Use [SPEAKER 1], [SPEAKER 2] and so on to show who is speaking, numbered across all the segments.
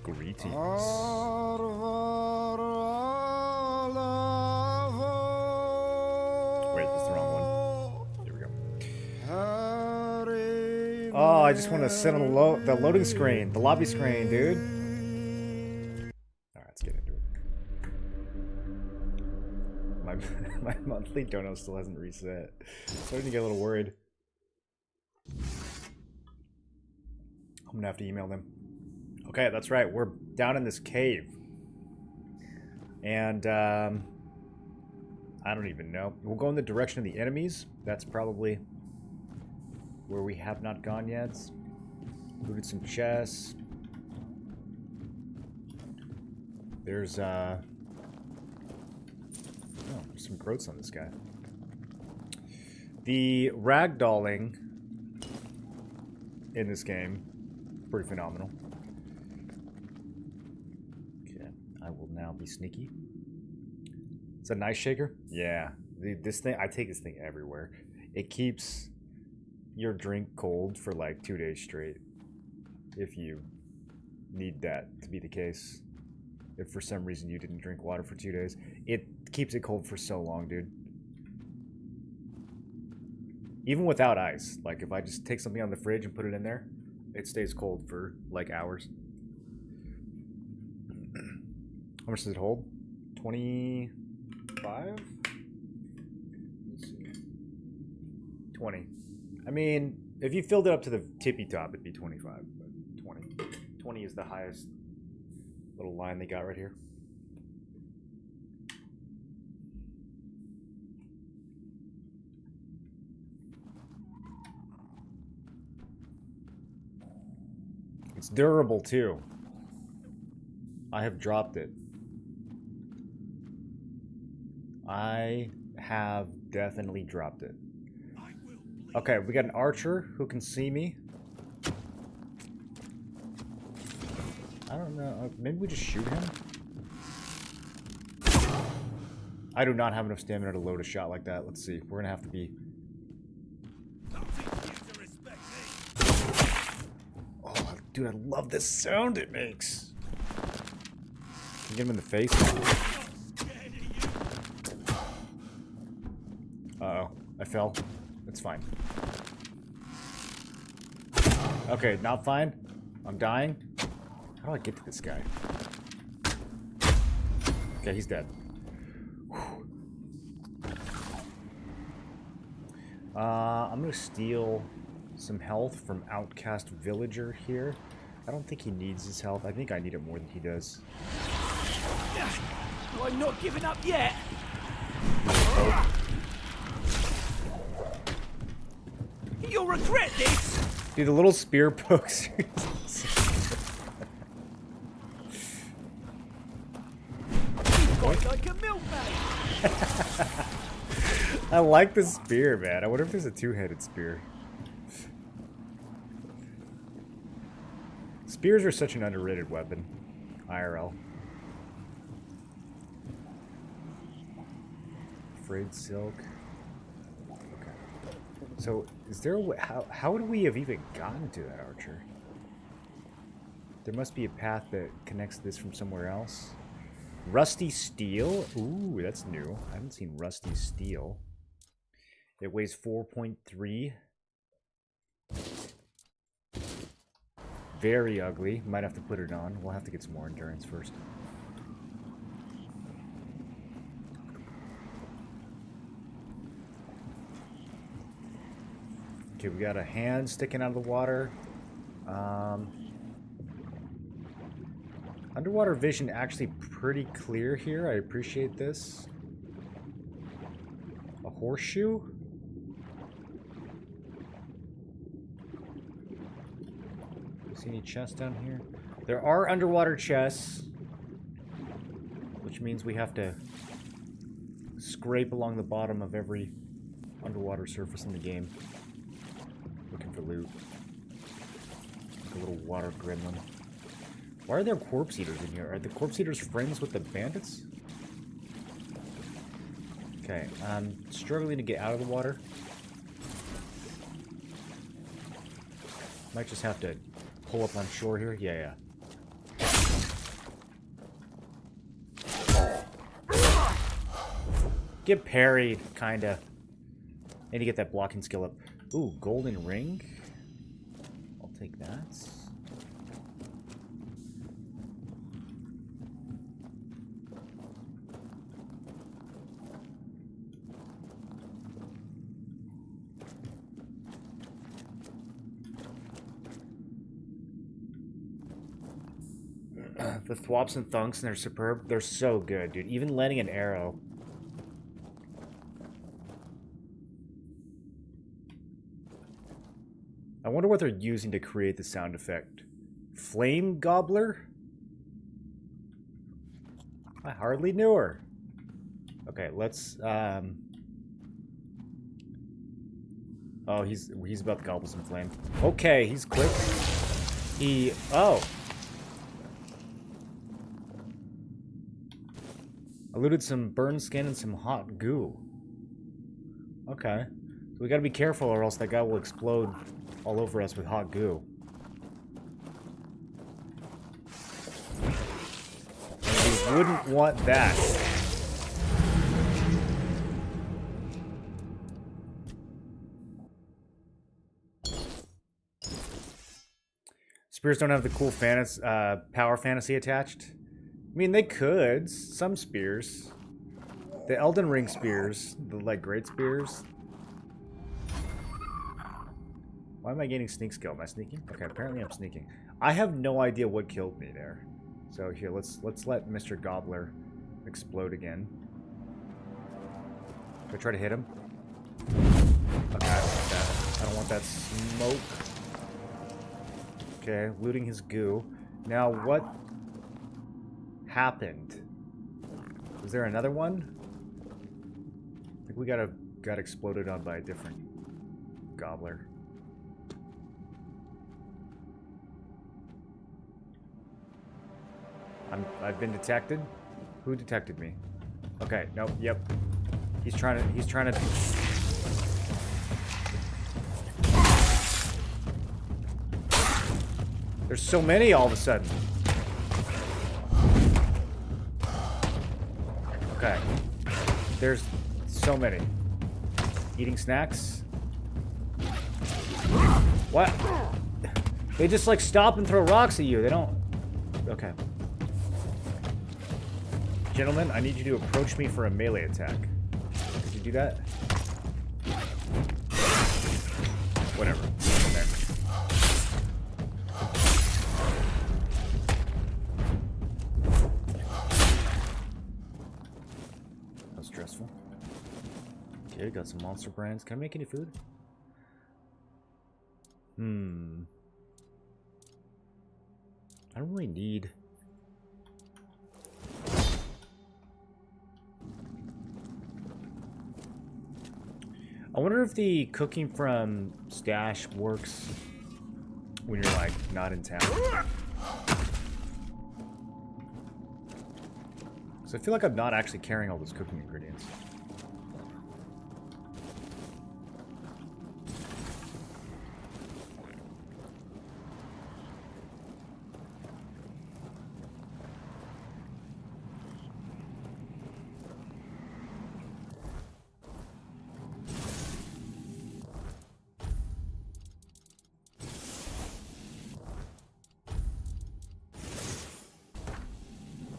[SPEAKER 1] Greetings.
[SPEAKER 2] Wait,
[SPEAKER 1] that's the wrong one. There we go. Oh, I just want to sit on the loading screen, the lobby screen, dude. All right, let's get into it. My monthly dono still hasn't reset. Starting to get a little worried. I'm gonna have to email them. Okay, that's right. We're down in this cave. And, I don't even know. We'll go in the direction of the enemies. That's probably where we have not gone yet. Looted some chests. There's, oh, there's some growths on this guy. The ragdolling in this game, pretty phenomenal. I will now be sneaky. It's a nice shaker. Yeah, this thing, I take this thing everywhere. It keeps your drink cold for like 2 days straight if you need that to be the case. If for some reason you didn't drink water for 2 days. It keeps it cold for so long, dude. Even without ice. Like, if I just take something out of the fridge and put it in there, it stays cold for, like, hours. How much does it hold? 25? Let's see. 20. I mean, if you filled it up to the tippy top, it'd be 25. But 20. 20 is the highest little line they got right here. It's durable too. I have dropped it. I have definitely dropped it. Okay, we got an archer who can see me. I don't know. Maybe we just shoot him? I do not have enough stamina to load a shot like that. Let's see. We're gonna have to be... Oh, dude, I love the sound it makes. Can you get him in the face? Uh-oh. I fell. It's fine. Okay, not fine. I'm dying. How do I get to this guy? Okay, he's dead. I'm gonna steal some health from Outcast Villager here. I don't think he needs his health. I think I need it more than he does.
[SPEAKER 2] I'm not giving up yet. You'll regret this.
[SPEAKER 1] Dude, the little spear pokes.
[SPEAKER 2] Like a milkmaid.
[SPEAKER 1] I like the spear, man. I wonder if there's a two-headed spear. Spears are such an underrated weapon. IRL. Frayed silk. Okay. So, is there a way... How would we have even gotten to that archer? There must be a path that connects this from somewhere else. Rusty steel? Ooh, that's new. I haven't seen rusty steel. It weighs 4.3. Very ugly. Might have to put it on. We'll have to get some more endurance first. Okay, we got a hand sticking out of the water. Underwater vision actually pretty clear here. I appreciate this. A horseshoe? See any chests down here? There are underwater chests, which means we have to scrape along the bottom of every underwater surface in the game, looking for loot. Like a little water gremlin. Why are there corpse eaters in here? Are the corpse eaters friends with the bandits? Okay, I'm struggling to get out of the water. Might just have to pull up on shore here. Yeah. Get parried, kinda. Need to get that blocking skill up. Ooh, golden ring. I'll take that. The thwops and thunks, and they're superb. They're so good, dude. Even letting an arrow. I wonder what they're using to create the sound effect. Flame Gobbler? I hardly knew her. Okay, let's, Oh, he's about to gobble some flame. Okay, he's quick. Oh. Eluded some burned skin and some hot goo. Okay. So we gotta be careful or else that guy will explode all over us with hot goo. wouldn't want that. Spears don't have the cool power fantasy attached. I mean, they could. Some spears. The Elden Ring spears, the like great spears. Why am I gaining sneak skill? Am I sneaking? Okay, apparently I'm sneaking. I have no idea what killed me there. So here, let's let Mr. Gobbler explode again. Do I try to hit him? Okay, I don't want that. I don't want that smoke. Okay, looting his goo. Now, what happened? Was there another one? I think we got exploded on by a different gobbler. I've been detected. Who detected me? Okay, nope, yep. He's trying to There's so many all of a sudden. Okay. There's so many. Eating snacks? What? They just like stop and throw rocks at you. They don't. Okay. Gentlemen, I need you to approach me for a melee attack. Could you do that? Whatever. There. That was stressful. Okay, got some monster brands. Can I make any food? I don't really need... I wonder if the cooking from stash works when you're, like, not in town. So I feel like I'm not actually carrying all those cooking ingredients.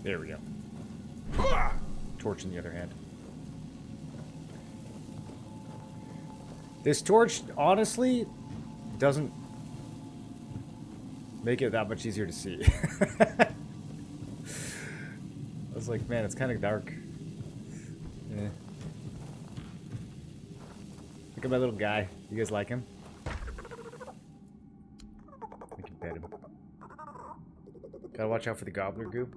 [SPEAKER 1] There we go. Torch in the other hand. This torch, honestly, doesn't make it that much easier to see. I was like, man, it's kind of dark. Eh. Look at my little guy. You guys like him? We can pet him. Gotta watch out for the gobbler goo.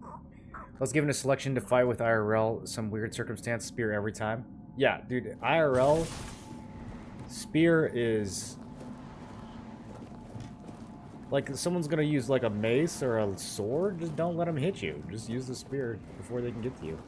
[SPEAKER 1] I was given a selection to fight with IRL, some weird circumstance, spear every time. Yeah, dude, IRL, spear is... like, if someone's gonna use, like, a mace or a sword, just don't let them hit you. Just use the spear before they can get to you.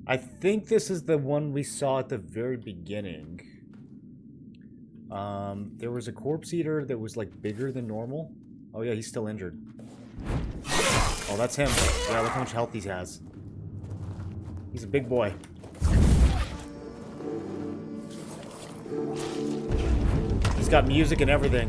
[SPEAKER 1] I think this is the one we saw at the very beginning. There was a corpse eater that was like bigger than normal. Oh yeah, he's still injured. Oh, that's him. Yeah, look how much health he has. He's a big boy. He's got music and everything.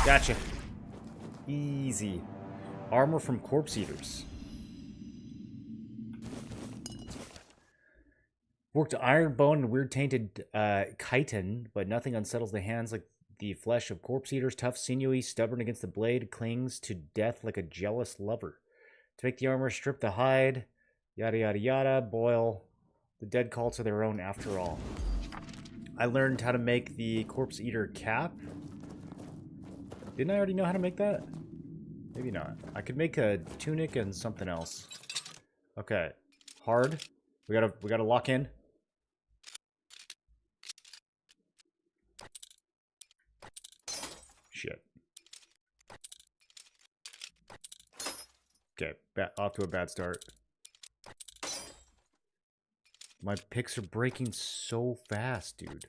[SPEAKER 1] Gotcha. Easy. Armor from corpse eaters. Worked iron bone and weird tainted chitin, but nothing unsettles the hands like the flesh of corpse eaters. Tough, sinewy, stubborn against the blade, clings to death like a jealous lover. To make the armor, strip the hide Yada yada yada. Boil. The dead call to their own after all. I learned how to make the corpse eater cap. Didn't I already know how to make that? Maybe not. I could make a tunic and something else. Okay. Hard. We gotta lock in. Shit. Okay, off to a bad start. My picks are breaking so fast, dude.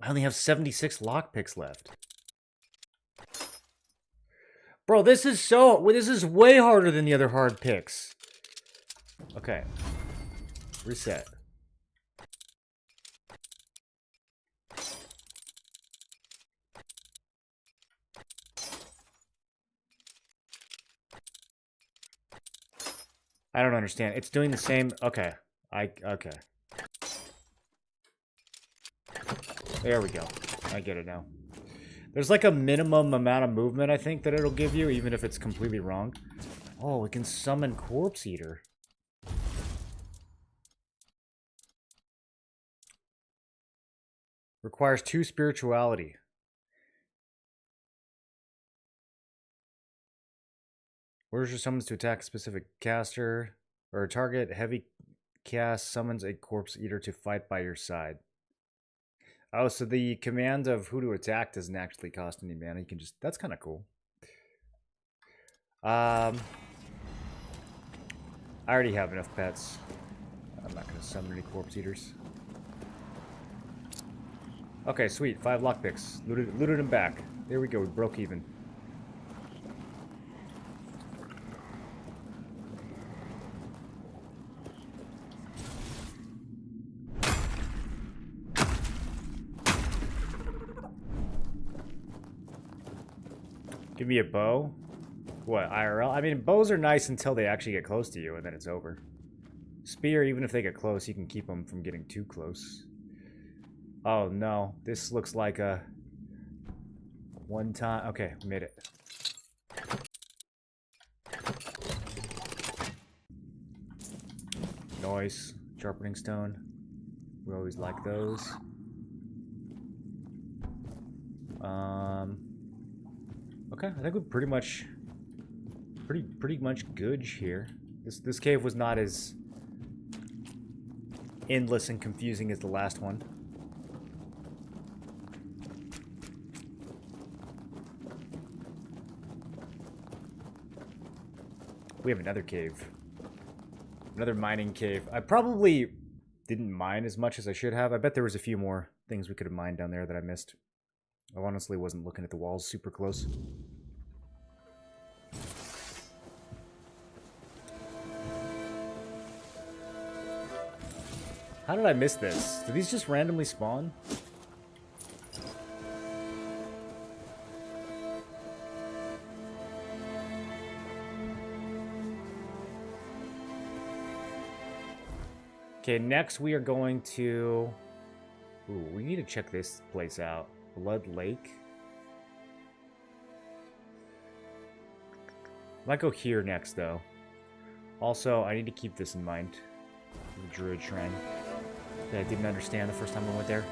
[SPEAKER 1] I only have 76 lockpicks left. Bro, this is way harder than the other hard picks. Okay. Reset. I don't understand. It's doing the same. Okay. Okay. There we go. I get it now. There's like a minimum amount of movement, I think, that it'll give you, even if it's completely wrong. Oh, we can summon Corpse Eater. Requires 2 spirituality. Orders your summons to attack a specific caster or a target. Heavy cast summons a Corpse Eater to fight by your side. Oh, so the command of who to attack doesn't actually cost any mana. You can just... That's kind of cool. I already have enough pets. I'm not going to summon any Corpse Eaters. Okay, sweet. 5 lockpicks. Looted them back. There we go. We broke even. Give me a bow. What, IRL? I mean, bows are nice until they actually get close to you, and then it's over. Spear, even if they get close, you can keep them from getting too close. Oh, no. This looks like a... one time... Okay, we made it. Noise. Sharpening stone. We always like those. Okay, I think we're pretty much good here. This cave was not as endless and confusing as the last one. We have another cave. Another mining cave. I probably didn't mine as much as I should have. I bet there was a few more things we could have mined down there that I missed. I honestly wasn't looking at the walls super close. How did I miss this? Do these just randomly spawn? Okay, next we are going to... Ooh, we need to check this place out. Blood Lake. Might go here next, though. Also, I need to keep this in mind. The Druid Shrine. That I didn't understand the first time I went there.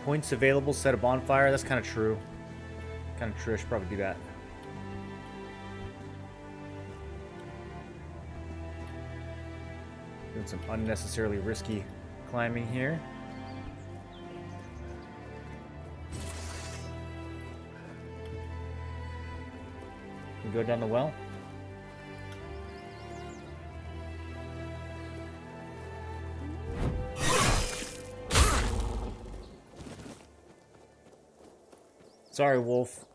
[SPEAKER 1] Points available, set a bonfire. That's kind of true. Kind of true. I should probably do that. Doing some unnecessarily risky climbing here. We go down the well. Sorry, wolf.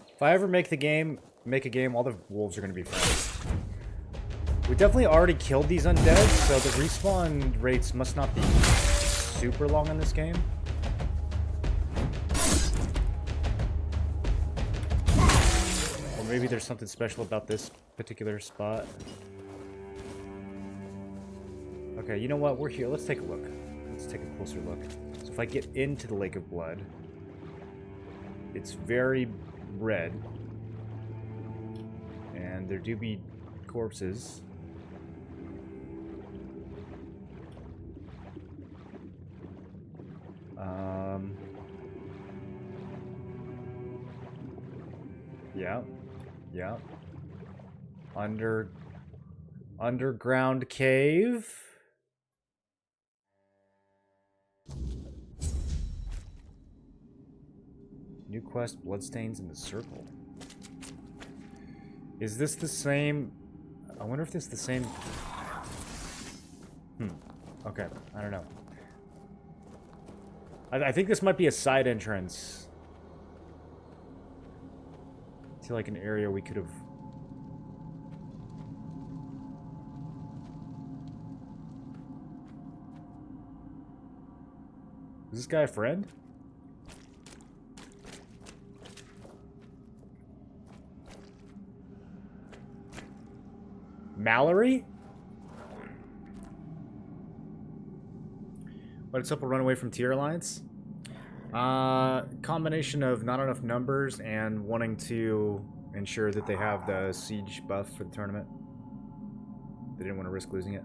[SPEAKER 1] If I ever make a game, all the wolves are going to be friends. We definitely already killed these undead, so the respawn rates must not be super long in this game. Or maybe there's something special about this particular spot. Okay, you know what? We're here. Let's take a look. Let's take a closer look. So if I get into the Lake of Blood, it's very red. And there do be corpses. Yeah. Yeah. Underground cave. New quest, bloodstains in the circle. Is this the same? I wonder if this is the same. Okay, I don't know. I think this might be a side entrance to like an area we could have. Is this guy a friend? Mallory? Let Supple run away from Tier Alliance? Combination of not enough numbers and wanting to ensure that they have the siege buff for the tournament. They didn't want to risk losing it.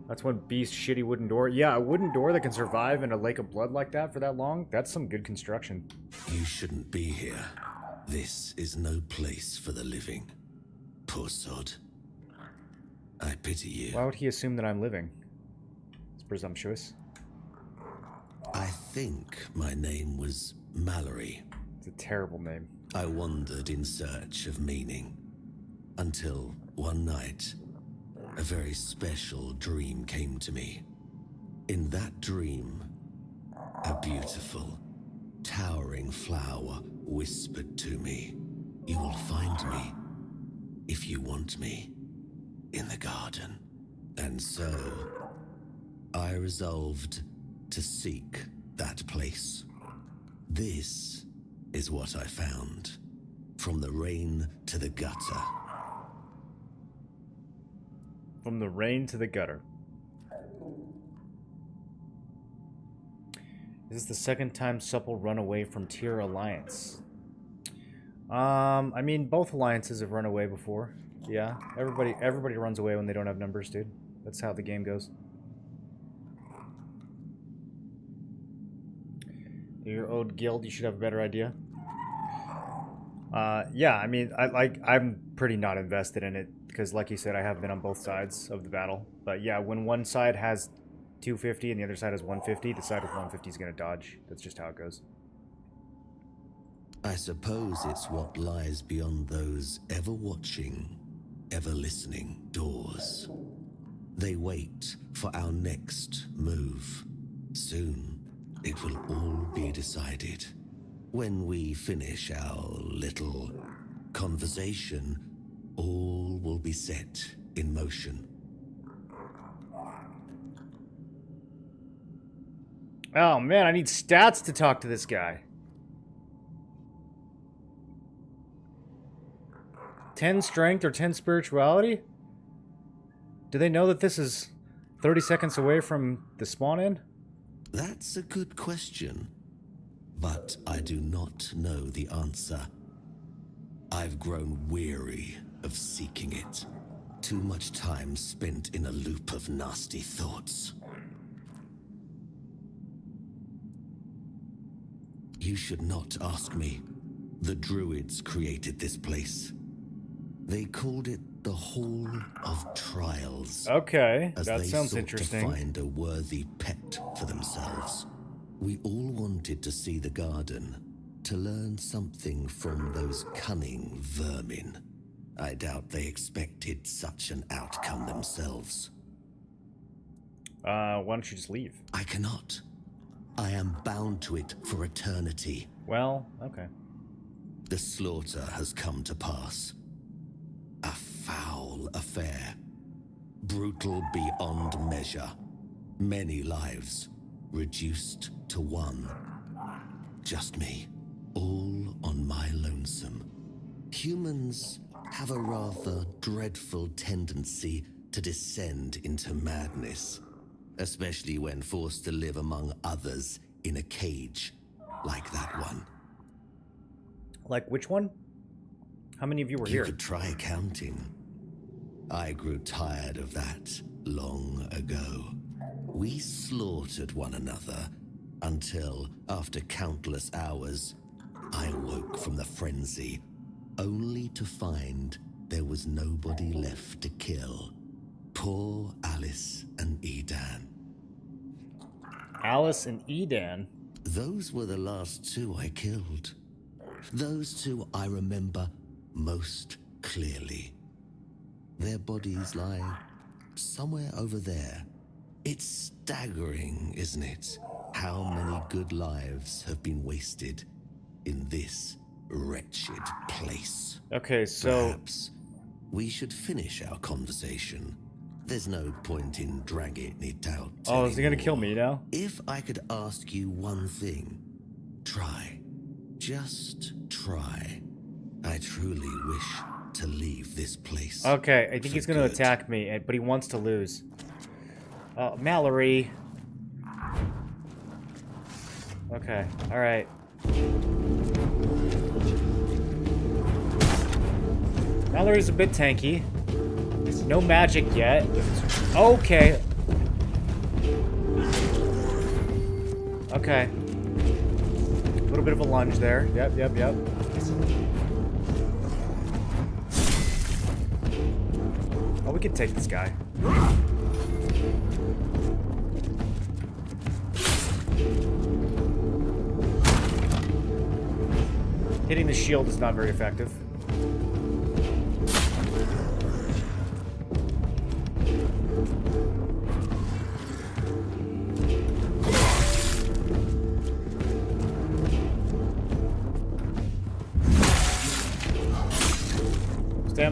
[SPEAKER 1] That's one beast shitty wooden door. Yeah, a wooden door that can survive in a lake of blood like that for that long, that's some good construction.
[SPEAKER 3] You shouldn't be here. This is no place for the living. Poor sod. I pity you.
[SPEAKER 1] Why would he assume that I'm living? It's presumptuous.
[SPEAKER 3] I think my name was Mallory.
[SPEAKER 1] It's a terrible name.
[SPEAKER 3] I wandered in search of meaning. Until one night, a very special dream came to me. In that dream, a beautiful, towering flower whispered to me, "You will find me, if you want me, in the garden." And so, I resolved to seek that place. This is what I found, from the rain to the gutter.
[SPEAKER 1] From the rain to the gutter. This is the second time Supple run away from Tier Alliance. I mean, both alliances have run away before. Yeah, everybody runs away when they don't have numbers, dude. That's how the game goes. Your old guild, you should have a better idea. Yeah, I mean, I'm pretty not invested in it because, like you said, I have been on both sides of the battle. But yeah, when one side has 250 and the other side has 150, the side with 150 is going to dodge. That's just how it goes.
[SPEAKER 3] I suppose it's what lies beyond those ever watching, ever listening doors. They wait for our next move. Soon, it will all be decided. When we finish our little conversation, all will be set in motion.
[SPEAKER 1] Oh man, I need stats to talk to this guy. 10 strength or 10 spirituality? Do they know that this is 30 seconds away from the spawn-in?
[SPEAKER 3] That's a good question, but I do not know the answer. I've grown weary of seeking it. Too much time spent in a loop of nasty thoughts. You should not ask me. The Druids created this place. They called it the Hall of Trials.
[SPEAKER 1] Okay,
[SPEAKER 3] as
[SPEAKER 1] that
[SPEAKER 3] they
[SPEAKER 1] sounds
[SPEAKER 3] sought
[SPEAKER 1] interesting.
[SPEAKER 3] to find a worthy pet for themselves. We all wanted to see the garden, to learn something from those cunning vermin. I doubt they expected such an outcome themselves.
[SPEAKER 1] Why don't you just leave?
[SPEAKER 3] I cannot. I am bound to it for eternity.
[SPEAKER 1] Well, okay.
[SPEAKER 3] The slaughter has come to pass. A foul affair. Brutal beyond measure. Many lives reduced to one. Just me. All on my lonesome. Humans have a rather dreadful tendency to descend into madness, especially when forced to live among others in a cage like that one.
[SPEAKER 1] Like which one? How many of you were
[SPEAKER 3] You
[SPEAKER 1] here?
[SPEAKER 3] could try counting. I grew tired of that long ago. We slaughtered one another until, after countless hours, I woke from the frenzy, only to find there was nobody left to kill. Poor Alice and Edan.
[SPEAKER 1] Alice and Edan.
[SPEAKER 3] Those were the last two I killed. Those two I remember most clearly. Their bodies lie somewhere over there. It's staggering, isn't it? How many good lives have been wasted in this wretched place.
[SPEAKER 1] Okay, so...
[SPEAKER 3] Perhaps we should finish our conversation. There's no point in dragging it out.
[SPEAKER 1] Oh, is he gonna
[SPEAKER 3] anymore.
[SPEAKER 1] kill me now?
[SPEAKER 3] If I could ask you one thing, try. Just try. I truly wish to leave this place.
[SPEAKER 1] Okay, I think
[SPEAKER 3] for
[SPEAKER 1] he's gonna
[SPEAKER 3] good.
[SPEAKER 1] attack me, but he wants to lose. Mallory. Okay, alright. Mallory's a bit tanky. No magic yet. Okay. Okay. A little bit of a lunge there. Yep. Oh, we can take this guy. Hitting the shield is not very effective.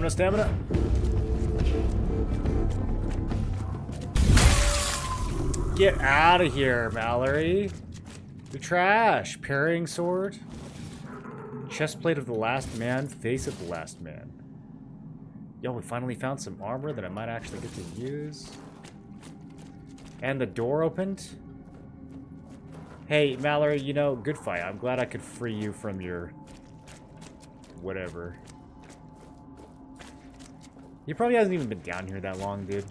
[SPEAKER 1] Stamina. Get out of here, Mallory. You're trash. Parrying sword. Chestplate of the last man. Face of the last man. Yo, we finally found some armor that I might actually get to use. And the door opened. Hey, Mallory, you know, good fight. I'm glad I could free you from your... whatever. He probably hasn't even been down here that long, dude.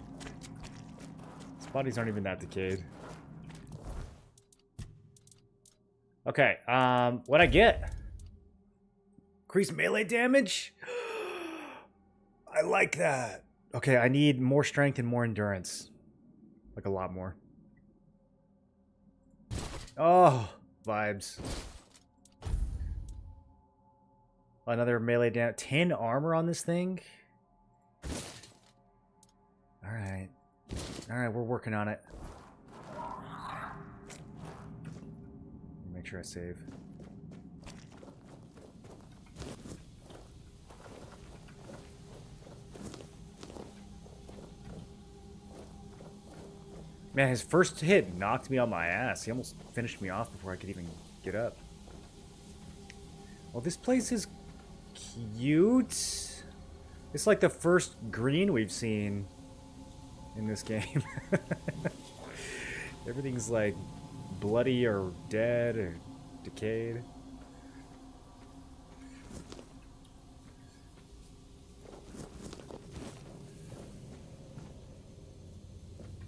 [SPEAKER 1] His bodies aren't even that decayed. Okay, what'd I get? Increased melee damage? I like that. Okay, I need more strength and more endurance. Like a lot more. Oh, vibes. Another melee damage. 10 armor on this thing? Alright. Alright, we're working on it. Make sure I save. Man, his first hit knocked me on my ass. He almost finished me off before I could even get up. Well, this place is cute. It's like the first green we've seen in this game. Everything's like bloody or dead or decayed.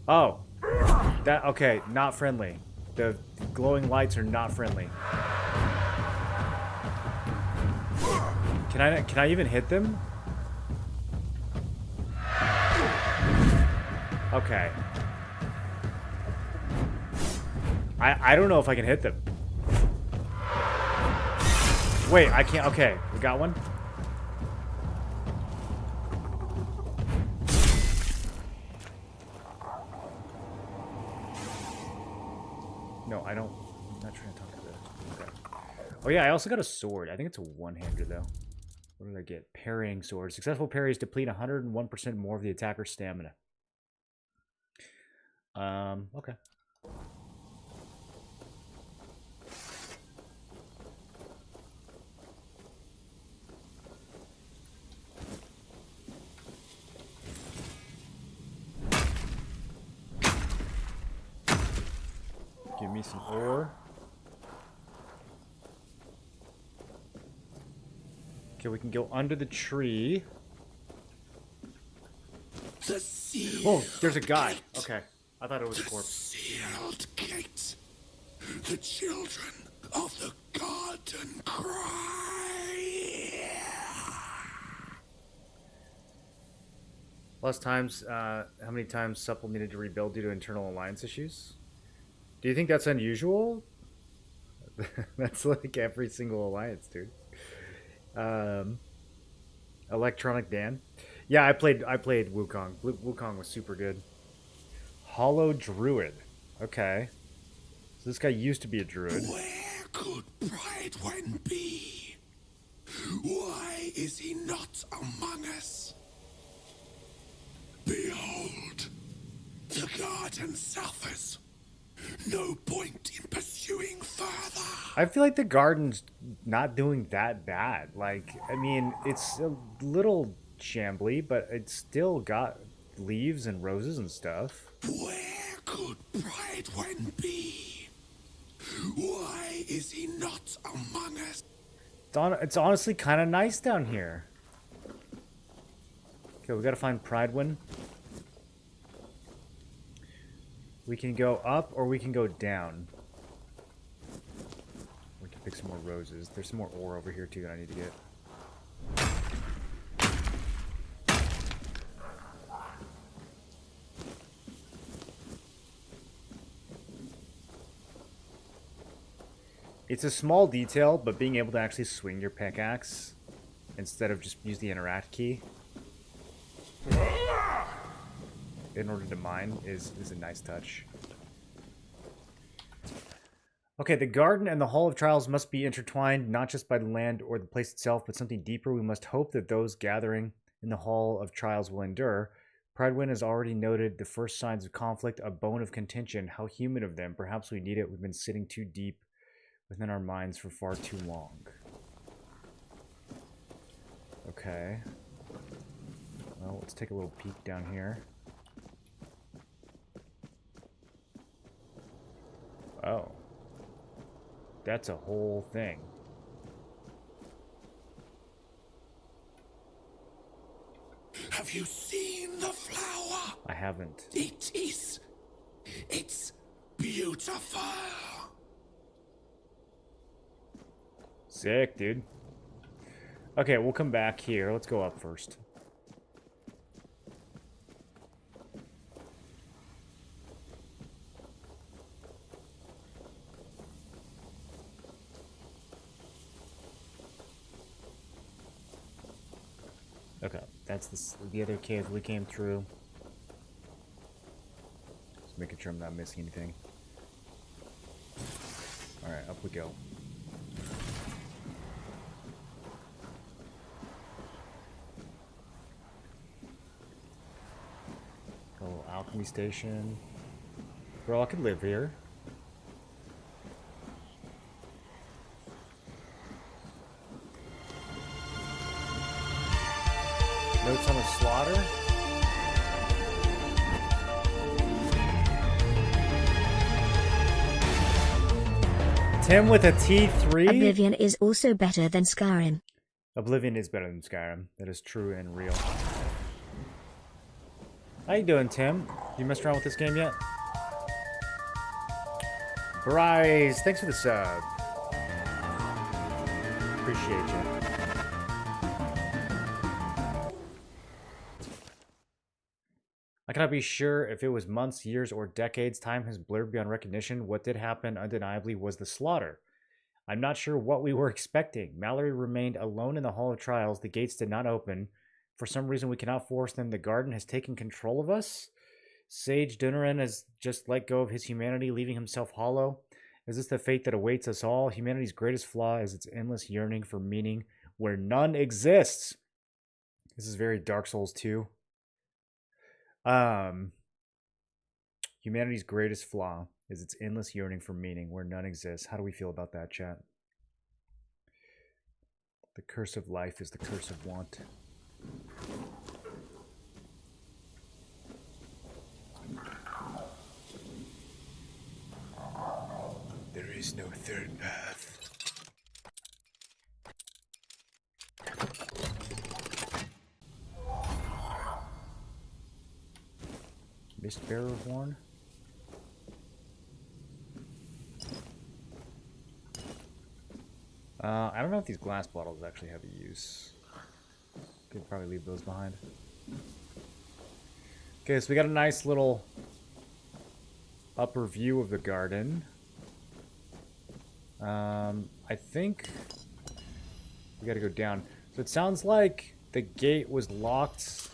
[SPEAKER 1] Oh. That, okay, not friendly. The glowing lights are not friendly. Can I even hit them? Okay. I don't know if I can hit them. Wait, I can't. Okay, we got one. No, I don't. I'm not trying to talk to the. Okay. Oh yeah, I also got a sword. I think it's a one-hander though. What did I get? Parrying sword. Successful parries deplete 101% more of the attacker's stamina. Okay. me some ore. Okay, we can go under the tree.
[SPEAKER 3] The sealed
[SPEAKER 1] Oh, there's a guy.
[SPEAKER 3] gate.
[SPEAKER 1] Okay, I thought it was a
[SPEAKER 3] The
[SPEAKER 1] corpse.
[SPEAKER 3] sealed gate. The children of the garden cry.
[SPEAKER 1] Last times, how many times Supple needed to rebuild due to internal alliance issues? Do you think that's unusual? That's like every single alliance, dude. Electronic Dan. Yeah, I played Wukong. Wukong was super good. Hollow Druid. Okay. So this guy used to be a druid.
[SPEAKER 3] Where could Pridewin be? Why is he not among us? Behold, the garden suffers. No point in pursuing further.
[SPEAKER 1] I feel like the garden's not doing that bad. Like, I mean, it's a little shambly, but it's still got leaves and roses and stuff.
[SPEAKER 3] Where could Pridewin be? Why is he not among us?
[SPEAKER 1] It's honestly kind of nice down here. Okay, we gotta find Pridewin. We can go up or we can go down. We can pick some more roses. There's some more ore over here too that I need to get. It's a small detail, but being able to actually swing your pickaxe instead of just use the interact key in order to mine is a nice touch. Okay, the garden and the Hall of Trials must be intertwined, not just by the land or the place itself, but something deeper. We must hope that those gathering in the Hall of Trials will endure. Pridewin has already noted the first signs of conflict, a bone of contention. How human of them. Perhaps we need it. We've been sitting too deep within our minds for far too long. Okay. Well, let's take a little peek down here. Oh. That's a whole thing.
[SPEAKER 3] Have you seen the flower?
[SPEAKER 1] I haven't.
[SPEAKER 3] It's beautiful.
[SPEAKER 1] Sick, dude. Okay, we'll come back here. Let's go up first. Okay, that's the other cave we came through. Just making sure I'm not missing anything. Alright, up we go. A little alchemy station. Bro, I could live here. Notes on the slaughter. Tim with a T3.
[SPEAKER 4] Oblivion is also better than Skyrim.
[SPEAKER 1] Oblivion is better than Skyrim. That is true and real. How you doing, Tim? You messed around with this game yet? Bryce, thanks for the sub. Appreciate you. I cannot be sure if it was months, years, or decades. Time has blurred beyond recognition. What did happen undeniably was the slaughter. I'm not sure what we were expecting. Mallory remained alone in the Hall of Trials. The gates did not open. For some reason, we cannot force them. The garden has taken control of us. Sage Dunerin has just let go of his humanity, leaving himself hollow. Is this the fate that awaits us all? Humanity's greatest flaw is its endless yearning for meaning where none exists. This is very Dark Souls 2. Humanity's greatest flaw is its endless yearning for meaning where none exists. How do we feel about that, chat? The curse of life is the curse of want. is no third path. Mistbearer horn? I don't know if these glass bottles actually have a use. Could probably leave those behind. Okay, so we got a nice little upper view of the garden. I think we gotta go down. So it sounds like the gate was locked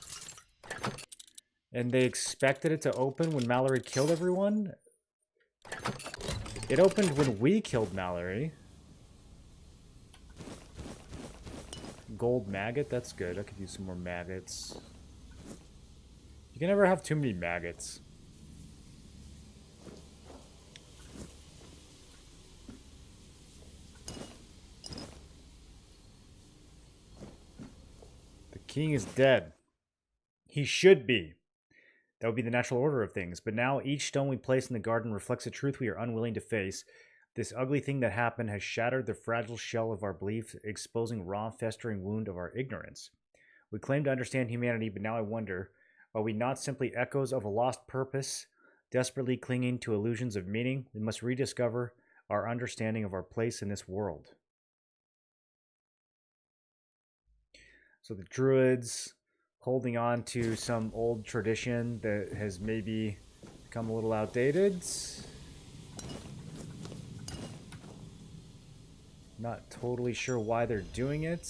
[SPEAKER 1] and they expected it to open when Mallory killed everyone. It opened when we killed Mallory. Gold maggot, that's good. I could use some more maggots. You can never have too many maggots. The king is dead. He should be. That would be the natural order of things. But now each stone we place in the garden reflects a truth we are unwilling to face. This ugly thing that happened has shattered the fragile shell of our beliefs, exposing raw, festering wound of our ignorance. We claim to understand humanity, but now I wonder, are we not simply echoes of a lost purpose, desperately clinging to illusions of meaning? We must rediscover our understanding of our place in this world. So the druids holding on to some old tradition that has maybe become a little outdated. Not totally sure why they're doing it.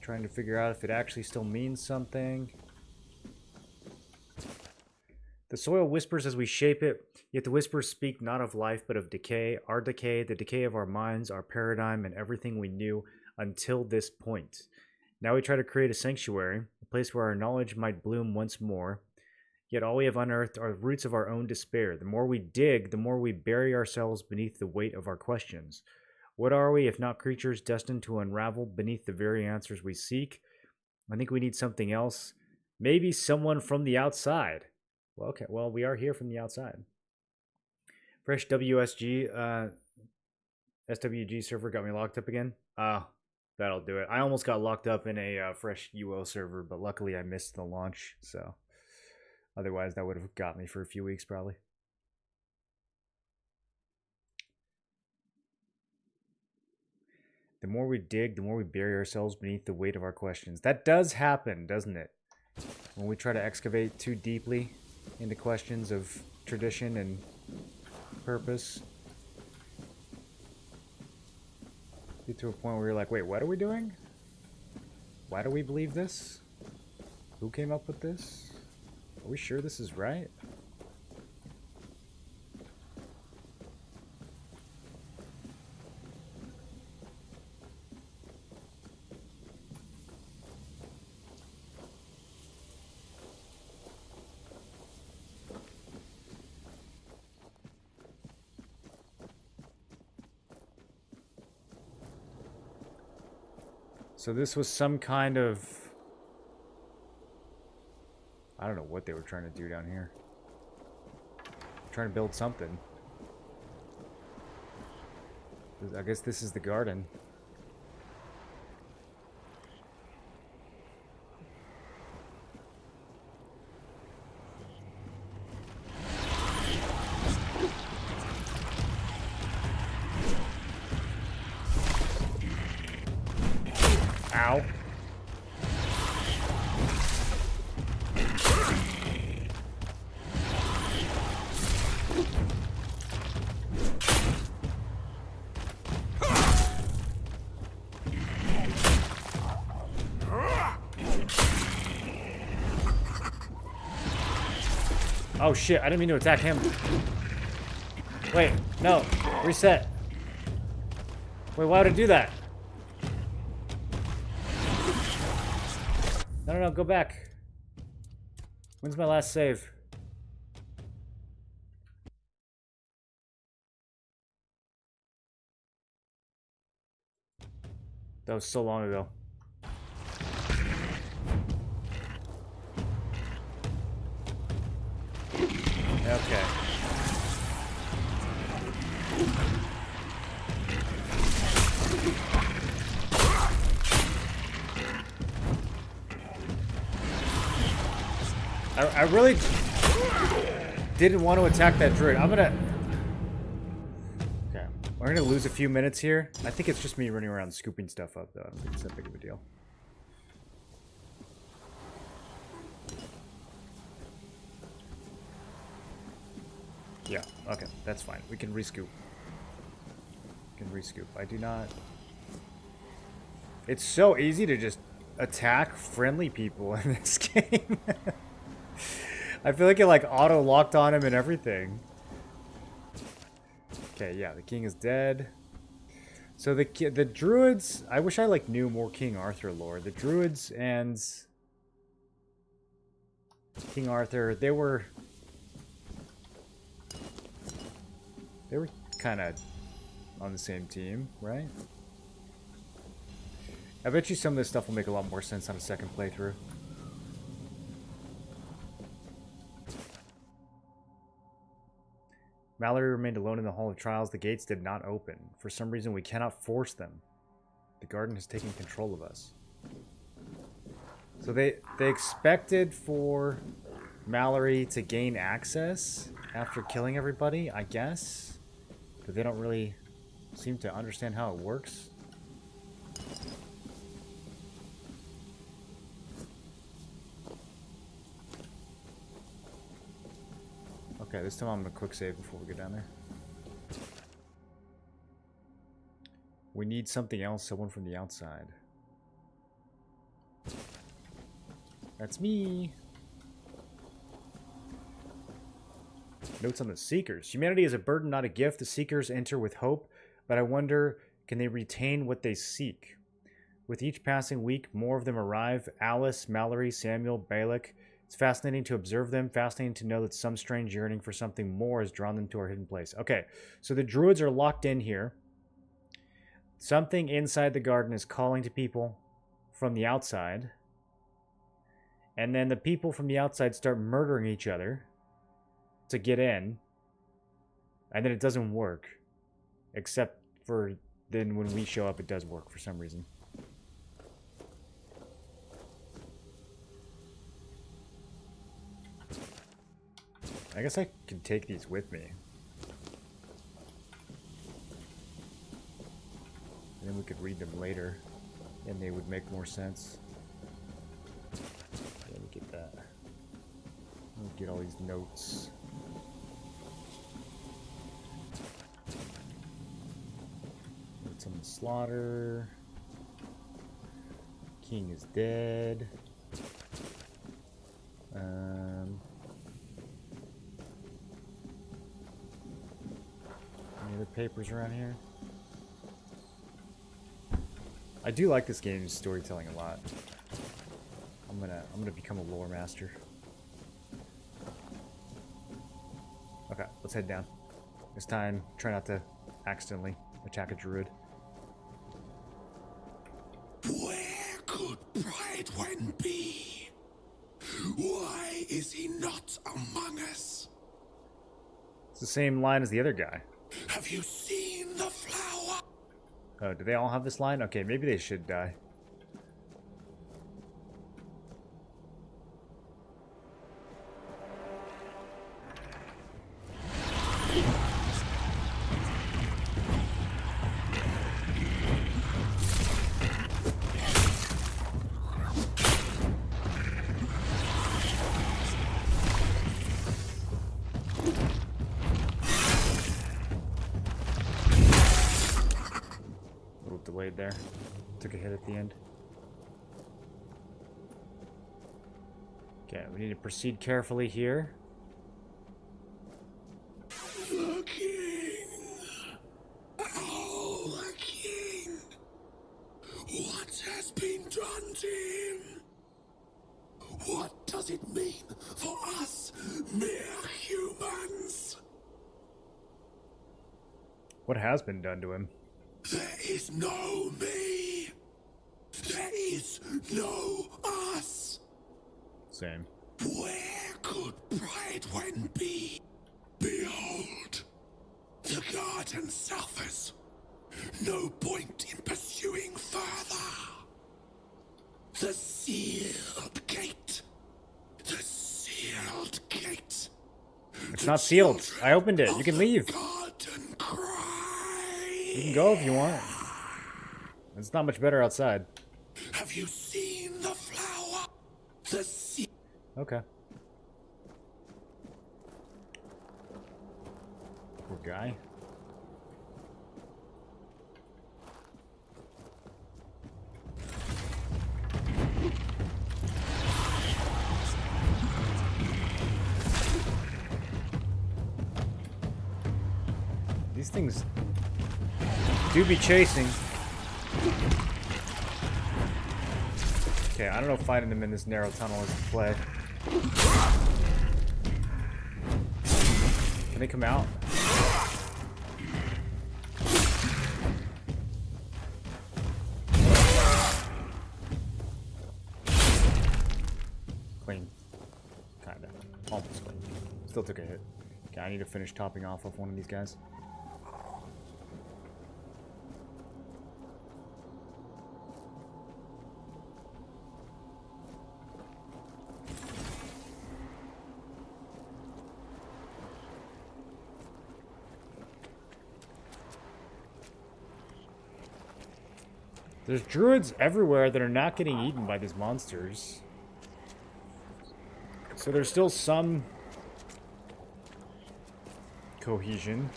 [SPEAKER 1] Trying to figure out if it actually still means something. The soil whispers as we shape it, yet the whispers speak not of life but of decay, our decay, the decay of our minds, our paradigm, and everything we knew until this point. Now we try to create a sanctuary, a place where our knowledge might bloom once more, yet all we have unearthed are the roots of our own despair. The more we dig, the more we bury ourselves beneath the weight of our questions. What are we if not creatures destined to unravel beneath the very answers we seek? I think we need something else. Maybe someone from the outside. Well, okay, well, we are here from the outside. Fresh WSG, SWG server got me locked up again. That'll do it. I almost got locked up in a fresh UO server, but luckily I missed the launch, so otherwise that would have got me for a few weeks probably. The more we dig, the more we bury ourselves beneath the weight of our questions. That does happen, doesn't it? When we try to excavate too deeply into questions of tradition and purpose. Get to a point where you're like, wait, what are we doing? Why do we believe this? Who came up with this? Are we sure this is right? So this was some kind of... I don't know what they were trying to do down here. Trying to build something. I guess this is the garden. Ow. Oh shit, I didn't mean to attack him. Wait, no. Reset. Wait, why would I do that? No, go back. When's my last save? That was so long ago. I really didn't want to attack that druid. I'm gonna... Okay. We're gonna lose a few minutes here. I think it's just me running around scooping stuff up, though. I don't think it's that big of a deal. Yeah, okay. That's fine. We can rescoop. We can rescoop. I do not... It's so easy to just attack friendly people in this game. I feel like it like auto-locked on him and everything. Okay, yeah, the king is dead. So the druids, I wish I like knew more King Arthur lore. The druids and King Arthur, they were kind of on the same team, right? I bet you some of this stuff will make a lot more sense on a second playthrough. Mallory remained alone in the Hall of Trials. The gates did not open. For some reason, we cannot force them. The garden has taken control of us. So they expected for Mallory to gain access after killing everybody, I guess. But they don't really seem to understand how it works. Okay, this time I'm gonna quick save before we get down there. We need something else, someone from the outside. That's me. Notes on the Seekers. Humanity is a burden, not a gift. The Seekers enter with hope, but I wonder, can they retain what they seek? With each passing week, more of them arrive. Alice, Mallory, Samuel, Balak. It's fascinating to observe them, fascinating to know that some strange yearning for something more has drawn them to our hidden place. Okay, so the druids are locked in here. Something inside the garden is calling to people from the outside. And then the people from the outside start murdering each other to get in. And then it doesn't work. Except for then when we show up, it does work for some reason. I guess I can take these with me. And then we could read them later. And they would make more sense. Let me get that. Let me get all these notes. Notes on the slaughter. King is dead. Any other papers around here? I do like this game's storytelling a lot. I'm gonna become a lore master. Okay, let's head down. This time, try not to accidentally attack a druid.
[SPEAKER 3] Where could Brightwen be? Why is he not among us?
[SPEAKER 1] It's the same line as the other guy.
[SPEAKER 3] Have you seen the flower?
[SPEAKER 1] Oh, do they all have this line? Okay, maybe they should die. Delayed there. Took a hit at the end. Okay, we need to proceed carefully here.
[SPEAKER 3] The king! Oh, the king! What has been done to him? What does it mean for us, mere humans?
[SPEAKER 1] What has been done to him?
[SPEAKER 3] There is no me. There is no us.
[SPEAKER 1] Same.
[SPEAKER 3] Where could Brightwen be? Behold, the garden suffers. No point in pursuing further. The sealed gate. The sealed
[SPEAKER 1] not sealed. I opened it. You can leave.
[SPEAKER 3] Garden cry.
[SPEAKER 1] You can go if you want. It's not much better outside.
[SPEAKER 3] Have you seen the flower? The sea.
[SPEAKER 1] Okay. Poor guy. These things do be chasing. Okay, I don't know if fighting them in this narrow tunnel is the play. Can they come out? Clean. Kinda. Almost clean. Still took a hit. Okay, I need to finish topping off of one of these guys. There's druids everywhere that are not getting eaten by these monsters. So there's still some cohesion.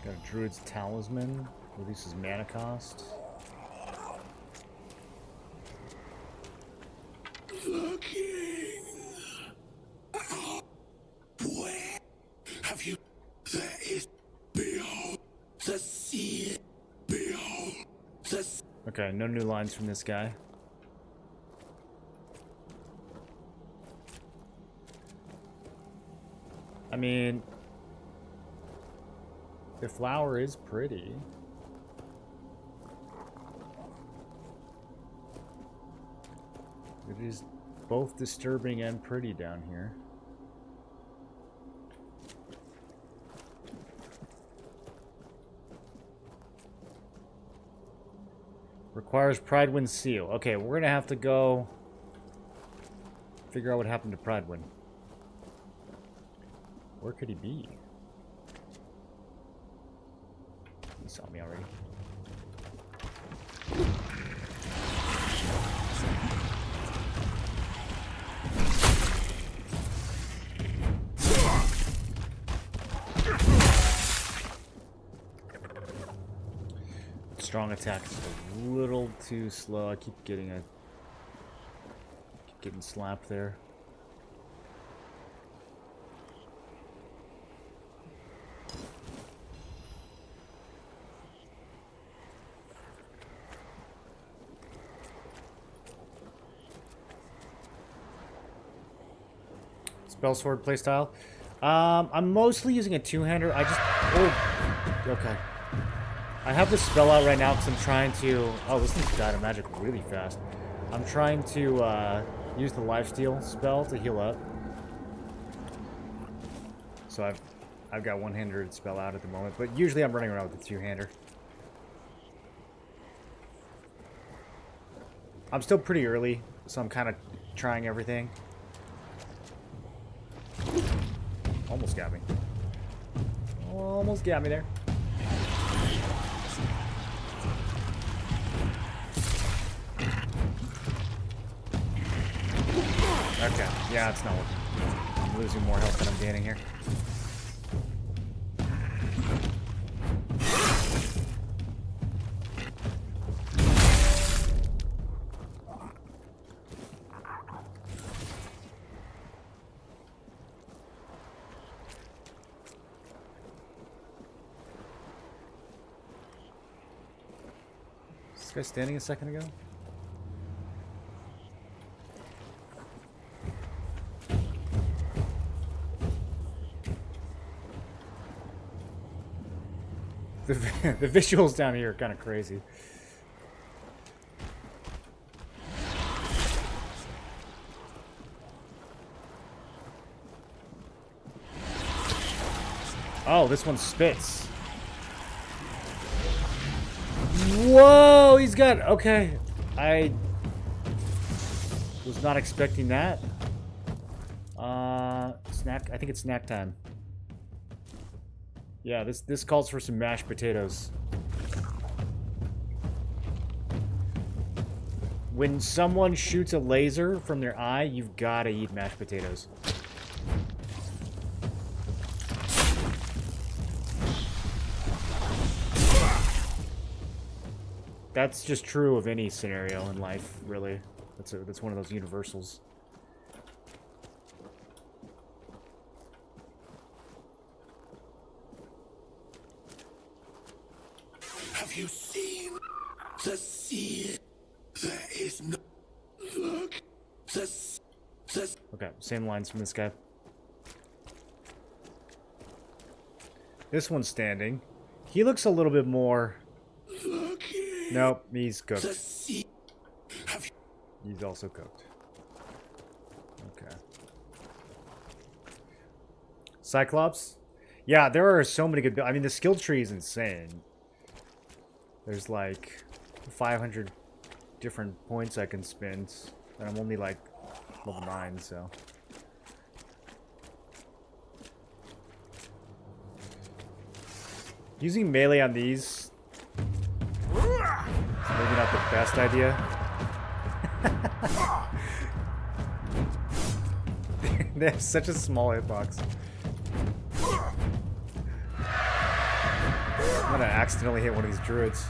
[SPEAKER 1] Got a druid's talisman. Reduces mana cost.
[SPEAKER 3] The king. Where have you? There is behold the sea. Behold the.
[SPEAKER 1] Okay, no new lines from this guy. I mean, the flower is pretty. It is both disturbing and pretty down here. Requires Pridewind seal. Okay, we're gonna have to go figure out what happened to Pridewind. Where could he be? He saw me already. Strong attack is a little too slow. I keep getting slapped there. Spell sword playstyle. I'm mostly using a two-hander. Okay. I have the spell out right now because I'm trying to... Oh, this thing's died of magic really fast. I'm trying to use the lifesteal spell to heal up. So I've got one-handed spell out at the moment, but usually I'm running around with a two-hander. I'm still pretty early, so I'm kind of trying everything. Almost got me. Almost got me there. Okay, yeah, it's not working. I'm losing more health than I'm gaining here. Was this guy standing a second ago? The visuals down here are kind of crazy. Oh, this one spits. Whoa, he's got... Okay. I was not expecting that. Snack. I think it's snack time. Yeah, this calls for some mashed potatoes. When someone shoots a laser from their eye, you've got to eat mashed potatoes. That's just true of any scenario in life, really. That's one of those universals.
[SPEAKER 3] Have you seen the sea? There is no look. The
[SPEAKER 1] Okay, same lines from this guy. This one's standing. He looks a little bit more... Nope, he's cooked. He's also cooked. Okay. Cyclops? Yeah, there are so many good... I mean, the skill tree is insane. There's like 500 different points I can spend. And I'm only like level 9, so... Using melee on these... Maybe not the best idea. They have such a small hitbox. I'm gonna accidentally hit one of these druids.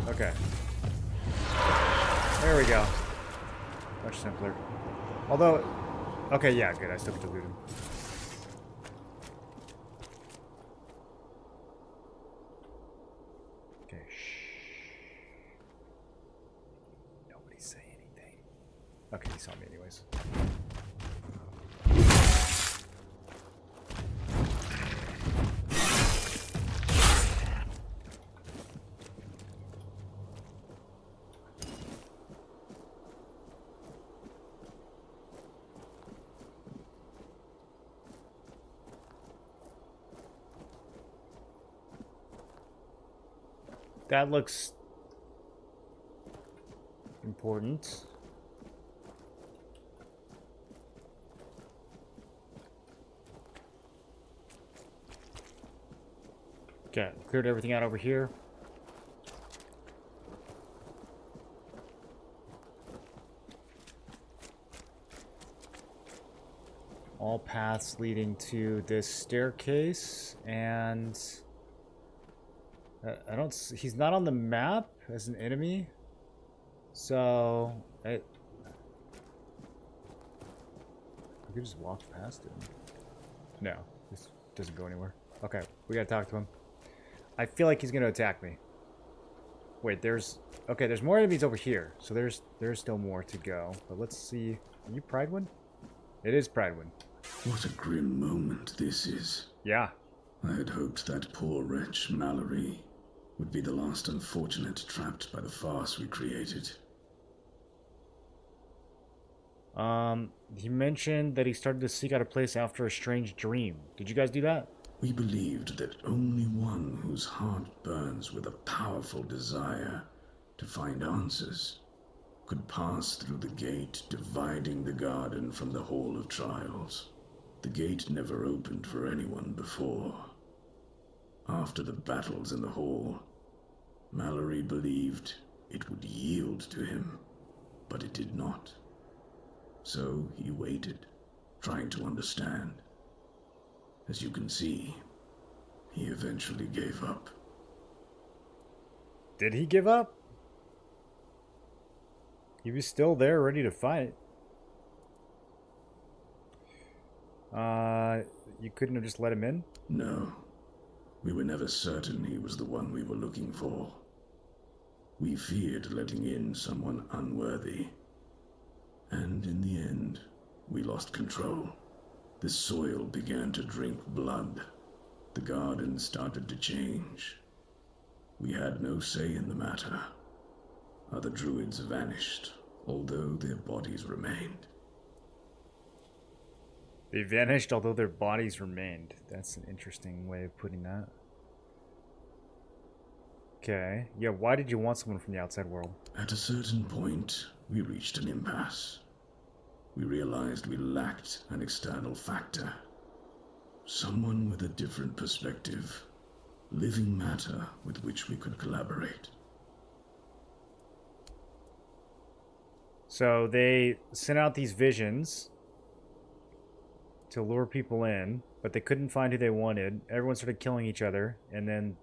[SPEAKER 1] Okay. There we go. Much simpler. Although... Okay, yeah, good. I still get to loot him. Okay, shh. Nobody say anything. Okay, he saw me anyways. That looks important. Okay, cleared everything out over here. All paths leading to this staircase, and I don't. He's not on the map as an enemy, so I could just walk past him. No, this doesn't go anywhere. Okay, we gotta talk to him. I feel like he's gonna attack me. Wait, there's more enemies over here, so there's still more to go. But let's see. Are you Pridewind? It is Pridewind.
[SPEAKER 5] What a grim moment this is.
[SPEAKER 1] Yeah.
[SPEAKER 5] I had hoped that poor wretch, Mallory, would be the last unfortunate trapped by the farce we created.
[SPEAKER 1] He mentioned that he started to seek out a place after a strange dream. Did you guys do that?
[SPEAKER 5] We believed that only one whose heart burns with a powerful desire to find answers could pass through the gate dividing the garden from the Hall of Trials. The gate never opened for anyone before. After the battles in the hall, Mallory believed it would yield to him, but it did not. So he waited, trying to understand. As you can see, he eventually gave up.
[SPEAKER 1] Did he give up? He was still there, ready to fight. You couldn't have just let him in?
[SPEAKER 5] No. We were never certain he was the one we were looking for. We feared letting in someone unworthy. And in the end, we lost control. The soil began to drink blood. The garden started to change. We had no say in the matter. Other druids vanished, although their bodies remained.
[SPEAKER 1] They vanished, although their bodies remained. That's an interesting way of putting that. Okay. Yeah, why did you want someone from the outside world?
[SPEAKER 5] At a certain point, we reached an impasse. We realized we lacked an external factor. Someone with a different perspective. Living matter with which we could collaborate.
[SPEAKER 1] So they sent out these visions to lure people in, but they couldn't find who they wanted. Everyone started killing each other, and then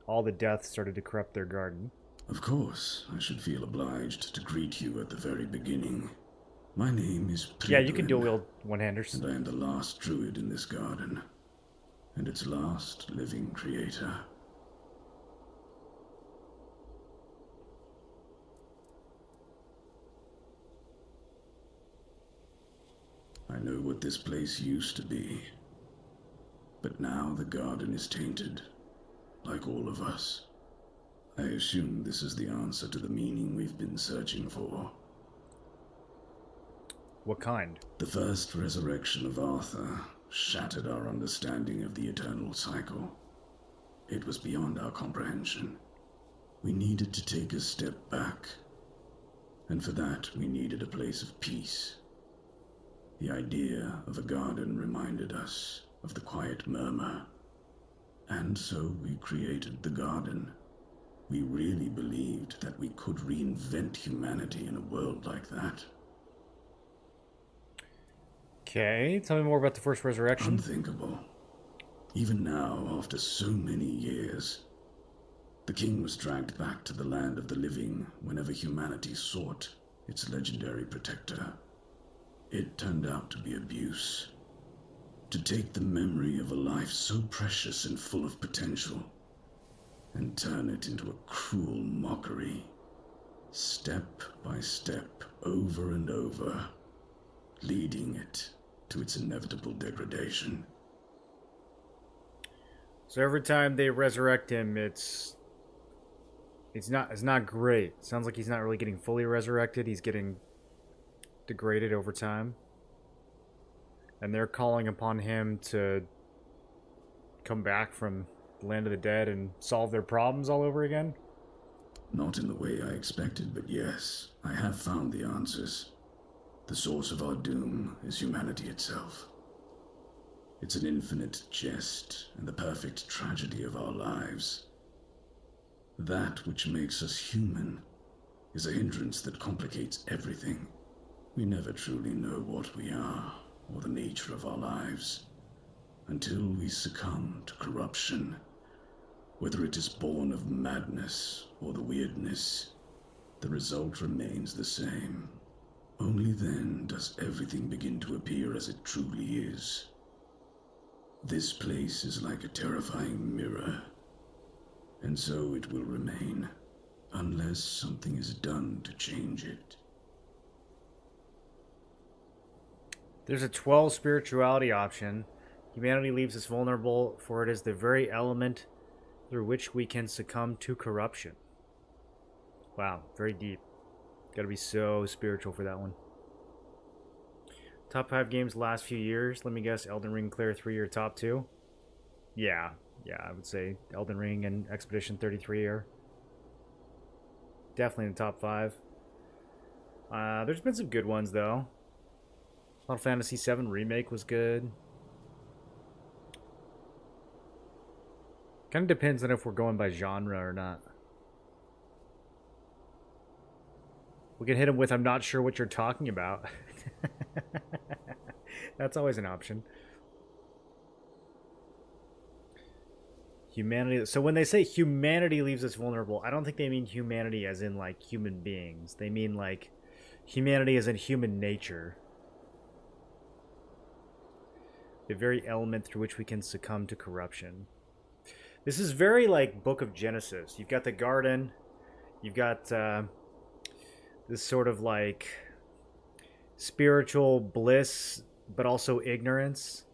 [SPEAKER 1] all the deaths started to corrupt their garden.
[SPEAKER 5] Of course, I should feel obliged to greet you at the very beginning. My name is Prydwen,
[SPEAKER 1] Yeah, you can dual wield one-handers.
[SPEAKER 5] and I am the last druid in this garden, and its last living creator. I know what this place used to be, but now the garden is tainted, like all of us. I assume this is the answer to the meaning we've been searching for.
[SPEAKER 1] What kind?
[SPEAKER 5] The first resurrection of Arthur shattered our understanding of the eternal cycle. It was beyond our comprehension. We needed to take a step back, and for that we needed a place of peace. The idea of a garden reminded us of the quiet murmur, and so we created the garden. We really believed that we could reinvent humanity in a world like that.
[SPEAKER 1] Okay, tell me more about the first resurrection.
[SPEAKER 5] Unthinkable. Even now, after so many years, the king was dragged back to the land of the living whenever humanity sought its legendary protector. It turned out to be abuse. To take the memory of a life so precious and full of potential and turn it into a cruel mockery, step by step, over and over, leading it to its inevitable degradation.
[SPEAKER 1] So every time they resurrect him, it's not great. Sounds like he's not really getting fully resurrected. He's getting degraded over time. And they're calling upon him to come back from the land of the dead and solve their problems all over again.
[SPEAKER 5] Not in the way I expected, but yes, I have found the answers. The source of our doom is humanity itself. It's an infinite jest and the perfect tragedy of our lives. That which makes us human is a hindrance that complicates everything. We never truly know what we are or the nature of our lives until we succumb to corruption, whether it is born of madness or the weirdness. The result remains the same. Only then does everything begin to appear as it truly is. This place is like a terrifying mirror, and so it will remain, unless something is done to change it.
[SPEAKER 1] There's a 12 spirituality option. Humanity leaves us vulnerable, for it is the very element through which we can succumb to corruption. Wow, very deep. Gotta be so spiritual for that one. Top 5 games the last few years. Let me guess, Elden Ring, Clair 3 are top 2? Yeah, I would say Elden Ring and Expedition 33 are definitely in the top 5. There's been some good ones, though. Final Fantasy VII Remake was good. Kind of depends on if we're going by genre or not. We can hit him with, I'm not sure what you're talking about. That's always an option. Humanity. So when they say humanity leaves us vulnerable, I don't think they mean humanity as in like human beings. They mean like humanity as in human nature. The very element through which we can succumb to corruption. This is very like Book of Genesis. You've got the garden. You've got this sort of like spiritual bliss, but also ignorance.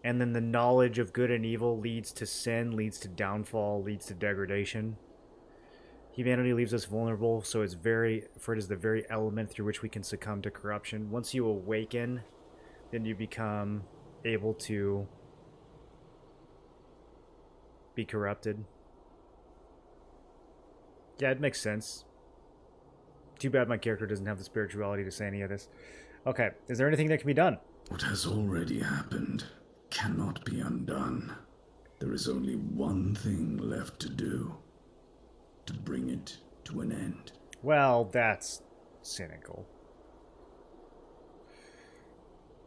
[SPEAKER 1] And then the knowledge of good and evil leads to sin, leads to downfall, leads to degradation. Humanity leaves us vulnerable, so for it is the very element through which we can succumb to corruption. Once you awaken then you become able to be corrupted. Yeah, it makes sense. Too bad my character doesn't have the spirituality to say any of this. Okay, is there anything that can be done?
[SPEAKER 5] What has already happened cannot be undone. There is only one thing left to do. To bring it to an end.
[SPEAKER 1] Well, that's cynical.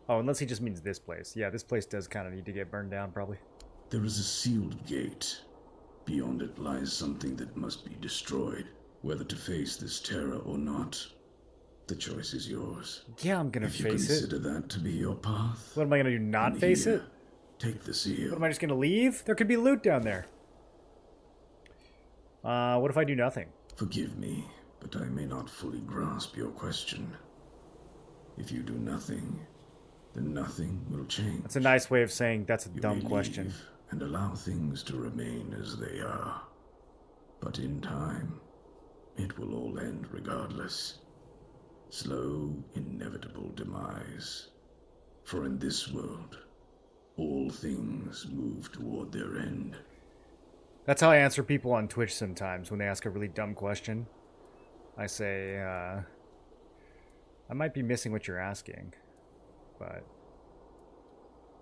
[SPEAKER 1] Oh, unless he just means this place. Yeah, this place does kind of need to get burned down, probably.
[SPEAKER 5] There is a sealed gate. Beyond it lies something that must be destroyed. Whether to face this terror or not, the choice is yours.
[SPEAKER 1] Yeah, I'm gonna
[SPEAKER 5] if you
[SPEAKER 1] face it.
[SPEAKER 5] consider that to be your path,
[SPEAKER 1] What am I gonna do, not
[SPEAKER 5] then
[SPEAKER 1] face
[SPEAKER 5] here,
[SPEAKER 1] it?
[SPEAKER 5] Take the seal.
[SPEAKER 1] What, am I just gonna leave? There could be loot down there. What if I do nothing?
[SPEAKER 5] Forgive me, but I may not fully grasp your question. If you do nothing, then nothing will change.
[SPEAKER 1] That's a nice way of saying that's a
[SPEAKER 5] You
[SPEAKER 1] dumb
[SPEAKER 5] may
[SPEAKER 1] question.
[SPEAKER 5] leave and allow things to remain as they are. But in time, it will all end regardless. Slow, inevitable demise. For in this world, all things move toward their end.
[SPEAKER 1] That's how I answer people on Twitch sometimes when they ask a really dumb question. I say, I might be missing what you're asking, but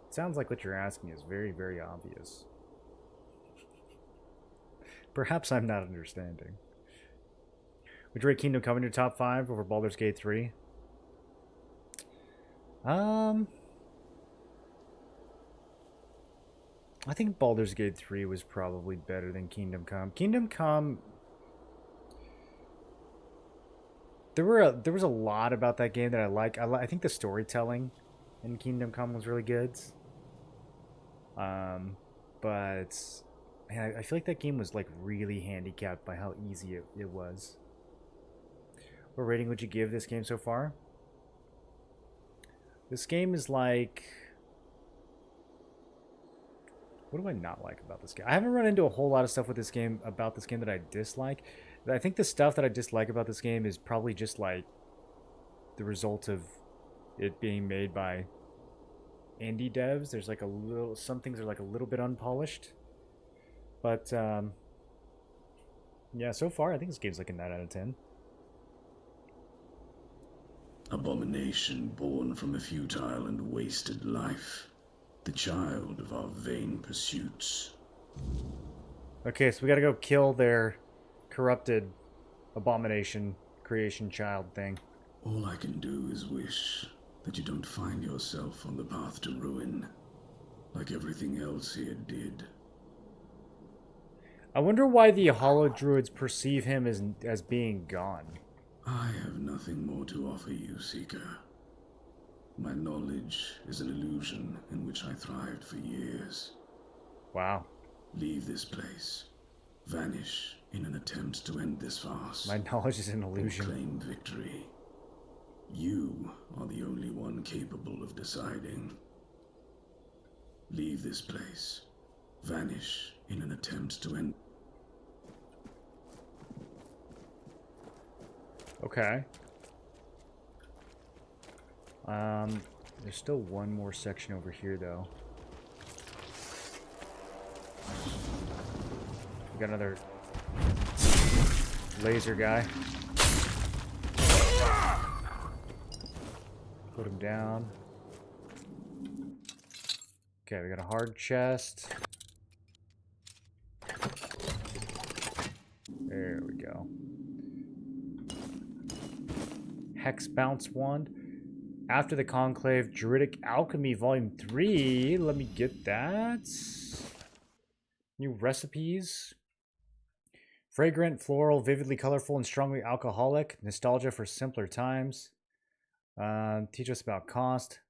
[SPEAKER 1] it sounds like what you're asking is very, very obvious. Perhaps I'm not understanding. Would you rate Kingdom Come in your top 5 over Baldur's Gate 3? I think Baldur's Gate 3 was probably better than Kingdom Come. Kingdom Come... There was a lot about that game that I like. I think the storytelling in Kingdom Come was really good. But man, I feel like that game was like really handicapped by how easy it was. What rating would you give this game so far? This game is like... What do I not like about this game? I haven't run into a whole lot of stuff with this game, about this game, that I dislike. I think the stuff that I dislike about this game is probably just like the result of it being made by indie devs. There's like a little, some things are like a little bit unpolished. But yeah, so far I think this game's like a 9 out of 10.
[SPEAKER 5] Abomination born from a futile and wasted life. The child of our vain pursuits.
[SPEAKER 1] Okay, so we gotta go kill their corrupted abomination creation child thing.
[SPEAKER 5] All I can do is wish that you don't find yourself on the path to ruin, like everything else here did.
[SPEAKER 1] I wonder why the Hollow Druids perceive him as being gone.
[SPEAKER 5] I have nothing more to offer you, Seeker. My knowledge is an illusion in which I thrived for years.
[SPEAKER 1] Wow.
[SPEAKER 5] Leave this place. Vanish in an attempt to end this farce.
[SPEAKER 1] My knowledge is an illusion.
[SPEAKER 5] Claim victory. You are the only one capable of deciding. Leave this place. Vanish in an attempt to end...
[SPEAKER 1] Okay. There's still one more section over here, though. We got another laser guy. Put him down. Okay, we got a hard chest. There we go. Hex Bounce Wand. After the Conclave, Druidic Alchemy Volume 3. Let me get that. New recipes. Fragrant, floral, vividly colorful, and strongly alcoholic. Nostalgia for simpler times. Teach us about cost.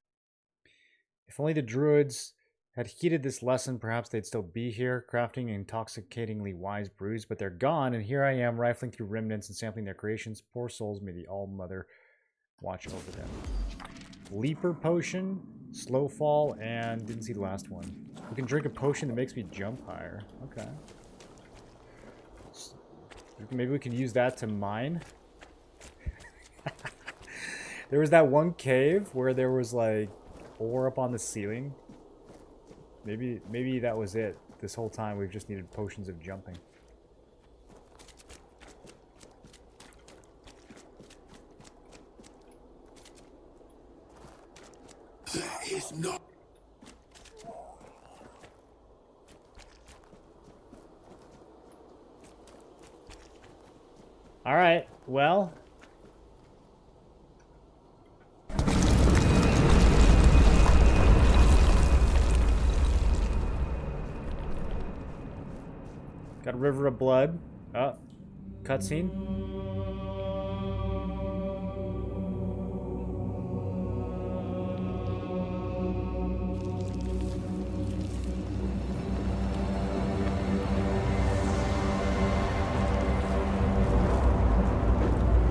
[SPEAKER 1] If only the druids had heeded this lesson, perhaps they'd still be here, crafting intoxicatingly wise brews, but they're gone, and here I am, rifling through remnants and sampling their creations. Poor souls, may the All-Mother watch over them. Leaper Potion, Slow Fall, and didn't see the last one. We can drink a potion that makes me jump higher. Okay. Maybe we can use that to mine. There was that one cave where there was like ore up on the ceiling? Maybe that was it. This whole time we've just needed potions of jumping.
[SPEAKER 3] There is not.
[SPEAKER 1] All right. Well. Got a river of blood. Oh, cutscene.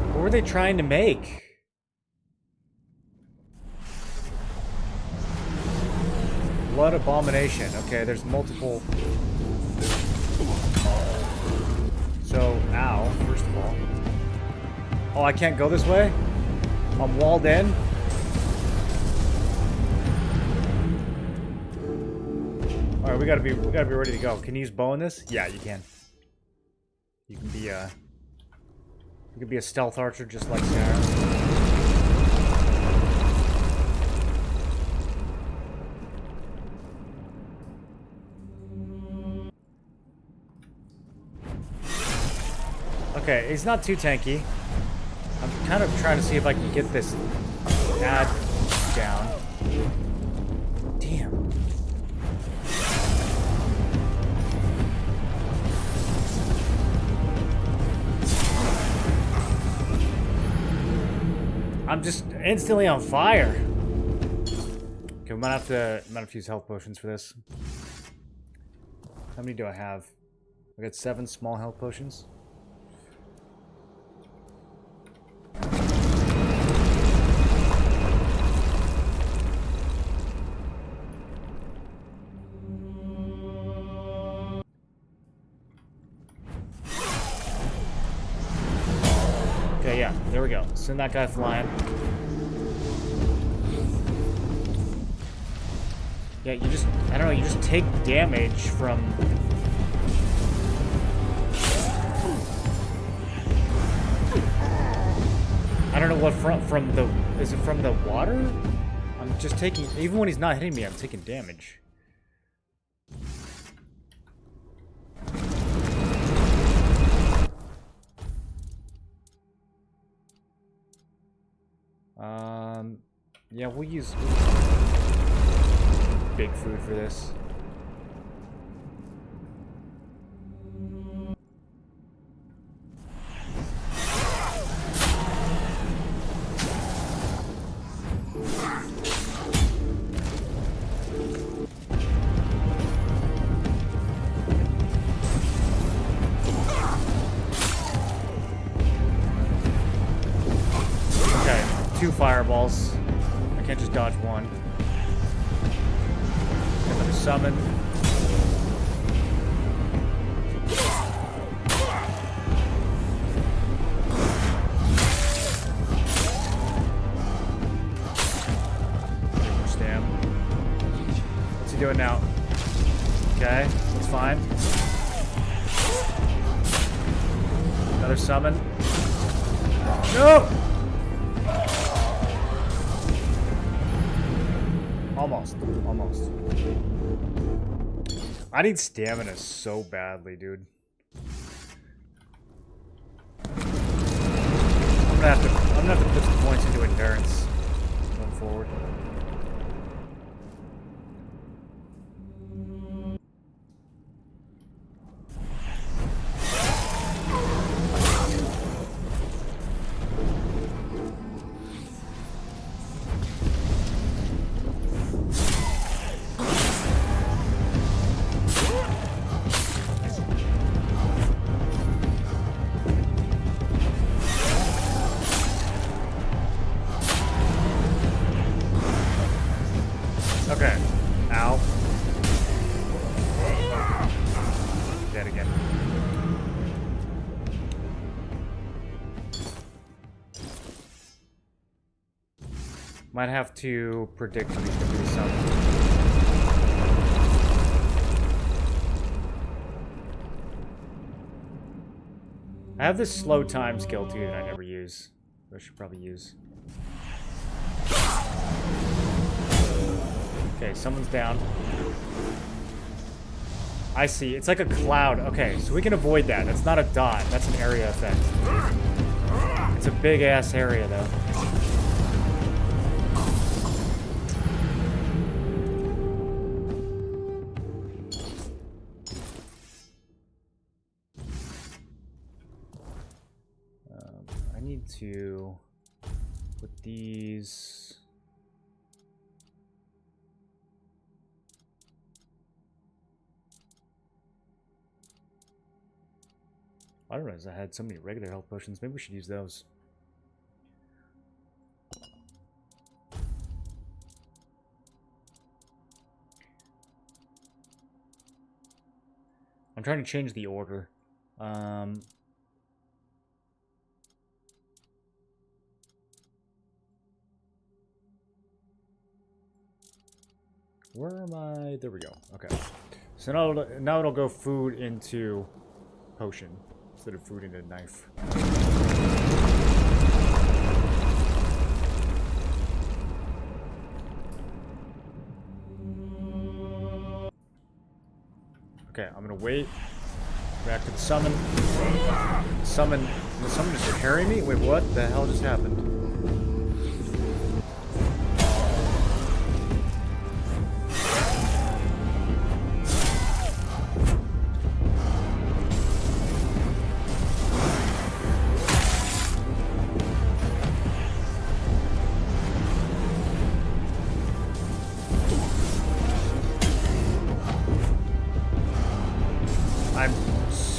[SPEAKER 1] What were they trying to make? Blood abomination. Okay, there's multiple. So, ow, first of all. Oh, I can't go this way? I'm walled in? Alright, we gotta be ready to go. Can you use bow in this? Yeah, you can. You can be a stealth archer just like Sarah. Okay, he's not too tanky. I'm kind of trying to see if I can get this ad down. Damn. I'm just instantly on fire. Okay, we might have to use health potions for this. How many do I have? I got 7 small health potions. Okay, yeah, there we go. Send that guy flying. Yeah, you just, I don't know, you just take damage from... I don't know what from the, is it from the water? I'm just taking, even when he's not hitting me, I'm taking damage. Yeah, we'll use big food for this. Okay, 2 fireballs. I can't just dodge one. Another summon. Stam. What's he doing now? Okay, that's fine. Another summon. No! Almost. I need stamina so badly, dude. I'm gonna have to put some points into endurance going forward. Might have to predict when he's gonna do something. I have this slow time skill too that I never use. I should probably use. Okay, someone's down. I see. It's like a cloud. Okay, so we can avoid that. That's not a dot. That's an area effect. It's a big ass area though. I need to put these. I don't realize I had so many regular health potions. Maybe we should use those. I'm trying to change the order. Where am I? There we go. Okay. So now it'll go food into potion instead of food into knife. Okay, I'm gonna wait. Back to the summon. The summon just carry me? Wait, what the hell just happened?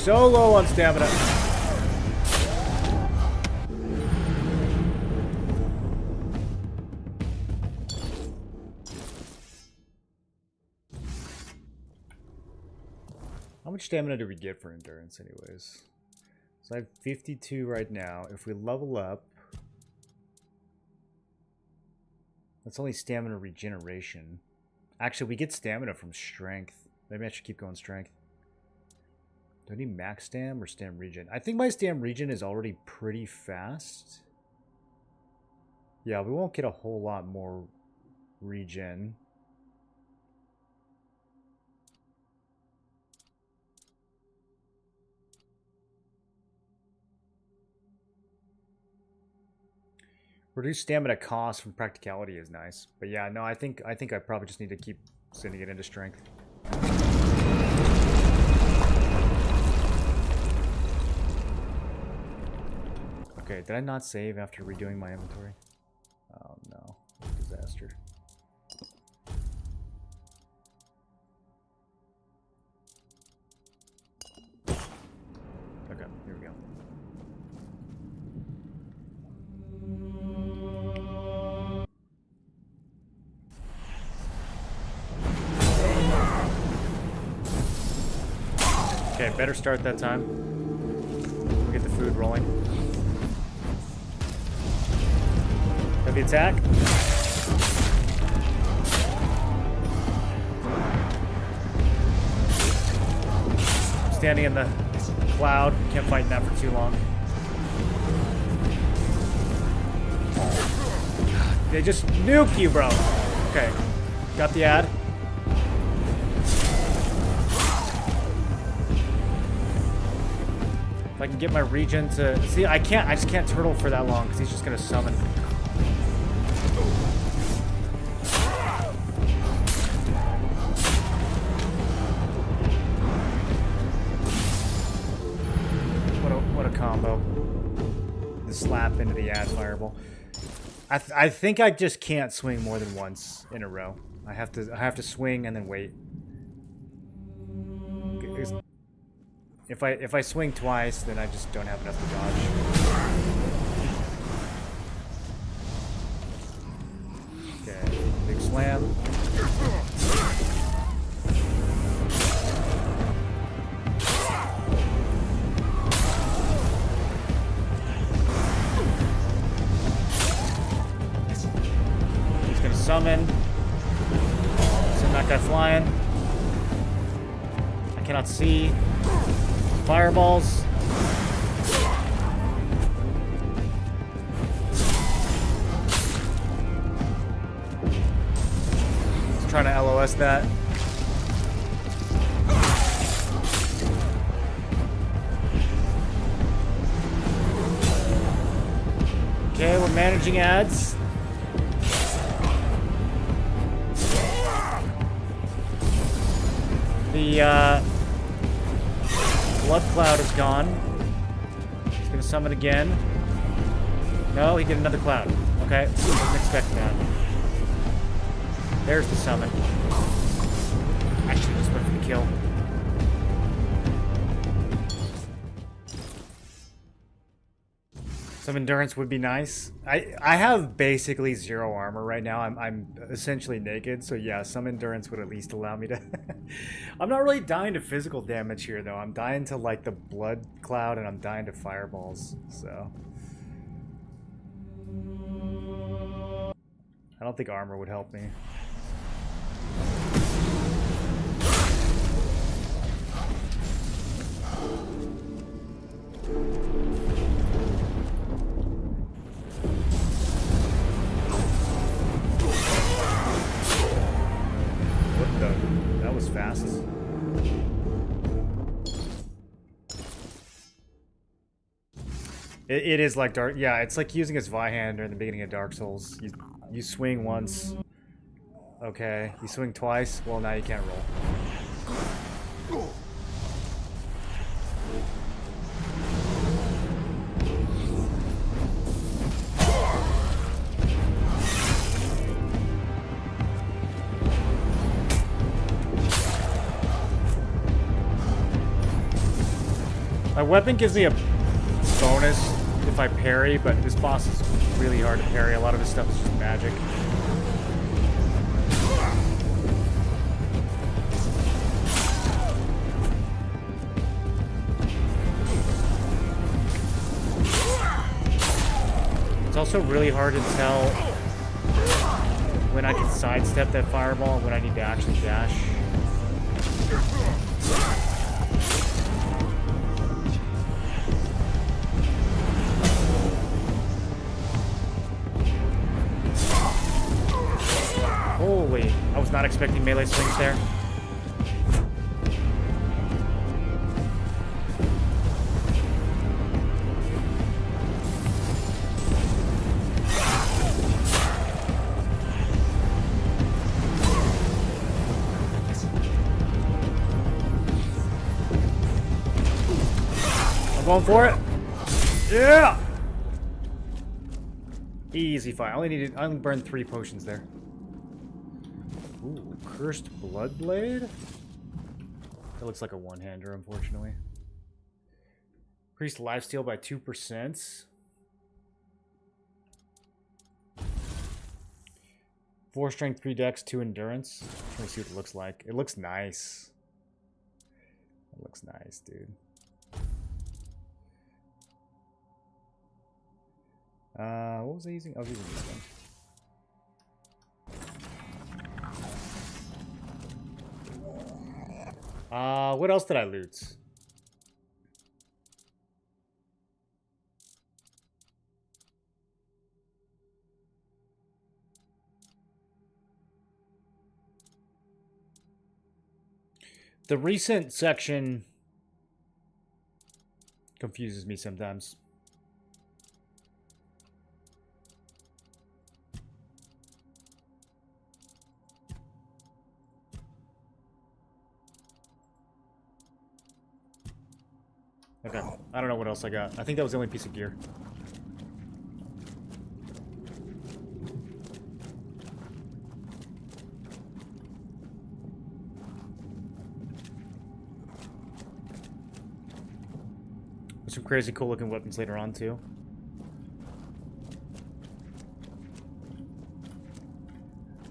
[SPEAKER 1] So low on stamina. How much stamina do we get for endurance anyways? So I have 52 right now. If we level up, that's only stamina regeneration. Actually, we get stamina from strength. Maybe I should keep going strength. Do I need max stam or stam regen? I think my stam regen is already pretty fast. Yeah, we won't get a whole lot more regen. Reduce stamina cost from practicality is nice. But yeah, no, I think I probably just need to keep sending it into strength. Okay, did I not save after redoing my inventory? Oh no, disaster. Okay, here we go. Okay, better start that time. We'll get the food rolling. Got the attack. Standing in the cloud. Can't fight in that for too long. They just nuke you, bro. Okay. Got the ad. If I can get my regen to... See, I just can't turtle for that long because he's just going to summon. What a combo. The slap into the ad fireball. I think I just can't swing more than once in a row. I have to swing and then wait. If I swing twice, then I just don't have enough to dodge. Okay, big slam. summon. Send that guy flying. I cannot see. Fireballs. Let's try to LOS that. Okay, we're managing ads. The blood cloud is gone. He's gonna summon again. No, he did another cloud. Okay, wasn't expecting that. There's the summon. Actually, just went for the kill. Some endurance would be nice. I have basically 0 armor right now. I'm essentially naked, so yeah, some endurance would at least allow me to... I'm not really dying to physical damage here, though. I'm dying to, like, the blood cloud, and I'm dying to fireballs, so... I don't think armor would help me. That was fast. It is like Dark... Yeah, it's like using his Vihander in the beginning of Dark Souls. You swing once. Okay. You swing twice. Well, now you can't roll. My weapon gives me a bonus if I parry, but this boss is really hard to parry. A lot of his stuff is just magic. It's also really hard to tell when I can sidestep that fireball and when I need to actually dash. Holy, I was not expecting melee swings there. I'm going for it. Yeah! Easy fight. I only burned 3 potions there. Ooh, Cursed Bloodblade? That looks like a one-hander, unfortunately. Increased lifesteal by 2%. 4 strength, 3 dex, 2 endurance. Let me see what it looks like. It looks nice. It looks nice, dude. What was I using? I was using this one. What else did I loot? The recent section confuses me sometimes. Okay, I don't know what else I got. I think that was the only piece of gear. There's some crazy cool looking weapons later on too.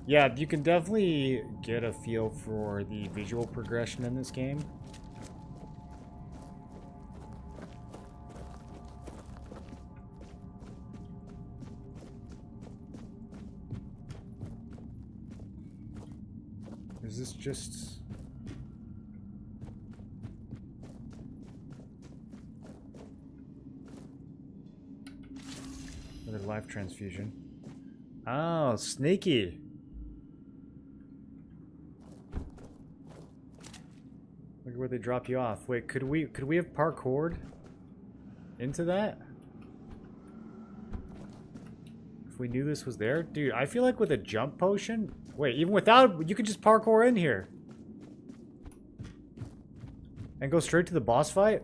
[SPEAKER 1] Yeah, you can definitely get a feel for the visual progression in this game. is this just... Another life transfusion. Oh, sneaky. Look at where they drop you off. Wait, could we have parkoured into that? If we knew this was there? Dude, I feel like with a jump potion... Wait, even without... You can just parkour in here. And go straight to the boss fight?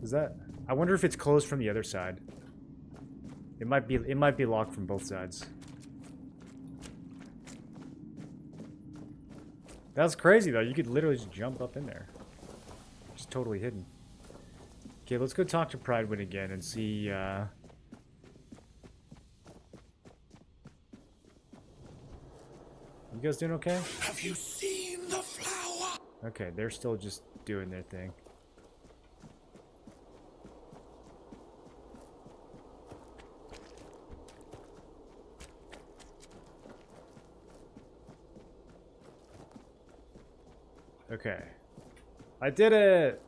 [SPEAKER 1] Is that... I wonder if it's closed from the other side. It might be locked from both sides. That's crazy though. You could literally just jump up in there. Just totally hidden. Okay, let's go talk to Pridewind again and see you guys doing okay?
[SPEAKER 3] Have you seen the flower?
[SPEAKER 1] Okay, they're still just doing their thing. Okay. I did it!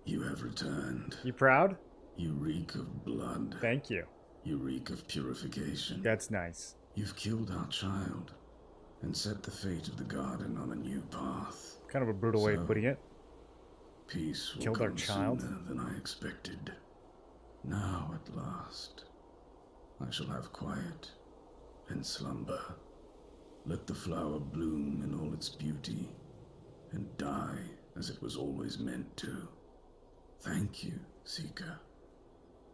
[SPEAKER 5] You have returned.
[SPEAKER 1] You proud?
[SPEAKER 5] You reek of blood.
[SPEAKER 1] Thank you.
[SPEAKER 5] You reek of purification.
[SPEAKER 1] That's nice.
[SPEAKER 5] You've killed our child and set the fate of the garden on a new path.
[SPEAKER 1] Kind of a brutal way of putting it.
[SPEAKER 5] Peace will
[SPEAKER 1] Killed
[SPEAKER 5] come
[SPEAKER 1] our child.
[SPEAKER 5] sooner than I expected. Now, at last, I shall have quiet and slumber. Let the flower bloom in all its beauty and die as it was always meant to. Thank you, Seeker.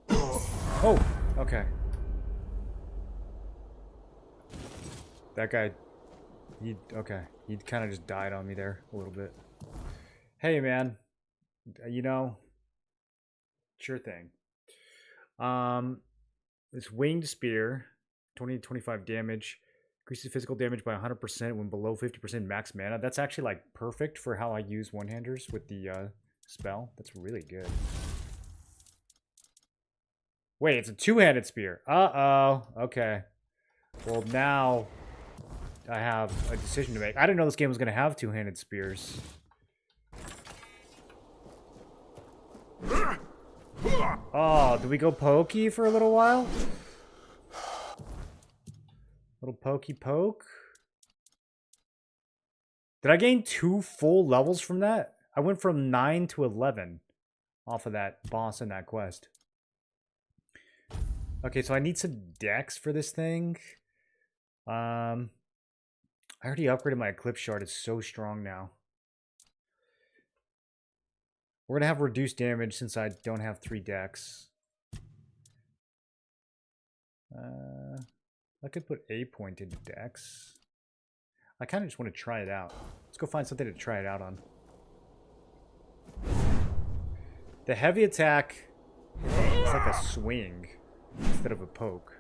[SPEAKER 1] Oh, okay. That guy, he kind of just died on me there a little bit. Hey, man, you know, sure thing. This winged spear, 20 to 25 damage, increases physical damage by 100% when below 50% max mana. That's actually like perfect for how I use one-handers with the spell. That's really good. Wait, it's a two-handed spear. Uh-oh. Okay. Well, now I have a decision to make. I didn't know this game was going to have two-handed spears. Oh, do we go pokey for a little while? Little pokey poke. Did I gain 2 full levels from that? I went from 9 to 11 off of that boss in that quest. Okay, so I need some dex for this thing. I already upgraded my Eclipse Shard. It's so strong now. We're going to have reduced damage since I don't have 3 dex. I could put a point into dex. I kind of just want to try it out. Let's go find something to try it out on. The heavy attack is like a swing instead of a poke.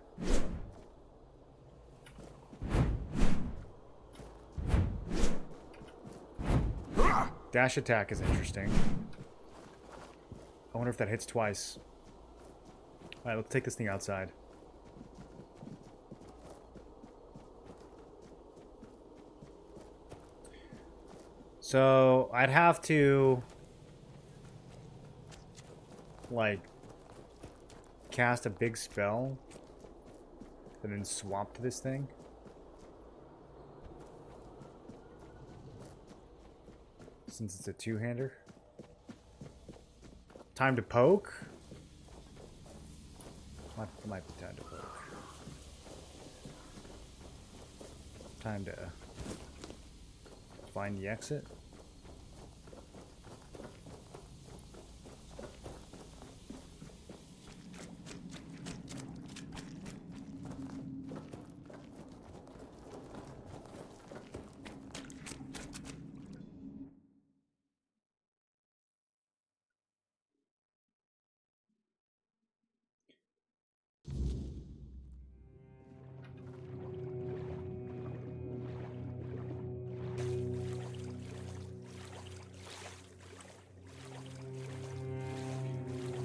[SPEAKER 1] Dash attack is interesting. I wonder if that hits twice. Alright, let's take this thing outside. So, I'd have to like cast a big spell and then swap to this thing. Since it's a two-hander. Time to poke? Might be time to poke. Time to find the exit.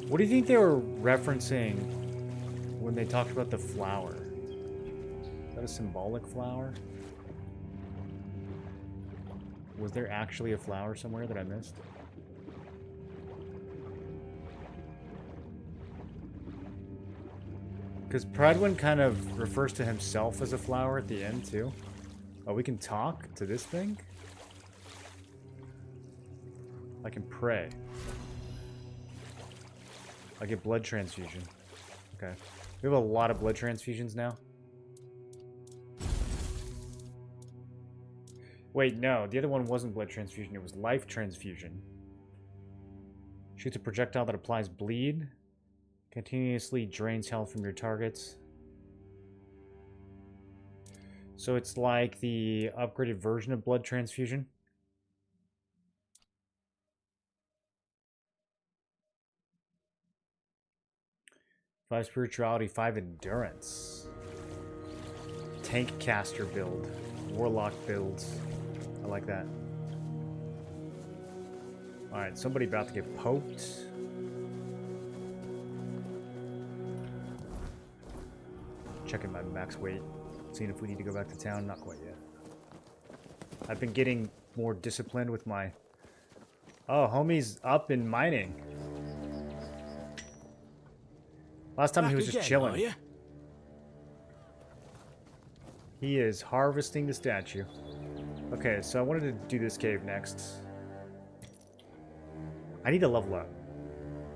[SPEAKER 1] What do you think they were referencing when they talked about the flower? Is that a symbolic flower? Was there actually a flower somewhere that I missed? Because Pridewind kind of refers to himself as a flower at the end, too. Oh, we can talk to this thing? I can pray. I get blood transfusion. Okay. We have a lot of blood transfusions now. Wait, no. The other one wasn't blood transfusion. It was life transfusion. Shoots a projectile that applies bleed. Continuously drains health from your targets. So it's like the upgraded version of blood transfusion. 5 spirituality, 5 endurance. Tank caster build. Warlock builds. I like that. Alright, somebody about to get poked. Checking my max weight. Seeing if we need to go back to town. Not quite yet. I've been getting more disciplined with my... Oh, homie's up in mining. Last time he was just chilling. He is harvesting the statue. Okay, so I wanted to do this cave next. I need to level up.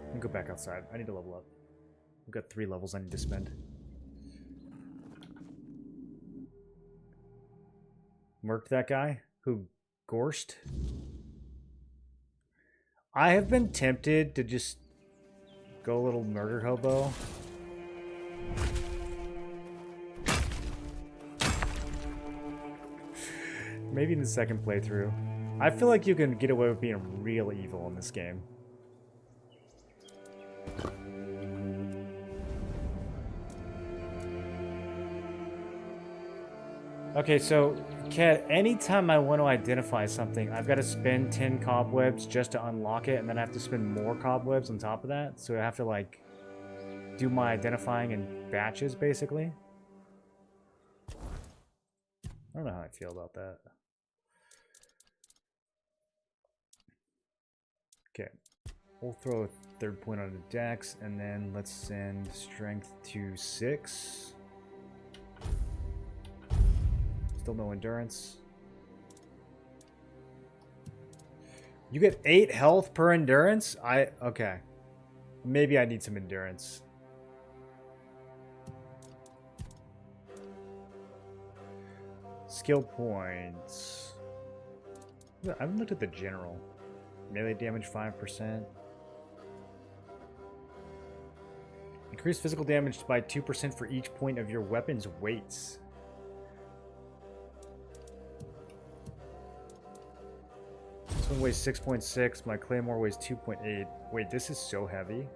[SPEAKER 1] Let me go back outside. I need to level up. I've got 3 levels I need to spend. Murked that guy who gorsed. I have been tempted to just go a little murder hobo. Maybe in the second playthrough. I feel like you can get away with being real evil in this game. Okay, so, Kat, anytime I want to identify something, I've got to spend 10 cobwebs just to unlock it, and then I have to spend more cobwebs on top of that. So I have to, like, do my identifying in batches, basically. I don't know how I feel about that. Okay. We'll throw a 3rd point on the dex, and then let's send strength to 6. Still no endurance. You get 8 health per endurance? Okay. Maybe I need some endurance. Skill points. I haven't looked at the general. Melee damage 5%. Increase physical damage by 2% for each point of your weapon's weights. This one weighs 6.6. My claymore weighs 2.8. Wait, this is so heavy.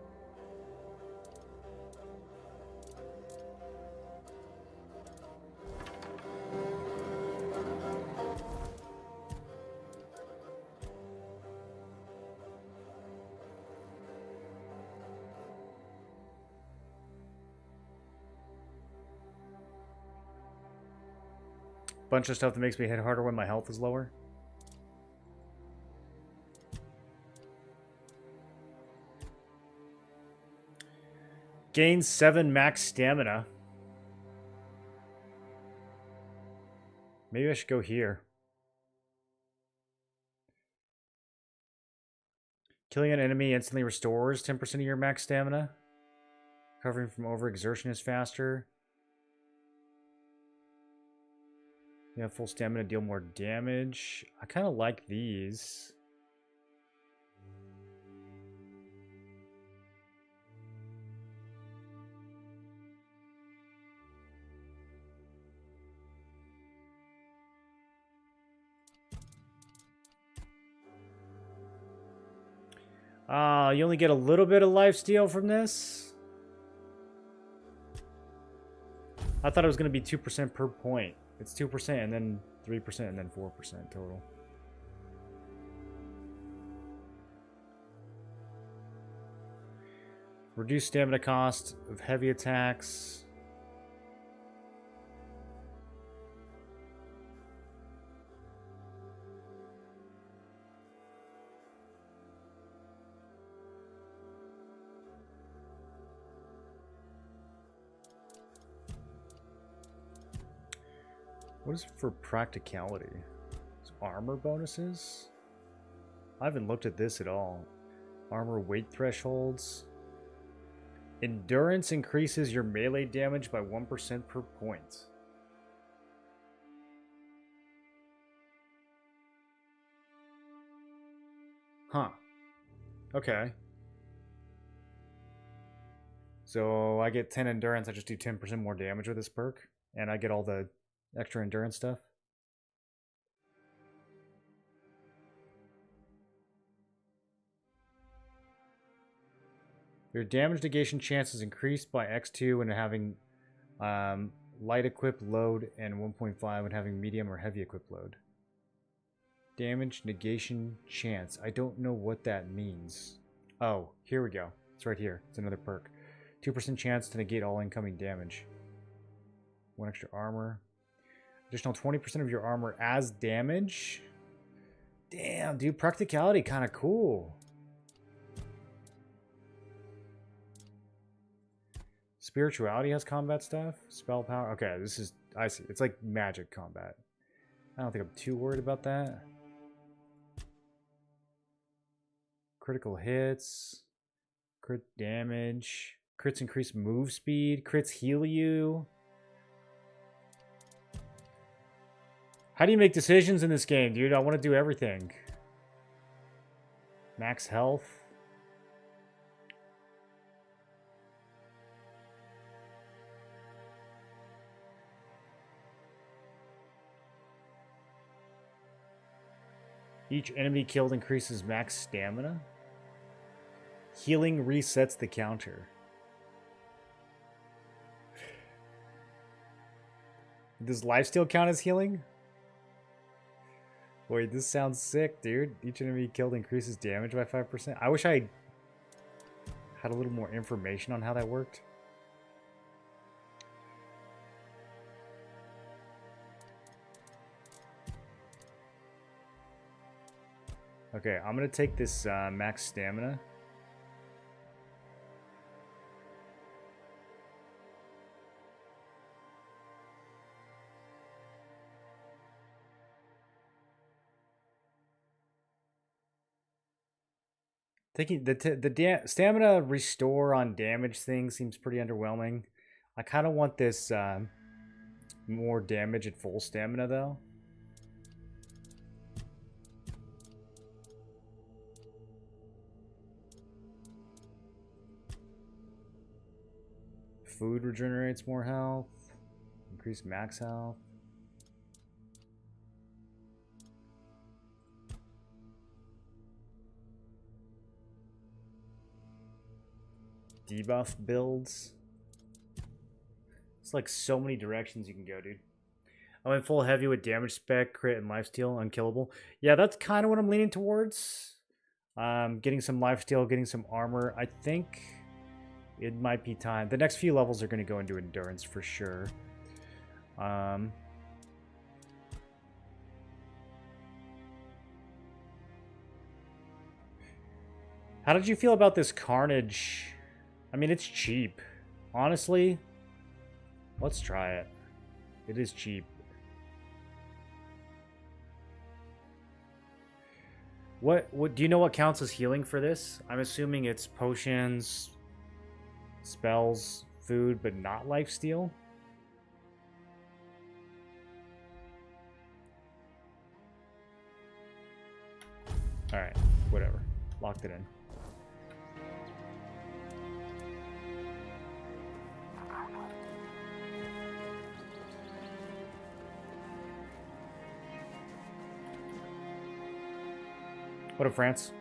[SPEAKER 1] Bunch of stuff that makes me hit harder when my health is lower. Gain 7 max stamina. Maybe I should go here. Killing an enemy instantly restores 10% of your max stamina. Recovering from overexertion is faster. You have full stamina, deal more damage. I kind of like these. You only get a little bit of lifesteal from this? I thought it was going to be 2% per point. It's 2% and then 3% and then 4% total. Reduce stamina cost of heavy attacks. What is for practicality? It's armor bonuses? I haven't looked at this at all. Armor weight thresholds. Endurance increases your melee damage by 1% per point. Huh. Okay. So I get 10 endurance, I just do 10% more damage with this perk. And I get all the extra endurance stuff. Your damage negation chance is increased by X2 when having light equipped load and 1.5 when having medium or heavy equipped load. Damage negation chance. I don't know what that means. Oh, here we go. It's right here. It's another perk. 2% chance to negate all incoming damage. 1 extra armor. Additional 20% of your armor as damage. Damn, dude. Practicality kind of cool. Spirituality has combat stuff. Spell power. Okay, this is... I see. It's like magic combat. I don't think I'm too worried about that. Critical hits. Crit damage. Crits increase move speed. Crits heal you. How do you make decisions in this game, dude? I want to do everything. Max health. Each enemy killed increases max stamina. Healing resets the counter. Does lifesteal count as healing? Wait, this sounds sick, dude. Each enemy killed increases damage by 5%. I wish I had a little more information on how that worked. Okay, I'm going to take this max stamina. Taking the stamina restore on damage thing seems pretty underwhelming. I kind of want this more damage at full stamina though. Food regenerates more health. Increase max health. Debuff builds. It's like so many directions you can go, dude. I went full heavy with damage spec, crit, and lifesteal, unkillable. Yeah, that's kind of what I'm leaning towards. Getting some lifesteal, getting some armor. I think it might be time. The next few levels are going to go into endurance for sure. How did you feel about this Carnage? I mean, it's cheap. Honestly, let's try it. It is cheap. What do you know what counts as healing for this? I'm assuming it's potions, spells, food, but not lifesteal. Alright, whatever. Locked it in. What up, France?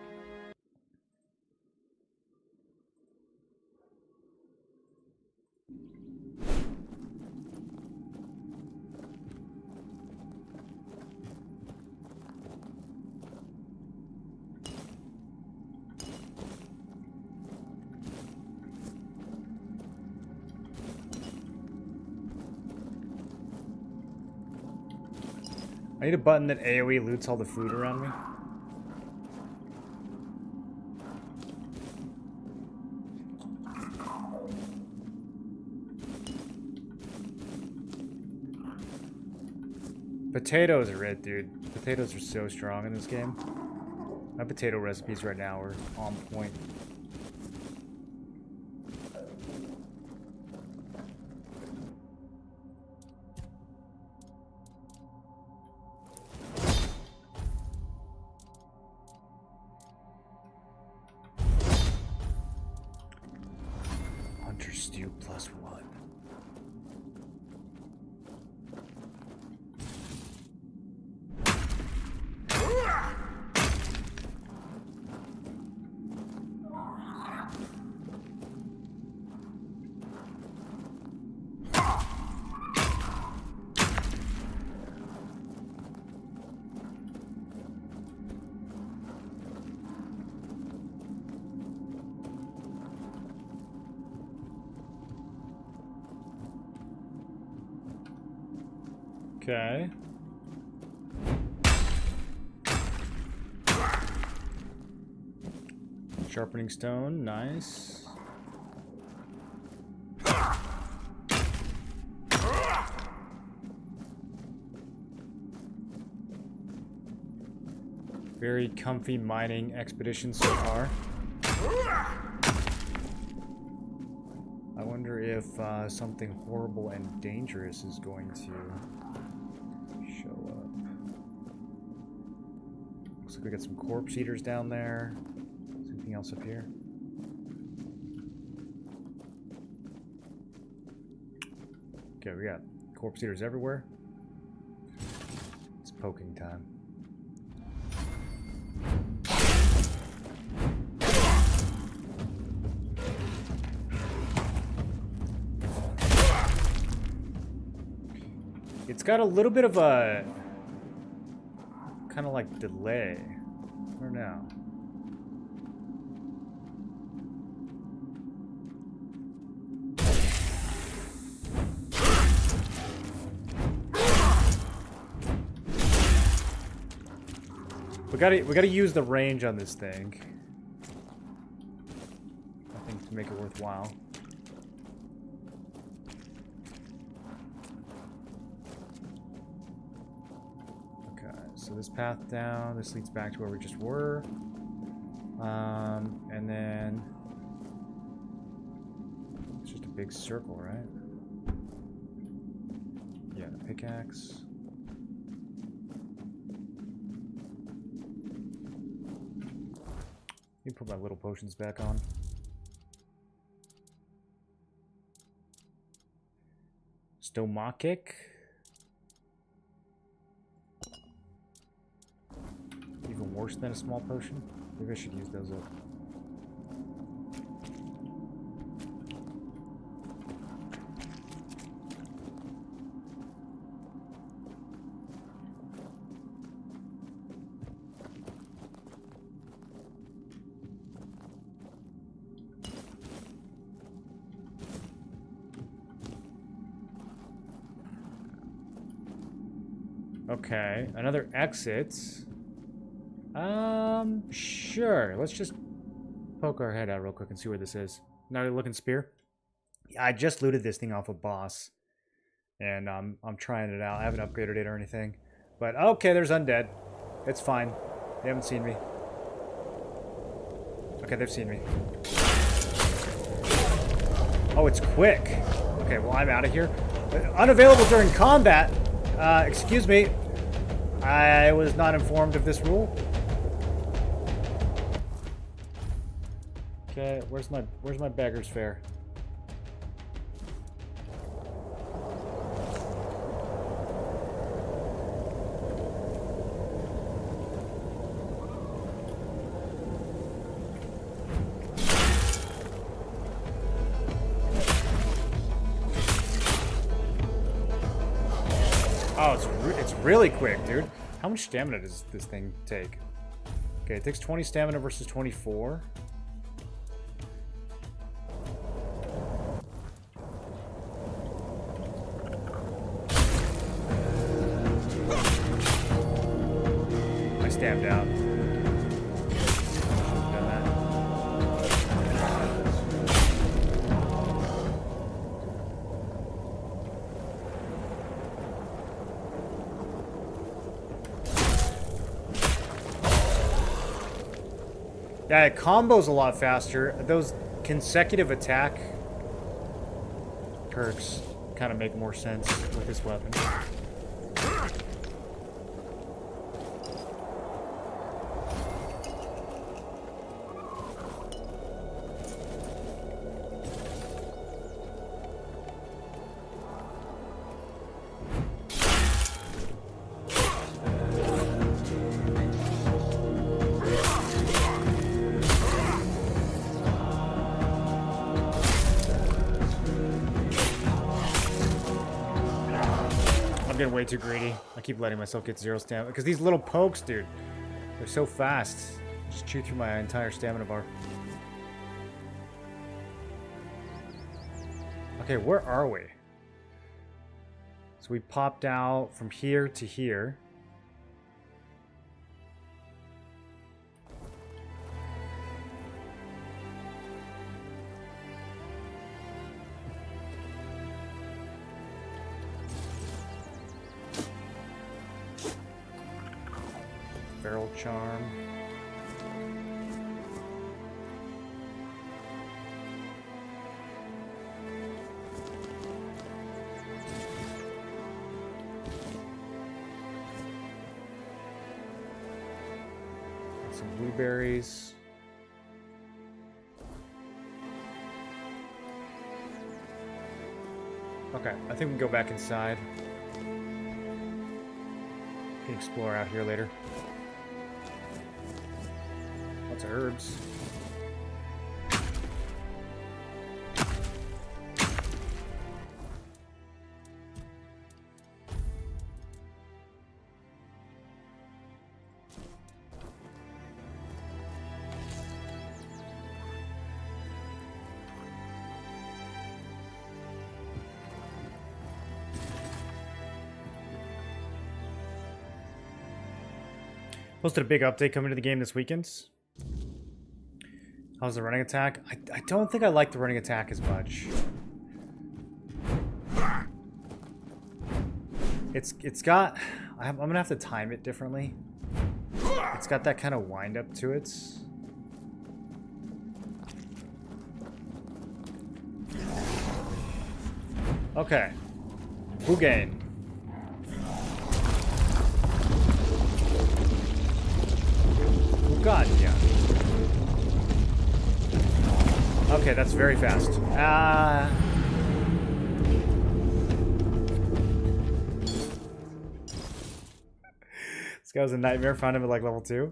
[SPEAKER 1] I need a button that AoE loots all the food around me. Potatoes are it, dude. Potatoes are so strong in this game. My potato recipes right now are on point. Hunter stew +1. Okay. Sharpening stone, nice. Very comfy mining expedition so far. I wonder if something horrible and dangerous is going to show up. Looks like we got some corpse eaters down there. Is there anything else up here? Okay, we got corpse eaters everywhere. It's poking time. It's got a little bit of a kind of like delay. I don't know. We gotta use the range on this thing, I think, to make it worthwhile. So this path down, this leads back to where we just were. And then it's just a big circle, right? Yeah, the pickaxe. Let me put my little potions back on. Stomachic. Even worse than a small potion? Maybe I should use those up. Okay, another exit. Sure. Let's just poke our head out real quick and see where this is. Gnarly looking spear. Yeah, I just looted this thing off a boss, and I'm trying it out. I haven't upgraded it or anything, but okay, there's undead. It's fine. They haven't seen me. Okay, they've seen me. Oh, it's quick. Okay, well, I'm out of here. Unavailable during combat. Excuse me. I was not informed of this rule. Okay, where's my beggar's fare? Oh, it's really quick, dude. How much stamina does this thing take? Okay, it takes 20 stamina versus 24. I stamped out. Should've done that. Yeah, it combos a lot faster. Those consecutive attack perks kind of make more sense with this weapon. Getting way too greedy. I keep letting myself get 0 stamina because these little pokes, dude, they're so fast. Just chew through my entire stamina bar. Okay, where are we? So we popped out from here to here. Barrel charm. Some blueberries. Okay, I think we can go back inside. We can explore out here later. Lots of herbs. Posted a big update coming to the game this weekend. How's the running attack? I don't think I like the running attack as much. It's got... I'm gonna have to time it differently. It's got that kind of wind up to it. Okay. Bugain. God, yeah. Okay, that's very fast. This guy was a nightmare. Found him at like level 2.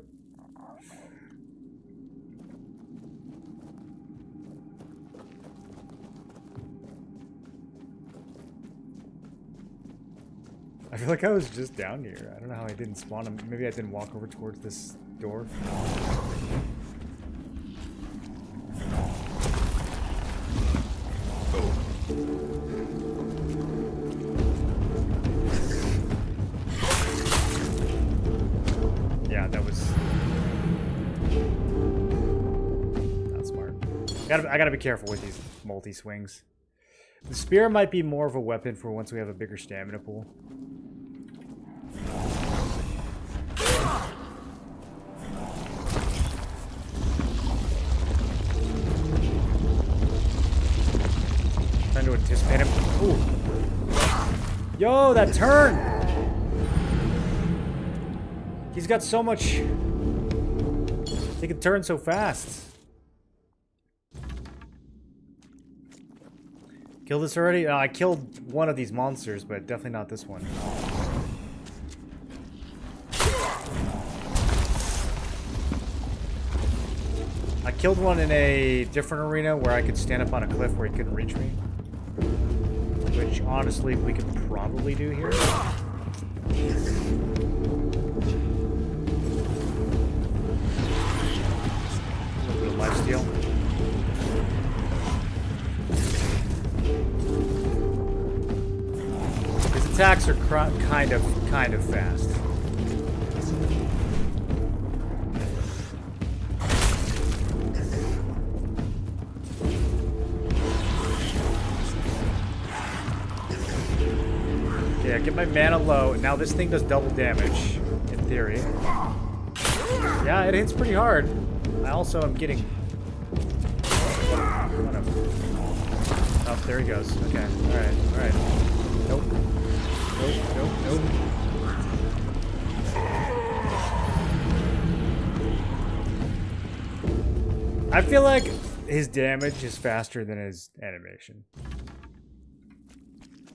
[SPEAKER 1] I feel like I was just down here. I don't know how I didn't spawn him. Maybe I didn't walk over towards this door. Yeah, that was not smart. I gotta be careful with these multi-swings. The spear might be more of a weapon for once we have a bigger stamina pool. Trying to anticipate him. Ooh. Yo, that turn! He's got so much... He can turn so fast. Kill this already? I killed one of these monsters, but definitely not this one. I killed one in a different arena where I could stand up on a cliff where he couldn't reach me. Which, honestly, we could probably do here. A little bit of lifesteal. His attacks are kind of fast. Yeah, get my mana low. Now this thing does double damage, in theory. Yeah, it hits pretty hard. I also am getting... Oh, there he goes. Okay, alright, alright. Nope. Nope, nope, nope. I feel like his damage is faster than his animation.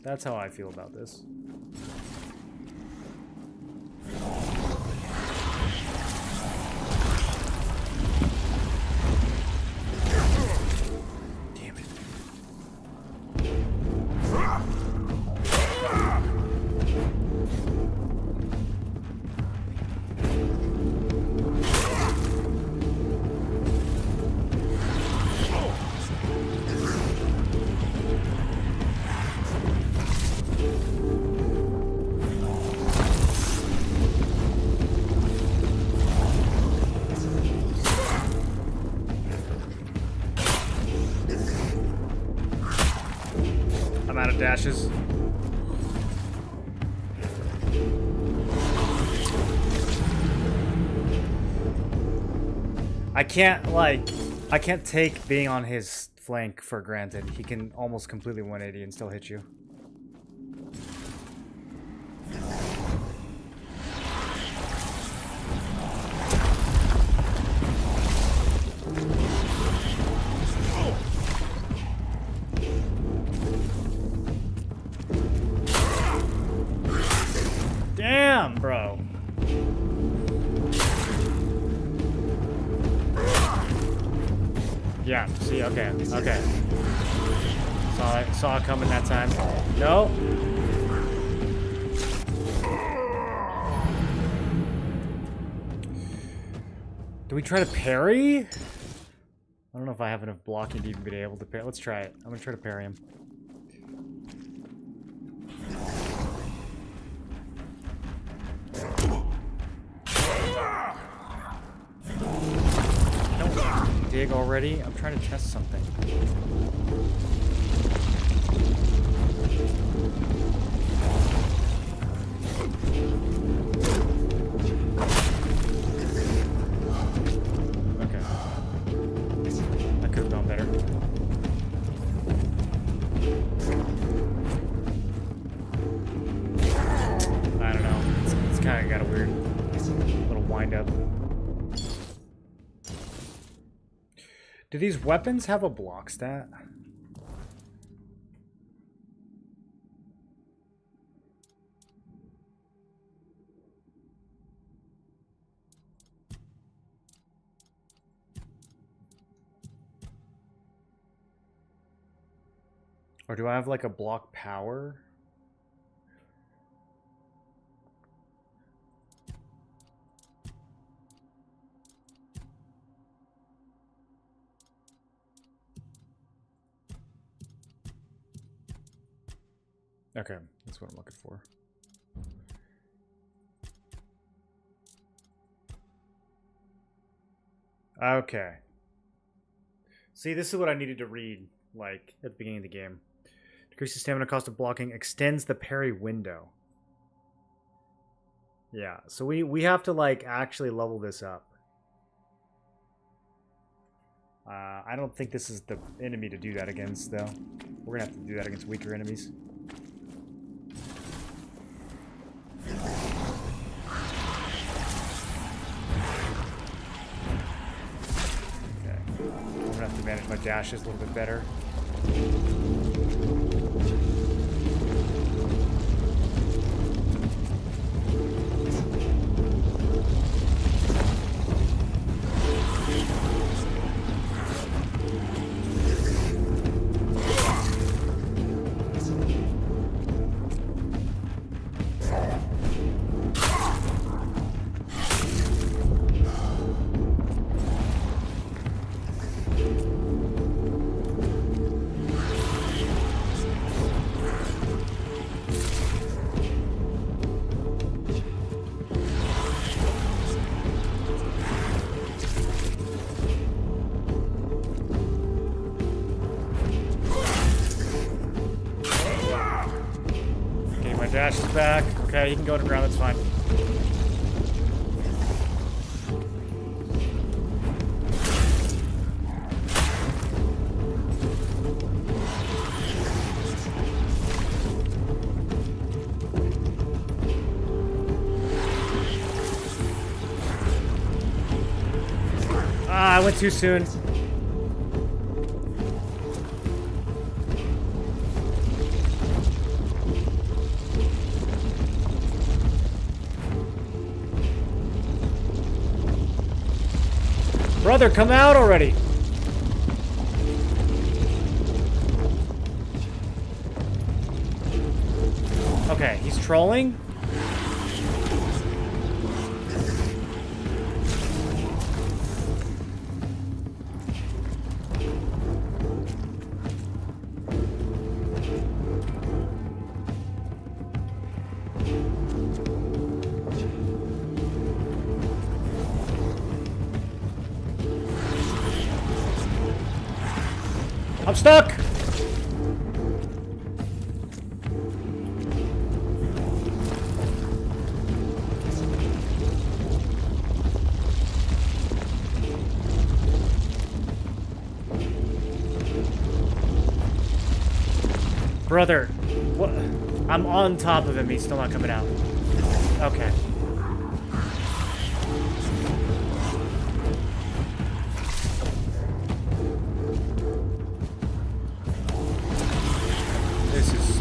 [SPEAKER 1] That's how I feel about this. Damn it. I'm out of dashes. I can't take being on his flank for granted. He can almost completely 180 and still hit you. Damn, bro. Yeah, see, okay, okay. Saw it coming that time. No. Do we try to parry? I don't know if I have enough blocking to even be able to parry. Let's try it. I'm gonna try to parry him. Don't dig already. I'm trying to test something. Okay. That could have gone better. I don't know. It's kind of got a weird little wind up. Do these weapons have a block stat? Or do I have like a block power? Okay, that's what I'm looking for. Okay. See, this is what I needed to read, like, at the beginning of the game. Decreases stamina cost of blocking, extends the parry window. Yeah, so we have to, like, actually level this up. I don't think this is the enemy to do that against, though. We're gonna have to do that against weaker enemies. Okay. I'm gonna have to manage my dashes a little bit better. Dash is back. Okay, he can go to ground, that's fine. I went too soon. Brother, come out already! Okay, he's trolling. I'm stuck! Brother, what? I'm on top of him. He's still not coming out. Okay. This is...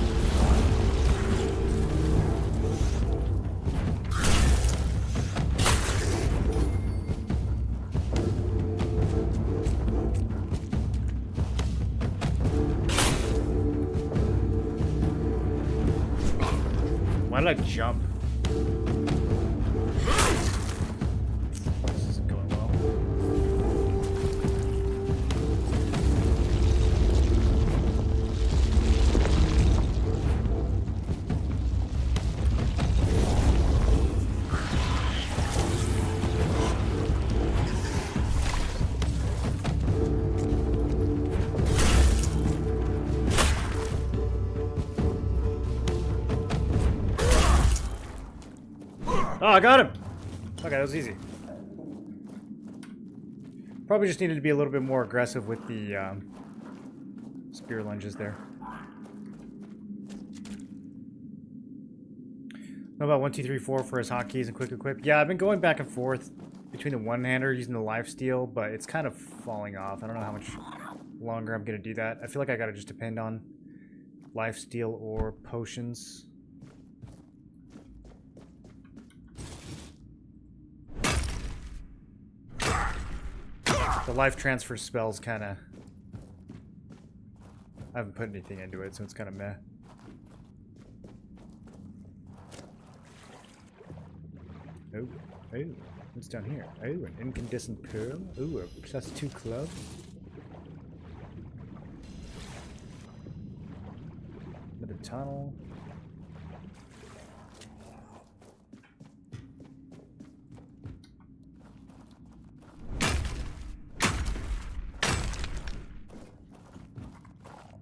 [SPEAKER 1] Why did I jump? This isn't going well. Oh, I got him! Okay, that was easy. Probably just needed to be a little bit more aggressive with the spear lunges there. Know about 1, 2, 3, 4 for his hotkeys and quick equip? Yeah, I've been going back and forth between the one-hander using the lifesteal, but it's kind of falling off. I don't know how much longer I'm going to do that. I feel like I got to just depend on lifesteal or potions. The life transfer spell's kind of... I haven't put anything into it, so it's kind of meh. Oh, oh, what's down here? Oh, an incandescent pearl. Ooh, a +2 club. Another tunnel.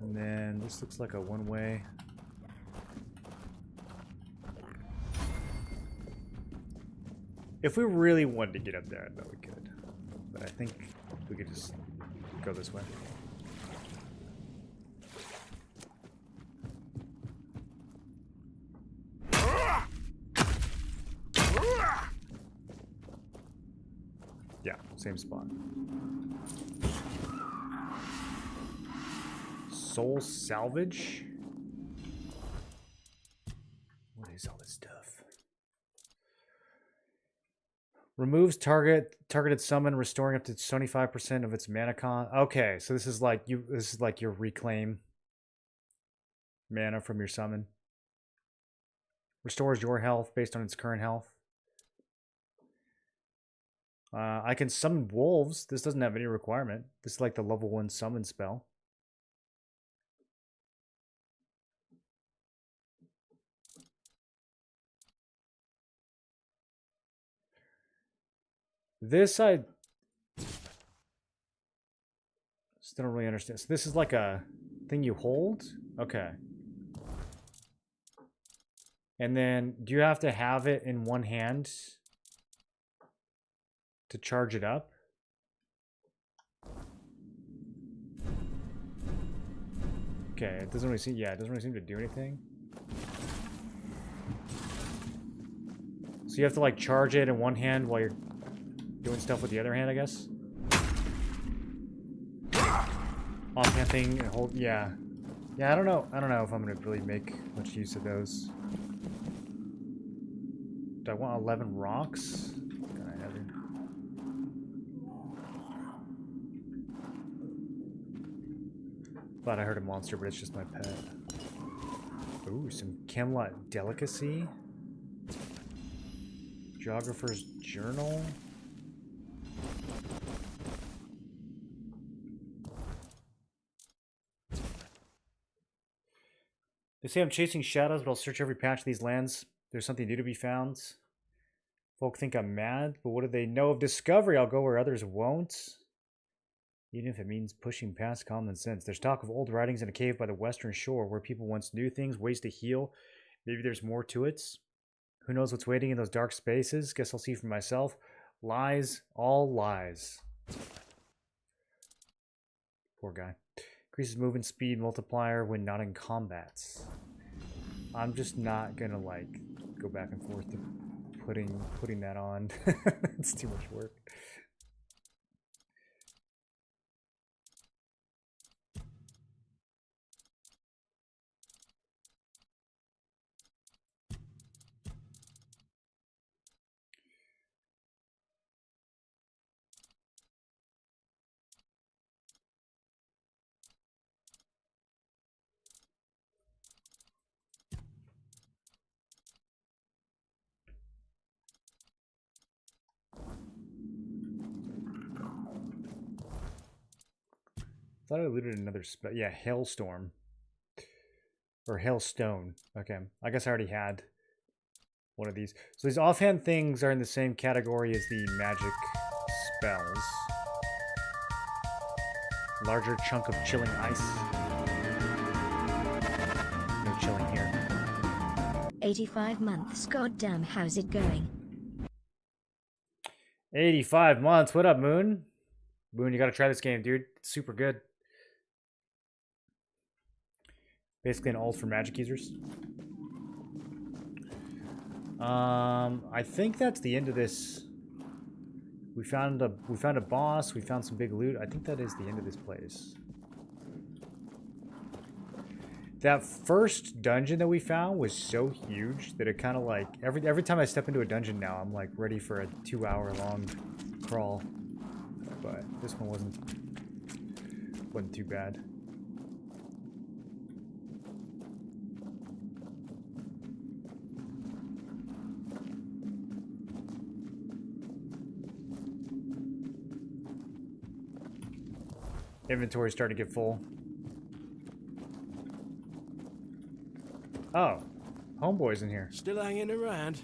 [SPEAKER 1] And then this looks like a one-way. If we really wanted to get up there, I bet we could. But I think we could just go this way. Yeah, same spot. Soul salvage? What is all this stuff? Removes targeted summon, restoring up to 75% of its mana con. Okay, so this is like your reclaim mana from your summon. Restores your health based on its current health. I can summon wolves. This doesn't have any requirement. This is like the level 1 summon spell. This I still don't really understand. So this is like a thing you hold? Okay. And then do you have to have it in one hand to charge it up? Okay, it doesn't really seem, yeah, it doesn't really seem to do anything. So you have to like charge it in one hand while you're doing stuff with the other hand, I guess. offhand thing. Hold, yeah. Yeah, I don't know. I don't know if I'm gonna really make much use of those. Do I want 11 rocks? God, I never. Thought I heard a monster, but it's just my pet. Ooh, some Camelot delicacy. Geographer's journal. They say I'm chasing shadows, but I'll search every patch of these lands. There's something new to be found. Folk think I'm mad, but what do they know of discovery? I'll go where others won't. Even if it means pushing past common sense. There's talk of old writings in a cave by the western shore where people once knew things, ways to heal. Maybe there's more to it. Who knows what's waiting in those dark spaces? Guess I'll see for myself. Lies, all lies. Poor guy. Increases movement speed multiplier when not in combats. I'm just not gonna like go back and forth to putting that on. It's too much work. Thought I looted another spell. Yeah, Hailstorm. Or Hailstone. Okay, I guess I already had one of these. So these offhand things are in the same category as the magic spells. Larger chunk of chilling ice. No chilling here.
[SPEAKER 4] 85 months. Goddamn, how's it going?
[SPEAKER 1] 85 months. What up, Moon? Moon, you gotta try this game, dude. It's super good. Basically an ult for magic users. I think that's the end of this. We found a boss. We found some big loot. I think that is the end of this place. That first dungeon that we found was so huge that it kind of like every time I step into a dungeon now, I'm like ready for a 2-hour long crawl. But this one wasn't too bad. Inventory's starting to get full. Oh, homeboy's in here.
[SPEAKER 2] Still hanging around.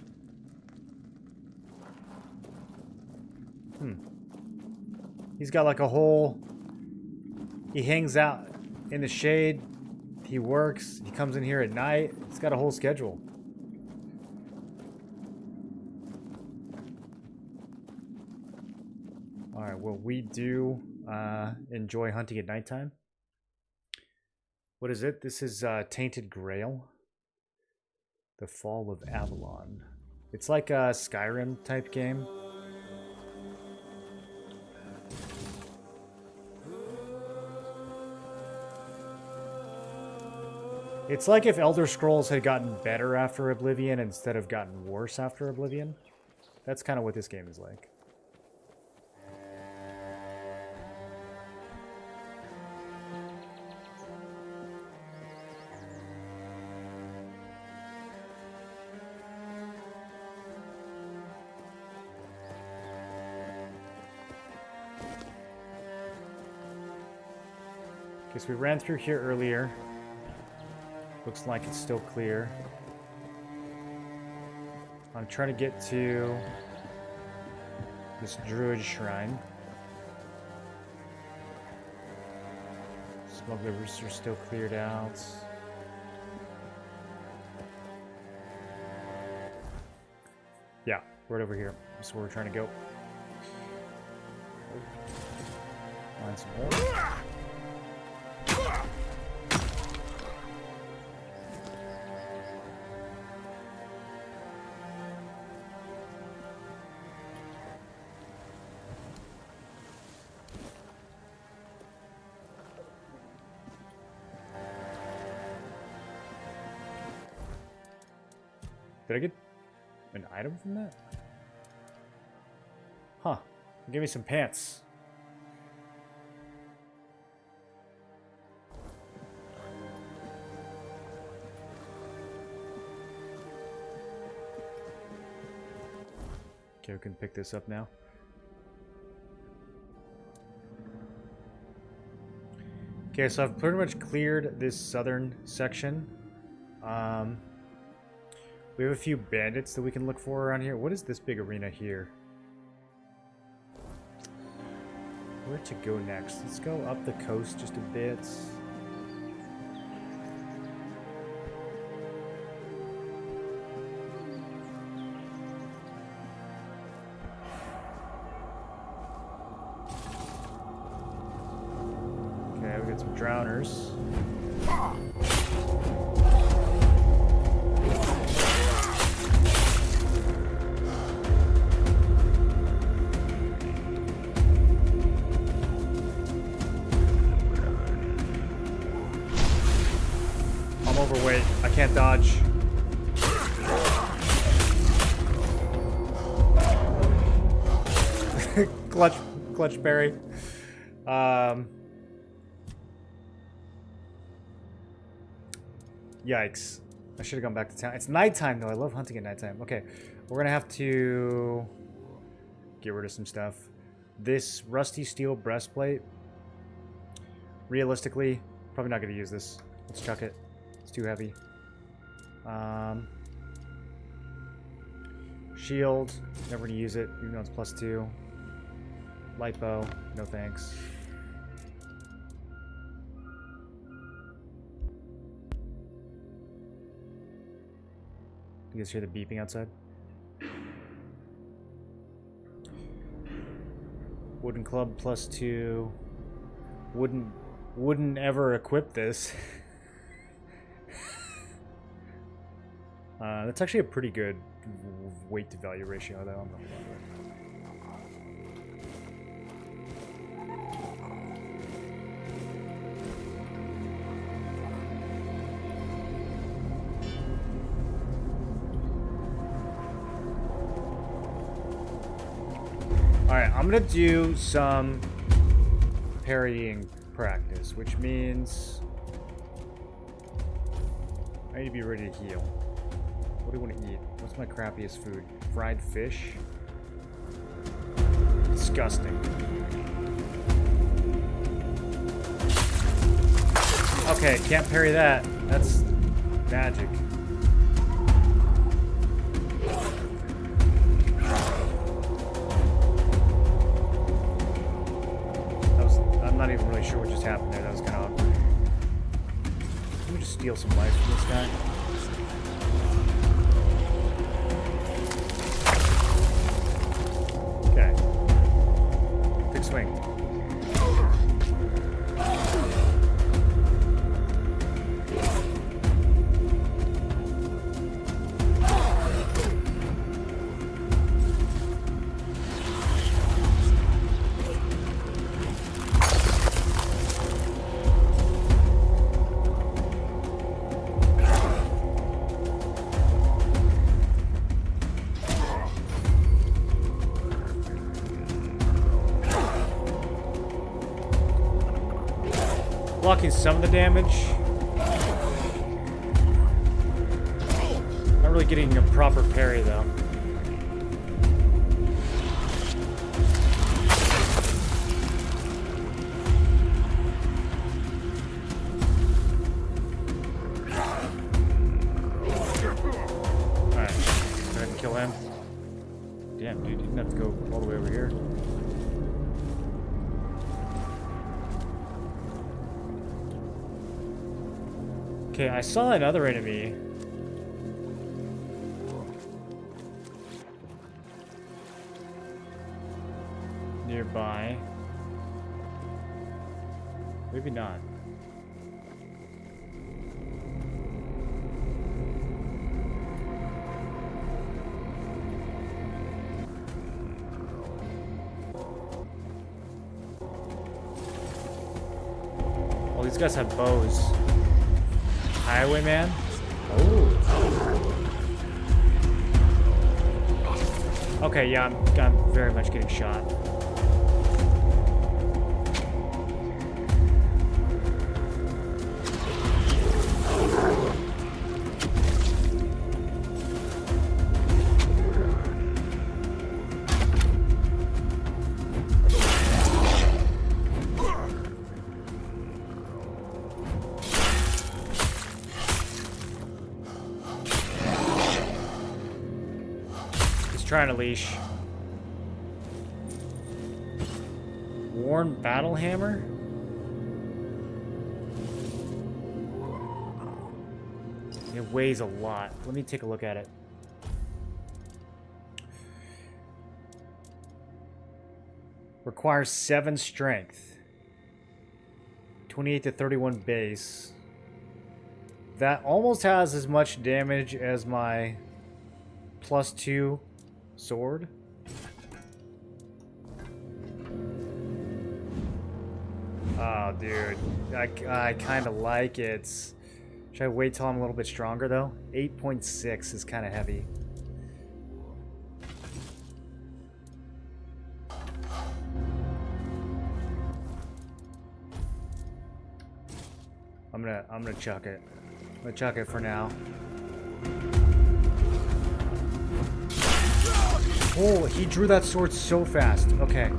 [SPEAKER 1] He's got like a whole... He hangs out in the shade. He works. He comes in here at night. He's got a whole schedule. Alright, well, we do enjoy hunting at nighttime. What is it? This is Tainted Grail. The Fall of Avalon. It's like a Skyrim type game. It's like if Elder Scrolls had gotten better after Oblivion instead of gotten worse after Oblivion. That's kind of what this game is like. Okay, so we ran through here earlier. Looks like it's still clear. I'm trying to get to this druid shrine. Smugglers are still cleared out. Yeah, right over here. That's where we're trying to go. Find some more. Did I get an item from that? Huh. Give me some pants. Okay, we can pick this up now. Okay, so I've pretty much cleared this southern section. We have a few bandits that we can look for around here. What is this big arena here? Where to go next? Let's go up the coast just a bit. Okay, we got some drowners. I'm overweight. I can't dodge. Clutch berry. Yikes. I should have gone back to town. It's nighttime, though. I love hunting at nighttime. Okay. We're going to have to get rid of some stuff. This rusty steel breastplate. Realistically, probably not going to use this. Let's chuck it. It's too heavy. Shield. Never going to use it, even though it's +2. Light bow. No thanks. You guys hear the beeping outside? Wooden club +2. Wouldn't ever equip this. That's actually a pretty good weight to value ratio, though. I'm not gonna lie. Alright, I'm gonna do some parrying practice, which means I need to be ready to heal. What do you want to eat? What's my crappiest food? Fried fish? Disgusting. Okay, can't parry that. That's magic. I'm not even really sure what just happened there. That was kind of awkward. Let me just steal some life from this guy. Okay. Big swing. Blocking some of the damage. Not really getting a proper parry though. Alright, go ahead and kill him. Damn, dude, you didn't have to go all the way over here. Okay, I saw another enemy. Nearby. Maybe not. Well, these guys have bows. Highwayman? Oh. Okay, yeah, I'm very much getting shot. Trying to leash. Worn battle hammer? It weighs a lot. Let me take a look at it. Requires 7 strength. 28 to 31 base. That almost has as much damage as my +2 sword. Oh, dude. I kind of like it. Should I wait till I'm a little bit stronger, though? 8.6 is kind of heavy. I'm gonna chuck it. I'm gonna chuck it for now. Oh, he drew that sword so fast. Okay.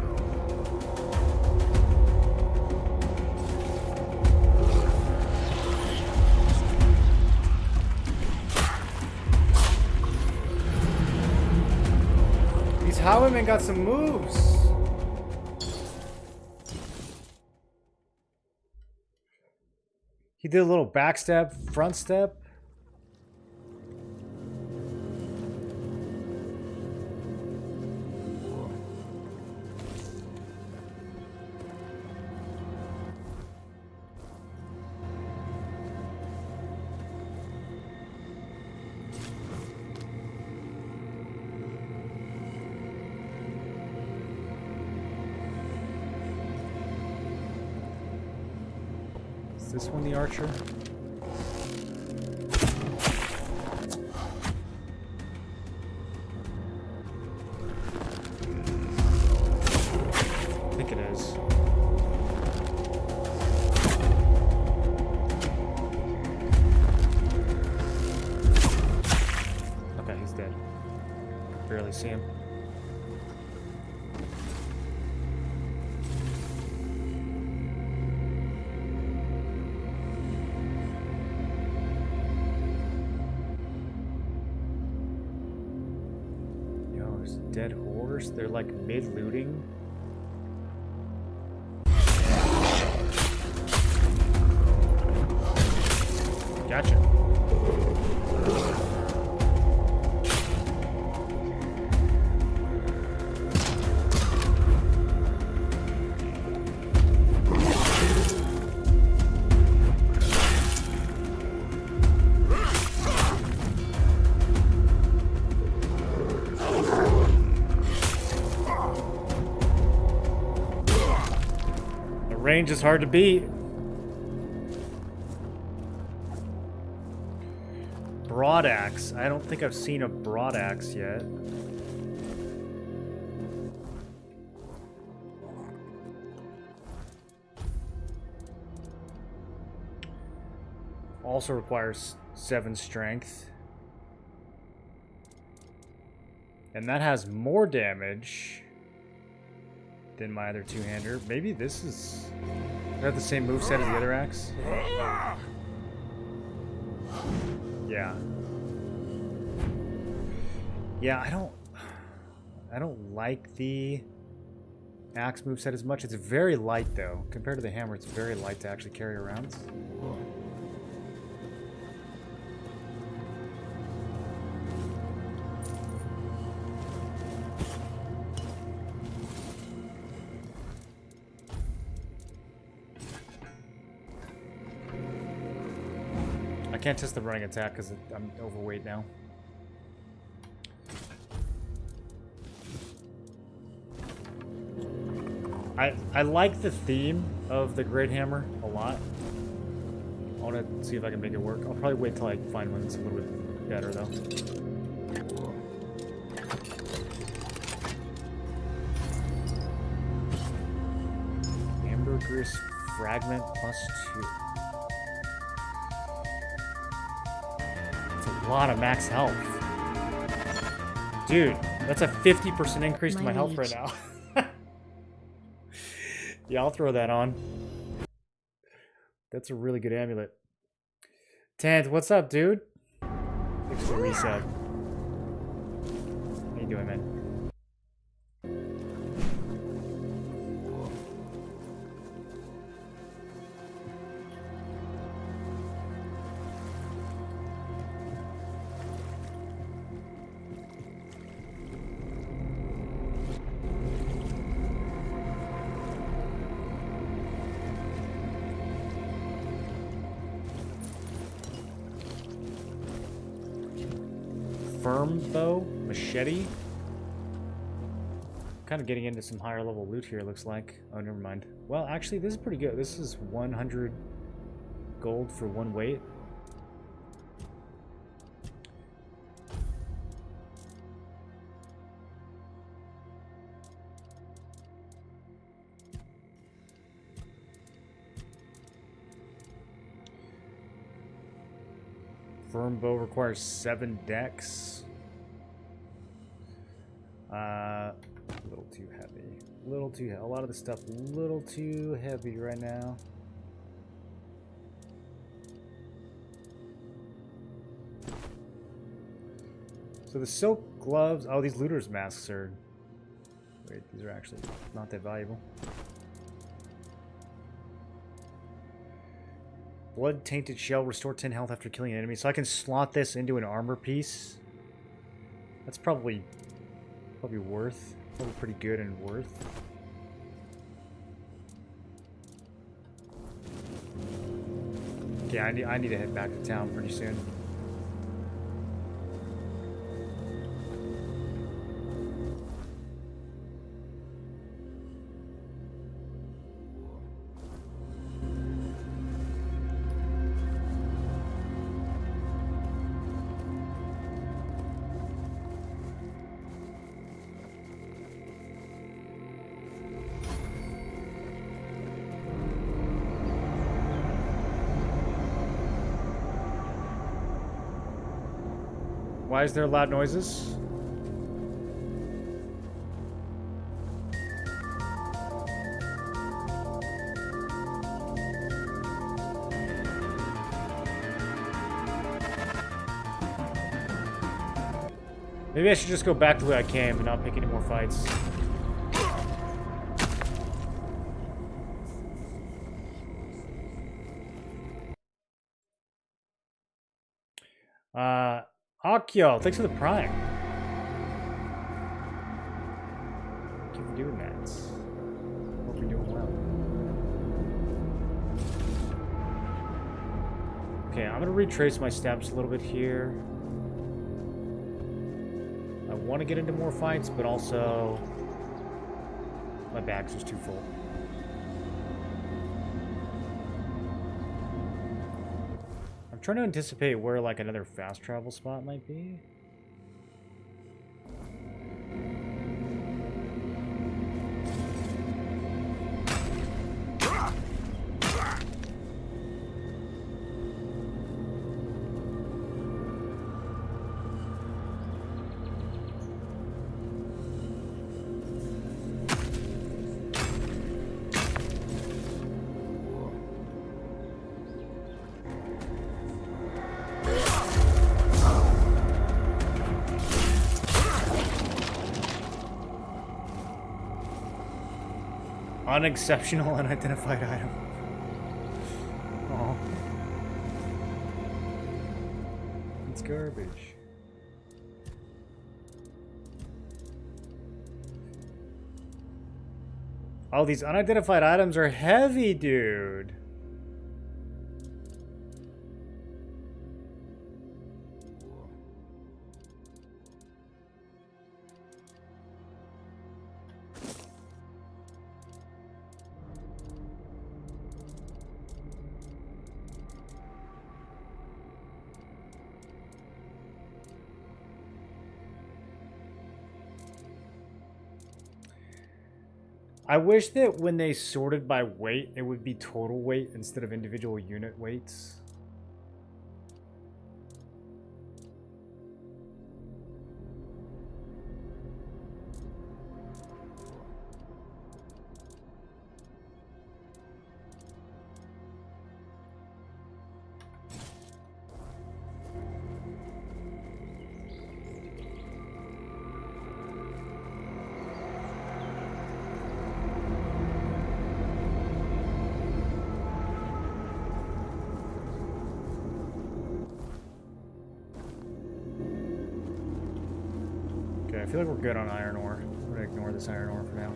[SPEAKER 1] These highwaymen got some moves. He did a little back step, front step. Is this one the archer? I think it is. Okay, he's dead. Barely see him. Dead horse? They're like mid-looting. Gotcha. Range is hard to beat. Broadaxe. I don't think I've seen a broadaxe yet. Also requires 7 strength. And that has more damage than my other two-hander. Maybe this is... Does it have the same moveset as the other axe? Yeah. Yeah, I don't like the axe moveset as much. It's very light, though. Compared to the hammer, it's very light to actually carry around. I can't test the running attack because I'm overweight now. I like the theme of the Great Hammer a lot. I want to see if I can make it work. I'll probably wait till I find one that's a little bit better, though. Fierce Fragment +2. That's a lot of max health. Dude, that's a 50% increase to my health right now. Yeah, I'll throw that on. That's a really good amulet. Tant, what's up, dude? Thanks for the reset. How you doing, man? Firm bow, machete. Kind of getting into some higher level loot here, it looks like. Oh, never mind. Well, actually, this is pretty good. This is 100 gold for 1 weight. Firm bow requires 7 decks. A little too heavy. A lot of the stuff a little too heavy right now. So the silk gloves. Oh, these looters masks are. Wait, these are actually not that valuable. Blood Tainted Shell, restore 10 health after killing an enemy. So I can slot this into an armor piece. That's probably worth. Probably pretty good and worth. Okay, I need to head back to town pretty soon. Why is there loud noises? Maybe I should just go back the way I came and not pick any more fights. Akio, thanks for the prime. Keep doing that. Hope you're doing well. Okay, I'm gonna retrace my steps a little bit here. I want to get into more fights, but also my bag's just too full. I'm trying to anticipate where like another fast travel spot might be. Unexceptional unidentified item. Oh. It's garbage. Oh, these unidentified items are heavy, dude. I wish that when they sorted by weight, it would be total weight instead of individual unit weights. I feel like we're good on iron ore. I'm gonna ignore this iron ore for now.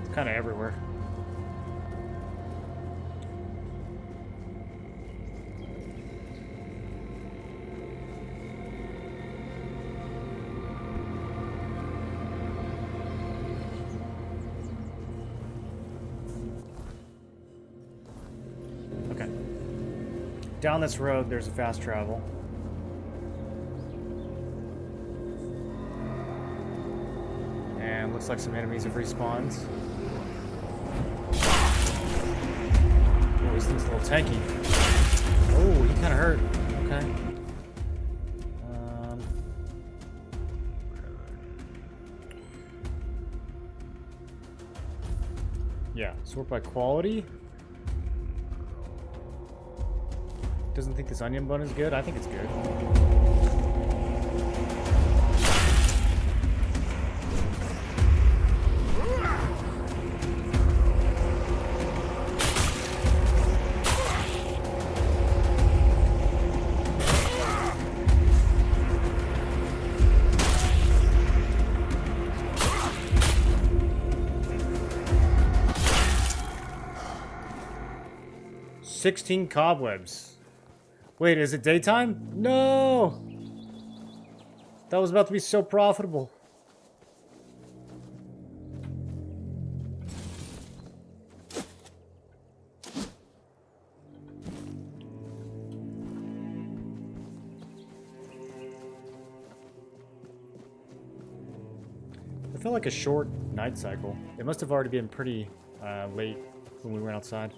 [SPEAKER 1] It's kind of everywhere. Down this road, there's a fast travel. And looks like some enemies have respawned. Oh, this thing's a little tanky. Oh, he kind of hurt. Okay. Yeah, sort by quality. Doesn't think this onion bun is good? I think it's good. "16 cobwebs." Wait, is it daytime? No! That was about to be so profitable. It felt like a short night cycle. It must have already been pretty late when we went outside.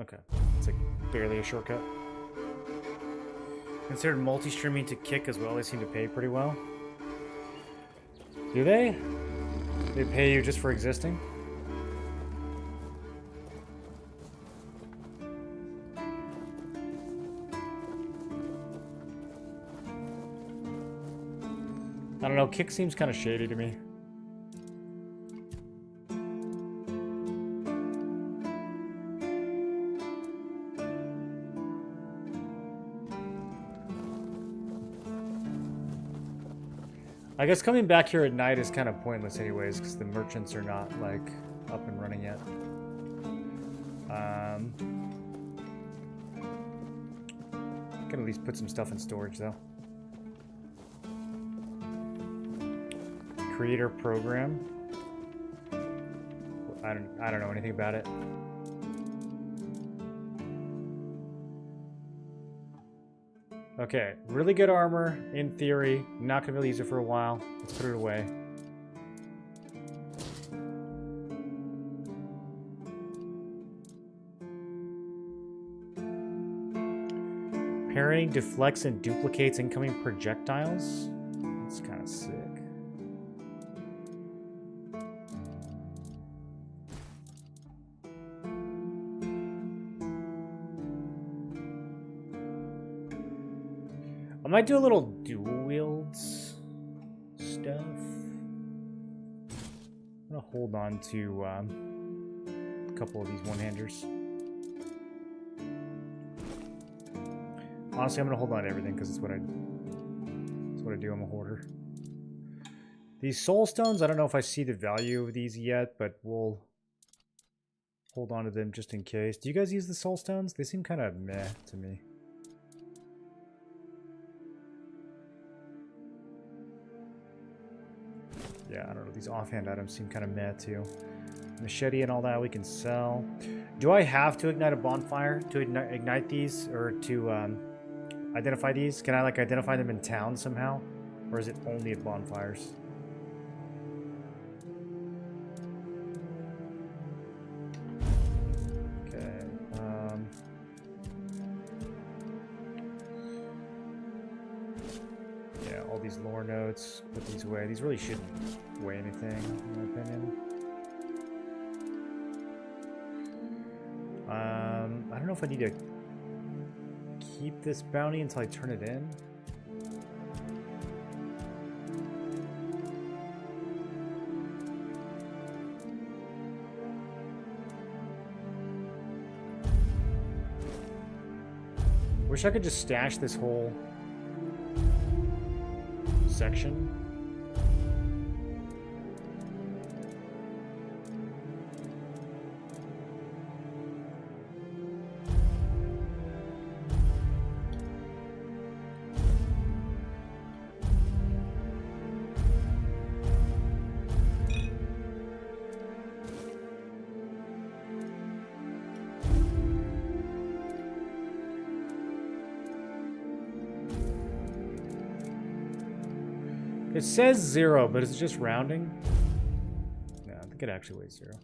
[SPEAKER 1] Okay, it's like barely a shortcut. Considered multi-streaming to kick as well. They seem to pay pretty well. Do they? They pay you just for existing? I don't know, Kick seems kind of shady to me. I guess coming back here at night is kind of pointless anyways, because the merchants are not, like, up and running yet. Can at least put some stuff in storage, though. Creator program. I don't know anything about it. Okay, really good armor, in theory. Not gonna be able to use it for a while. Let's put it away. Parrying deflects and duplicates incoming projectiles. That's kind of sick. I might do a little dual wields stuff. I'm gonna hold on to a couple of these one-handers. Honestly, I'm gonna hold on to everything because it's what I do. I'm a hoarder. These soul stones, I don't know if I see the value of these yet, but we'll hold on to them just in case. Do you guys use the soul stones? They seem kind of meh to me. Yeah, I don't know. These offhand items seem kind of meh too. Machete and all that we can sell. Do I have to ignite a bonfire to ignite these, or to identify these? Can I like identify them in town somehow, or is it only at bonfires? Okay. Yeah, all these lore notes. Put these away. These really shouldn't weigh anything, in my opinion. I don't know if I need to keep this bounty until I turn it in. Wish I could just stash this whole section. It says 0, but is it just rounding? No, I think it actually weighs 0.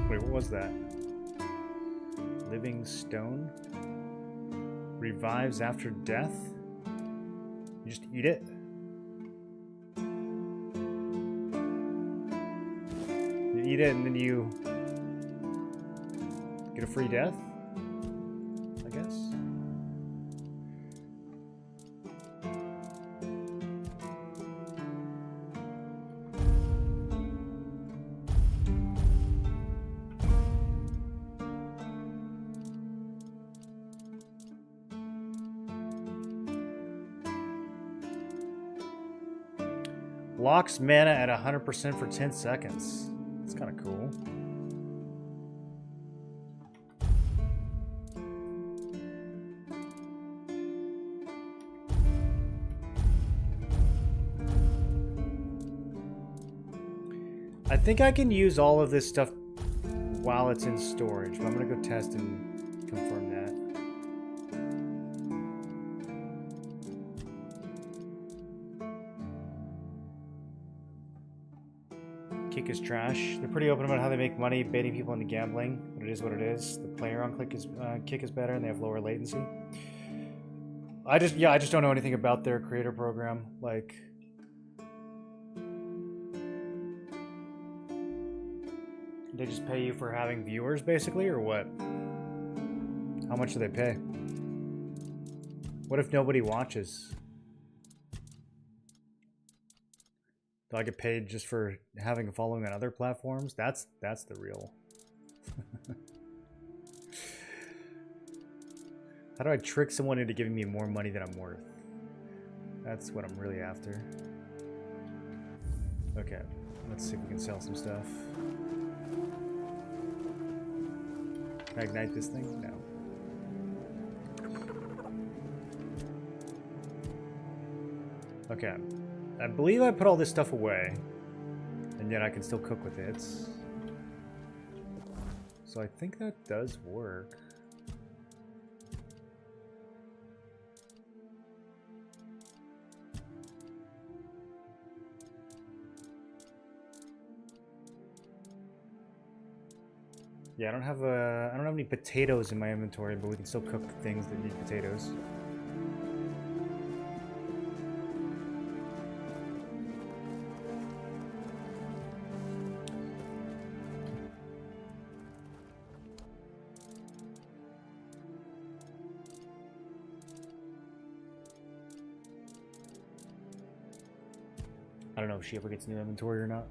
[SPEAKER 1] Wait, what was that? Living stone? Revives after death? You just eat it? You eat it and then you get a free death, I guess. Locks mana at 100% for 10 seconds. That's kind of cool. I think I can use all of this stuff while it's in storage, but I'm gonna go test and confirm that. Kick is trash. They're pretty open about how they make money baiting people into gambling, but it is what it is. The player on Kick is better, and they have lower latency. I just don't know anything about their creator program. Like, they just pay you for having viewers, basically, or what? How much do they pay? What if nobody watches? Do I get paid just for having a following on other platforms? That's the real. How do I trick someone into giving me more money than I'm worth? That's what I'm really after. Okay, let's see if we can sell some stuff. Can I ignite this thing? No. Okay. I believe I put all this stuff away. And yet I can still cook with it. So I think that does work. Yeah, I don't have any potatoes in my inventory, but we can still cook things that need potatoes. I don't know if she ever gets new inventory or not.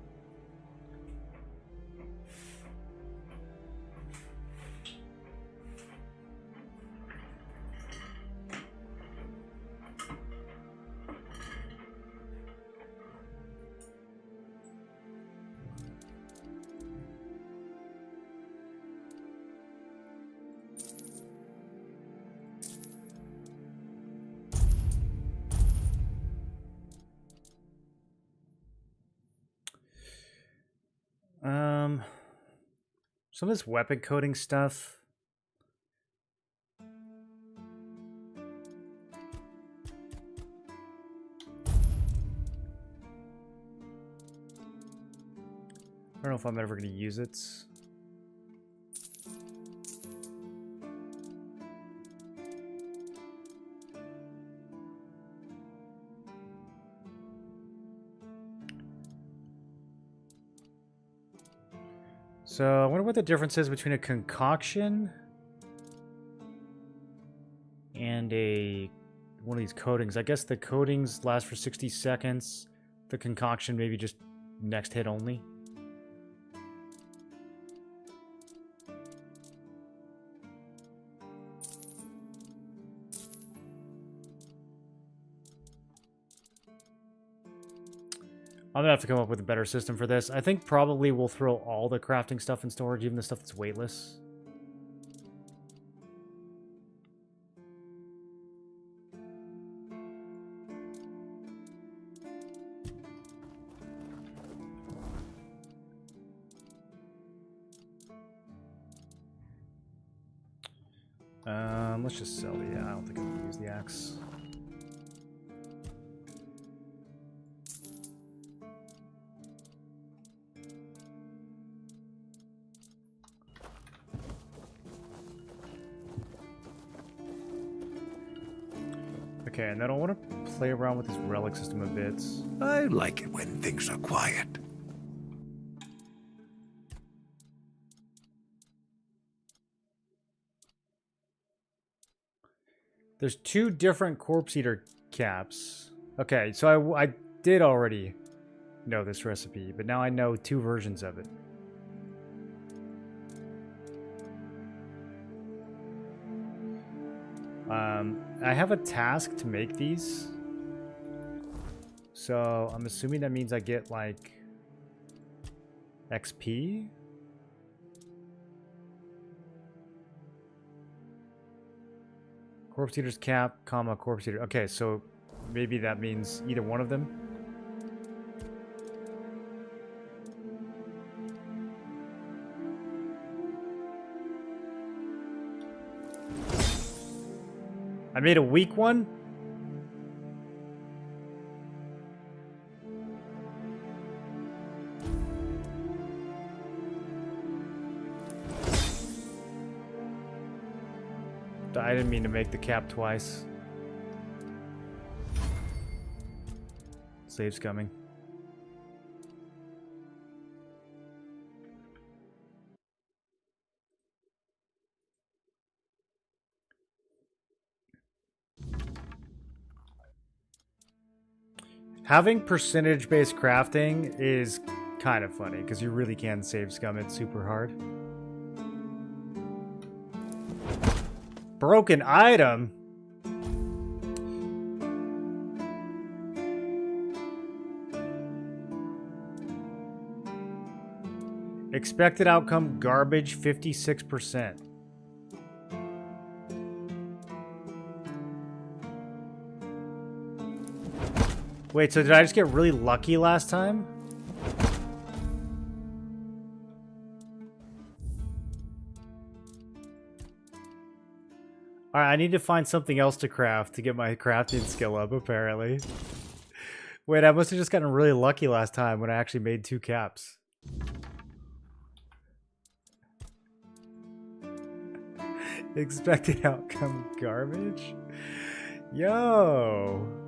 [SPEAKER 1] Some of this weapon coding stuff. I don't know if I'm ever going to use it. So I wonder what the difference is between a concoction and one of these coatings. I guess the coatings last for 60 seconds. The concoction maybe just next hit only. I'm gonna have to come up with a better system for this. I think probably we'll throw all the crafting stuff in storage, even the stuff that's weightless. Let's just sell the... I don't think I'm gonna use the axe. Okay, and then I want to play around with this relic system a bit.
[SPEAKER 6] I like it when things are quiet.
[SPEAKER 1] There's 2 different corpse eater caps. Okay, so I did already know this recipe, but now I know 2 versions of it. I have a task to make these. So I'm assuming that means I get like XP. Corpse eater's cap, comma, corpse eater. Okay, so maybe that means either one of them. I made a weak one? I didn't mean to make the cap twice. Save's coming. Having percentage-based crafting is kind of funny, because you really can save scum it super hard. Broken item? Expected outcome garbage 56%. Wait, so did I just get really lucky last time? Alright, I need to find something else to craft to get my crafting skill up, apparently. Wait, I must have just gotten really lucky last time when I actually made 2 caps. Expected outcome garbage? Yo!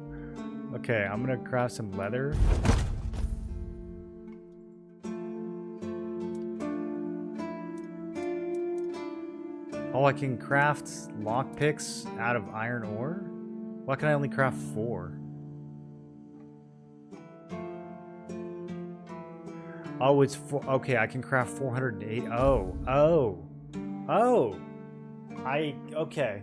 [SPEAKER 1] Okay, I'm gonna craft some leather. Oh, I can craft lockpicks out of iron ore? Why can I only craft 4? Oh, it's 4. Okay, I can craft 408. Oh. Okay.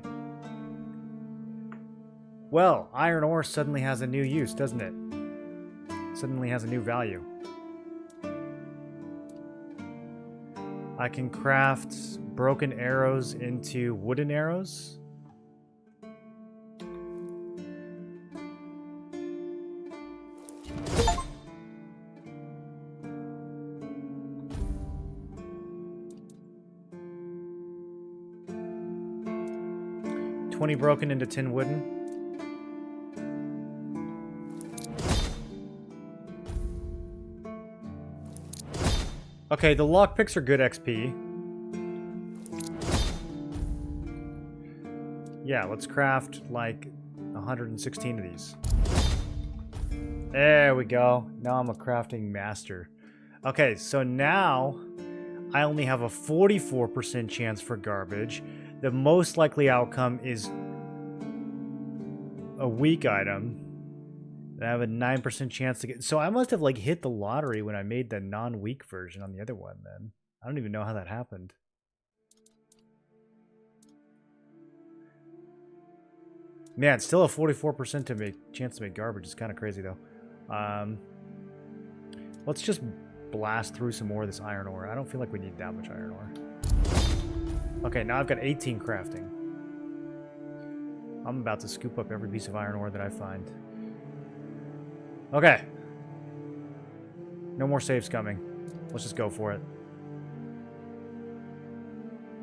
[SPEAKER 1] Well, iron ore suddenly has a new use, doesn't it? Suddenly has a new value. I can craft broken arrows into wooden arrows. 20 broken into 10 wooden. Okay, the lockpicks are good XP. Yeah, let's craft like 116 of these. There we go. Now I'm a crafting master. Okay, so now I only have a 44% chance for garbage. The most likely outcome is a weak item. I have a 9% chance to get... So I must have like hit the lottery when I made the non-weak version on the other one then. I don't even know how that happened. Man, still a 44% to make chance to make garbage. It's kind of crazy though. Let's just blast through some more of this iron ore. I don't feel like we need that much iron ore. Okay, now I've got 18 crafting. I'm about to scoop up every piece of iron ore that I find. Okay. No more saves coming. Let's just go for it.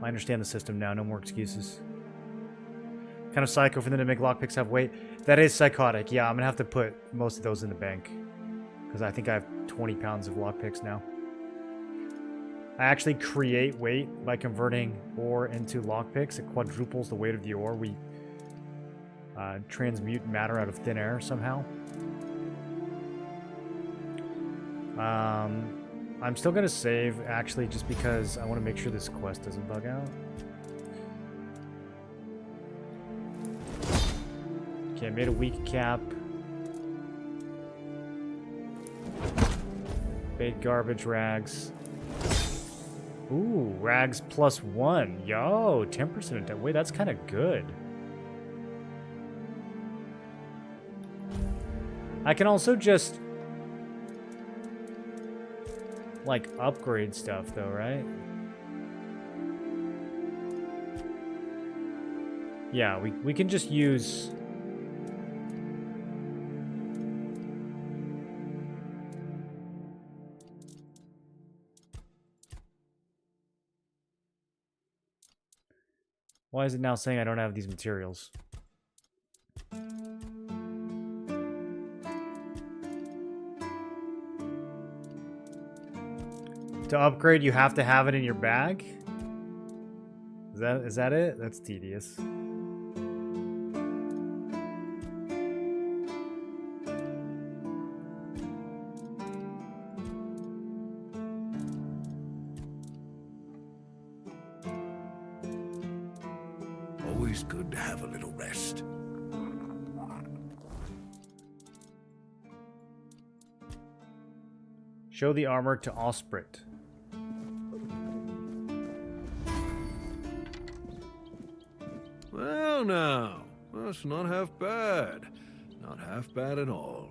[SPEAKER 1] I understand the system now. No more excuses. Kind of psycho for them to make lockpicks have weight. That is psychotic. Yeah, I'm going to have to put most of those in the bank. Because I think I have 20 pounds of lockpicks now. I actually create weight by converting ore into lockpicks. It quadruples the weight of the ore. We transmute matter out of thin air somehow. I'm still going to save, actually, just because I want to make sure this quest doesn't bug out. Okay, I made a weak cap. Made garbage rags. Ooh, rags +1. Yo, 10% attack. Wait, that's kind of good. I can also just... like, upgrade stuff, though, right? Yeah, we can just use... Why is it now saying I don't have these materials? To upgrade, you have to have it in your bag? Is that it? That's tedious.
[SPEAKER 6] Always good to have a little rest.
[SPEAKER 1] Show the armor to Osprit.
[SPEAKER 6] Well, now, that's not half bad. Not half bad at all.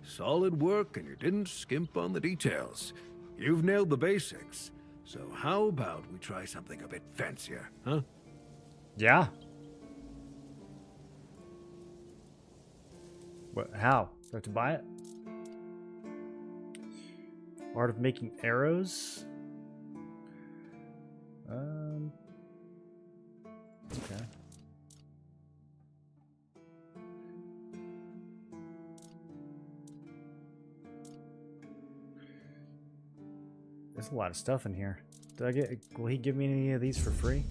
[SPEAKER 6] Solid work, and you didn't skimp on the details. You've nailed the basics. So how about we try something a bit fancier, huh?
[SPEAKER 1] Yeah. What? How? Do I have to buy it? Art of making arrows? Okay. There's a lot of stuff in here. Will he give me any of these for free?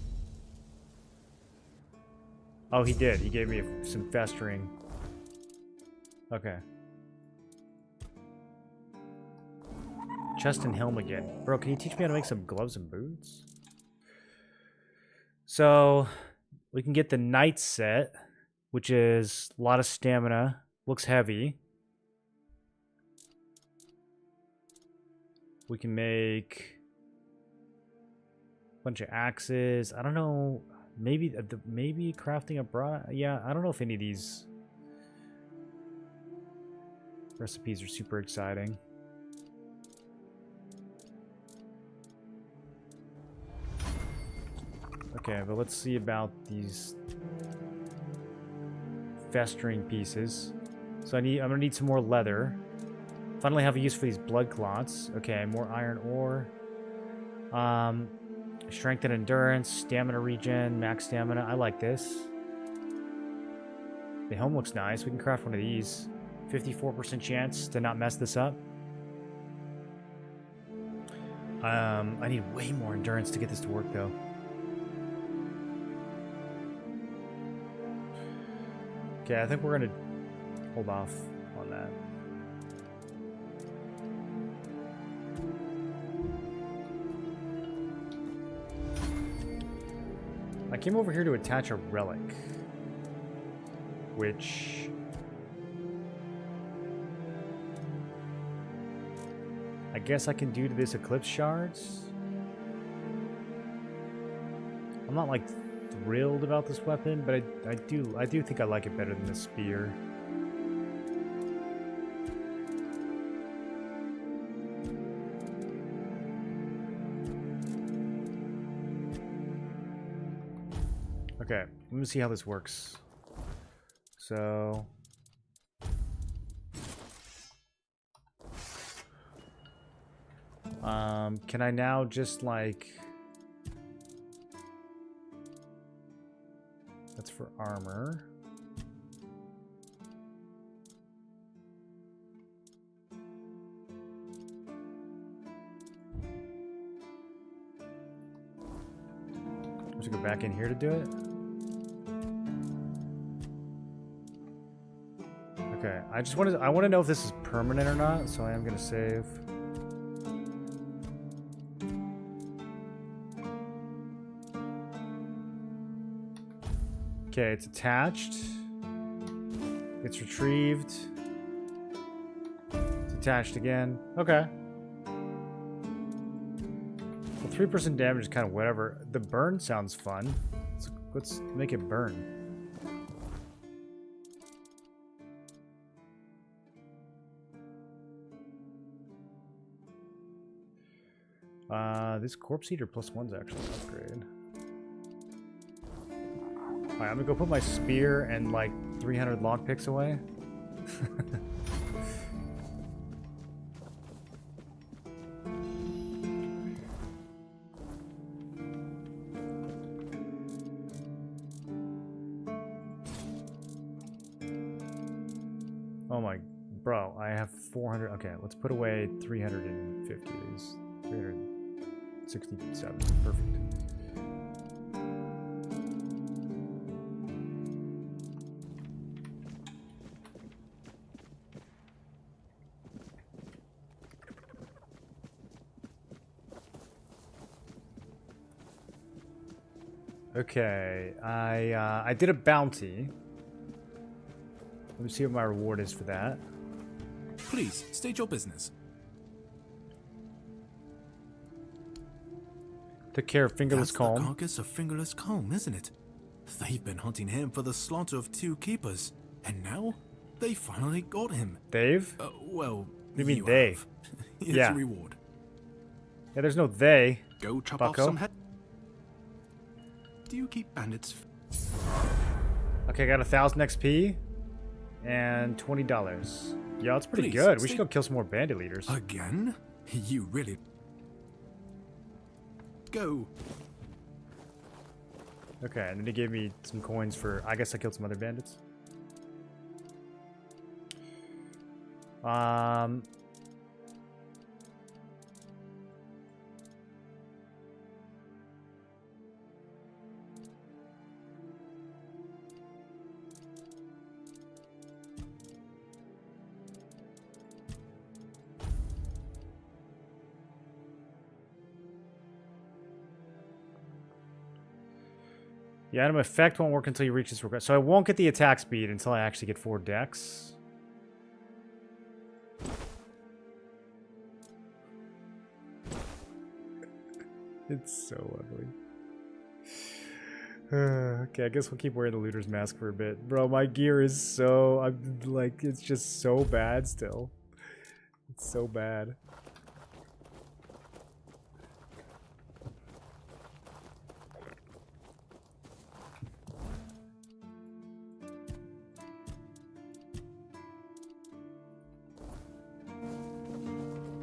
[SPEAKER 1] Oh, he did. He gave me some festering. Okay. Chest and helm again. Bro, can you teach me how to make some gloves and boots? So, we can get the knight set, which is a lot of stamina. Looks heavy. We can make a bunch of axes. I don't know. Maybe crafting a bra. Yeah, I don't know if any of these recipes are super exciting. Okay, but let's see about these festering pieces. So I'm gonna need some more leather. Finally have a use for these blood clots. Okay, more iron ore. Strength and endurance, stamina regen, max stamina. I like this. The helm looks nice. We can craft one of these. 54% chance to not mess this up. I need way more endurance to get this to work, though. Okay, I think we're gonna hold off on that. I came over here to attach a relic, which I guess I can do to this Eclipse Shards. I'm not like thrilled about this weapon, but I do think I like it better than the spear. Okay, let me see how this works. So can I now just like, that's for armor. I have to go back in here to do it. Okay, I want to know if this is permanent or not, so I am going to save. Okay, it's attached. It's retrieved. It's attached again. Okay. Well, 3% damage is kind of whatever. The burn sounds fun. Let's make it burn. This corpse eater +1's actually an upgrade. Alright, I'm gonna go put my spear and like 300 lockpicks away. Oh my, bro, I have 400. Okay, let's put away 350 of these. 367. Perfect. Okay, I did a bounty. Let me see what my reward is for that.
[SPEAKER 7] Please, state your business.
[SPEAKER 1] Took care of Fingerless
[SPEAKER 7] That's
[SPEAKER 1] Calm.
[SPEAKER 7] the carcass of Fingerless Calm, isn't it? They've been hunting him for the slaughter of 2 keepers, and now they finally got him.
[SPEAKER 1] Dave?
[SPEAKER 7] Well,
[SPEAKER 1] You mean they?
[SPEAKER 7] have. Here's
[SPEAKER 1] Yeah.
[SPEAKER 7] your reward.
[SPEAKER 1] Yeah, there's no they.
[SPEAKER 7] Go chop
[SPEAKER 1] Bucko.
[SPEAKER 7] off some head. Do you keep bandits?
[SPEAKER 1] Okay, I got 1,000 XP and $20. Yeah, that's pretty
[SPEAKER 7] Please,
[SPEAKER 1] good. We
[SPEAKER 7] stay-
[SPEAKER 1] should go kill some more bandit leaders.
[SPEAKER 7] Again? You really... Go.
[SPEAKER 1] Okay, and then he gave me some coins for... I guess I killed some other bandits. The item effect won't work until you reach this request. So I won't get the attack speed until I actually get 4 decks. It's so ugly. Okay, I guess we'll keep wearing the looter's mask for a bit. Bro, my gear is so... I'm like, it's just so bad still. It's so bad.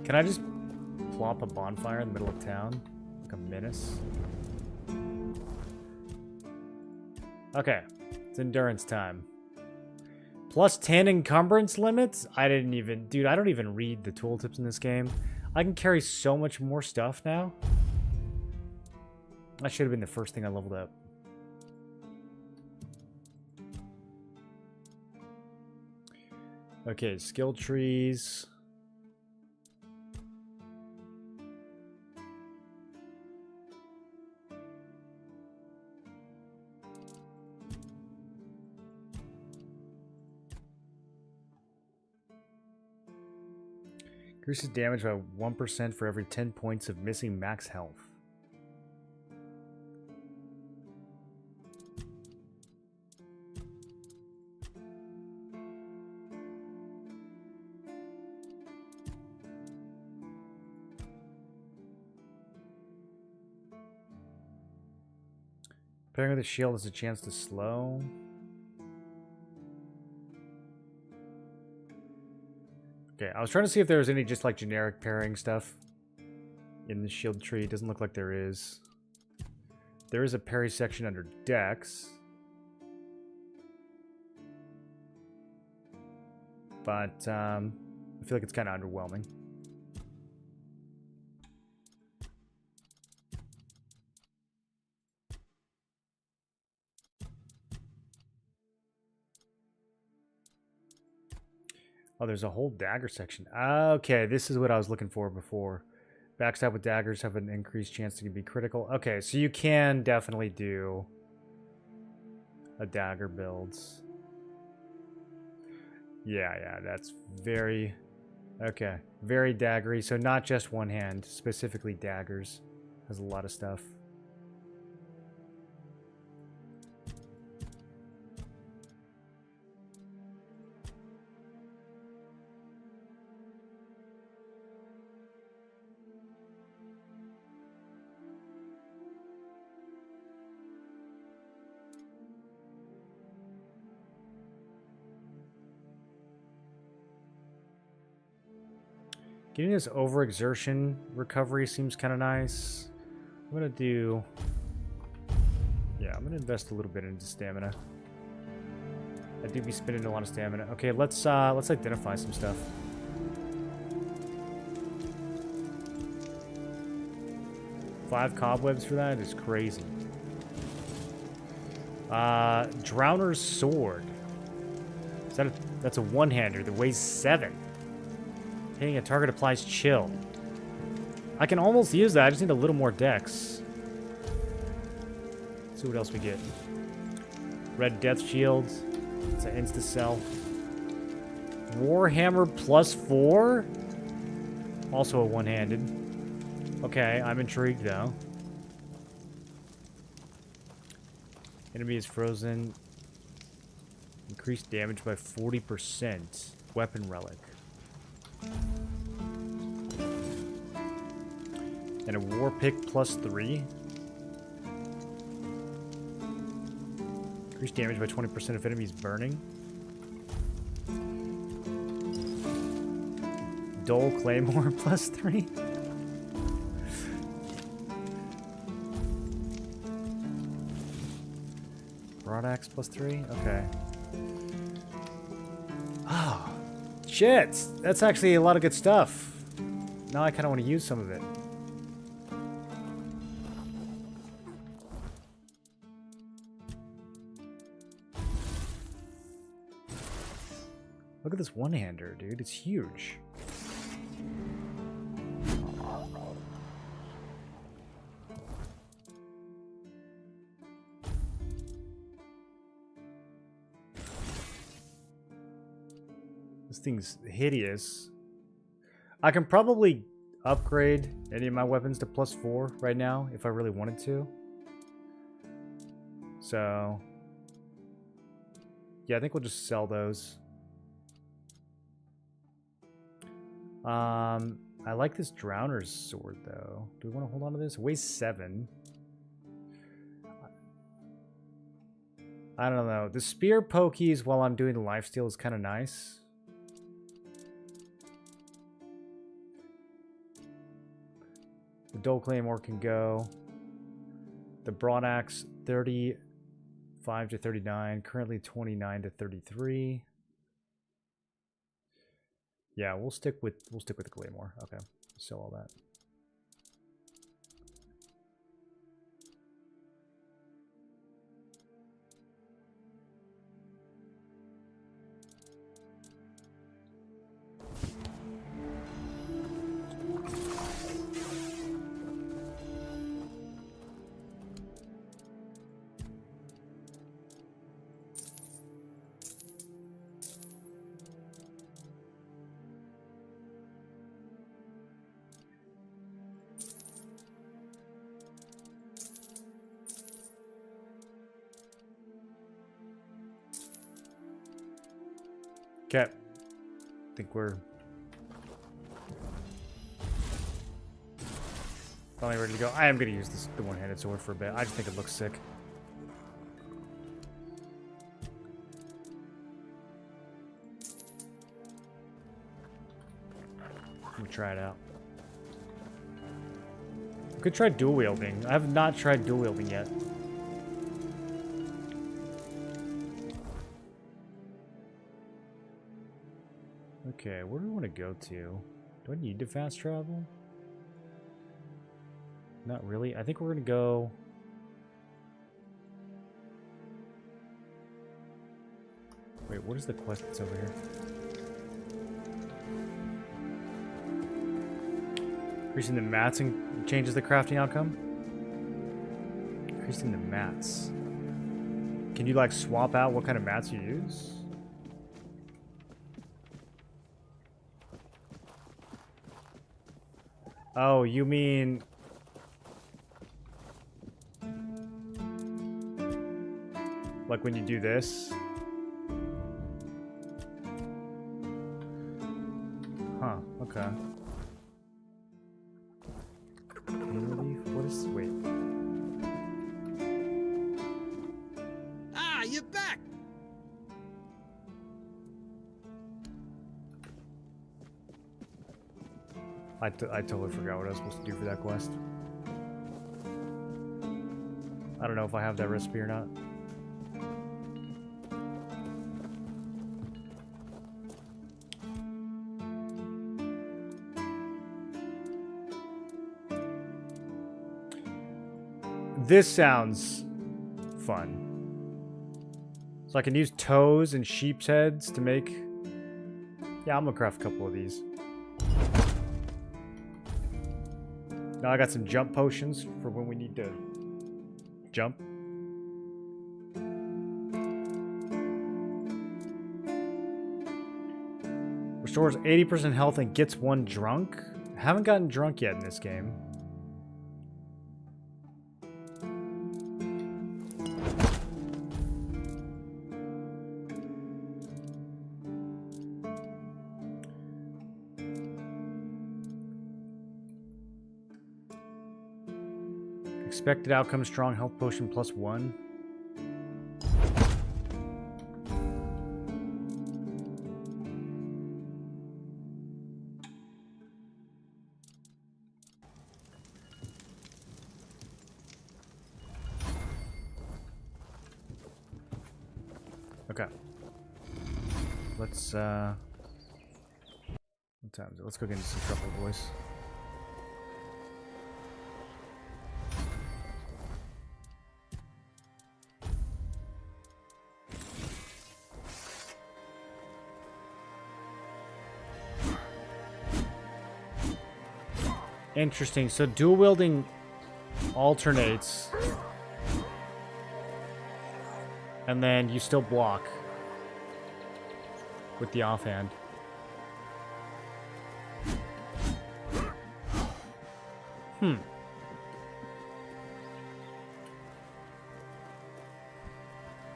[SPEAKER 1] Can I just plop a bonfire in the middle of town? Like a menace? Okay. It's endurance time. Plus 10 encumbrance limits? I didn't even... Dude, I don't even read the tooltips in this game. I can carry so much more stuff now. That should have been the first thing I leveled up. Okay, skill trees. Increases damage by 1% for every 10 points of missing max health. Pairing with a shield has a chance to slow. Okay, I was trying to see if there was any just like generic pairing stuff in the shield tree. It doesn't look like there is. There is a parry section under Dex. But I feel like it's kind of underwhelming. Oh, there's a whole dagger section. Okay, this is what I was looking for before. Backstab with daggers have an increased chance to be critical. Okay, so you can definitely do a dagger build. Yeah, that's very... Okay, very daggery. So not just one hand, specifically daggers. Has a lot of stuff. Getting this overexertion recovery seems kind of nice. I'm gonna do... Yeah, I'm gonna invest a little bit into stamina. I do be spending a lot of stamina. Okay, let's identify some stuff. Five cobwebs for that is crazy. Drowner's Sword. Is that that's a one-hander that weighs 7. Hitting a target applies chill. I can almost use that. I just need a little more dex. Let's see what else we get. Red Death Shield. It's an insta-sell. Warhammer +4? Also a one-handed. Okay, I'm intrigued though. Enemy is frozen. Increased damage by 40%. Weapon relic. And a war pick +3. Increased damage by 20% if enemies burning. Dull Claymore +3. Broadaxe +3. Okay. Oh, shit! That's actually a lot of good stuff. Now I kind of want to use some of it. Look at this one-hander, dude. It's huge. This thing's hideous. I can probably upgrade any of my weapons to +4 right now if I really wanted to. So, yeah, I think we'll just sell those. I like this Drowner's Sword, though. Do we want to hold on to this? It weighs 7. I don't know. The spear pokies while I'm doing the lifesteal is kind of nice. The Dull Claymore can go. The Broadaxe, 35 to 39. Currently 29 to 33. Yeah, we'll stick with the claymore. Okay, sell all that. Okay. I think we're finally ready to go. I am going to use the one-handed sword for a bit. I just think it looks sick. Let me try it out. I could try dual wielding. I have not tried dual wielding yet. Okay, where do we want to go to? Do I need to fast travel? Not really. I think we're going to go... Wait, what is the quest that's over here? Increasing the mats and changes the crafting outcome? Increasing the mats. Can you, like, swap out what kind of mats you use? Oh, you mean... like when you do this? Huh, okay. What is... wait.
[SPEAKER 2] Ah, you're back!
[SPEAKER 1] I totally forgot what I was supposed to do for that quest. I don't know if I have that recipe or not. This sounds fun. So I can use toes and sheep's heads to make... yeah, I'm gonna craft a couple of these. Now I got some jump potions for when we need to jump. Restores 80% health and gets one drunk. Haven't gotten drunk yet in this game. Expected outcome, strong health potion +1. Okay. Let's, what time is it? Let's go get into some trouble, boys. Interesting. So dual wielding alternates, and then you still block with the offhand. How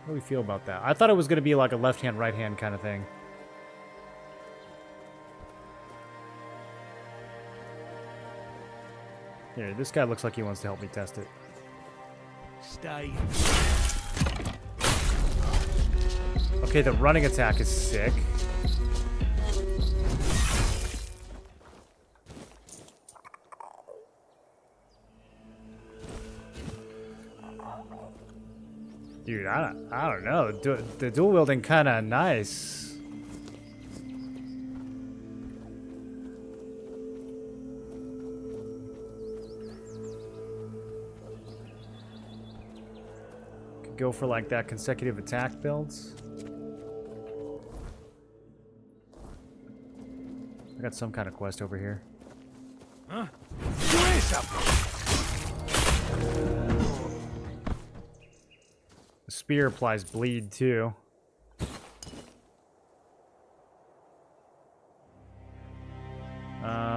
[SPEAKER 1] do we feel about that? I thought it was going to be like a left hand, right hand kind of thing. Here, this guy looks like he wants to help me test it.
[SPEAKER 2] Stay.
[SPEAKER 1] Okay, the running attack is sick. Dude, I don't know. The dual wielding kind of nice. go for like that consecutive attack builds. I got some kind of quest over here.
[SPEAKER 2] Huh?
[SPEAKER 1] The spear applies bleed too.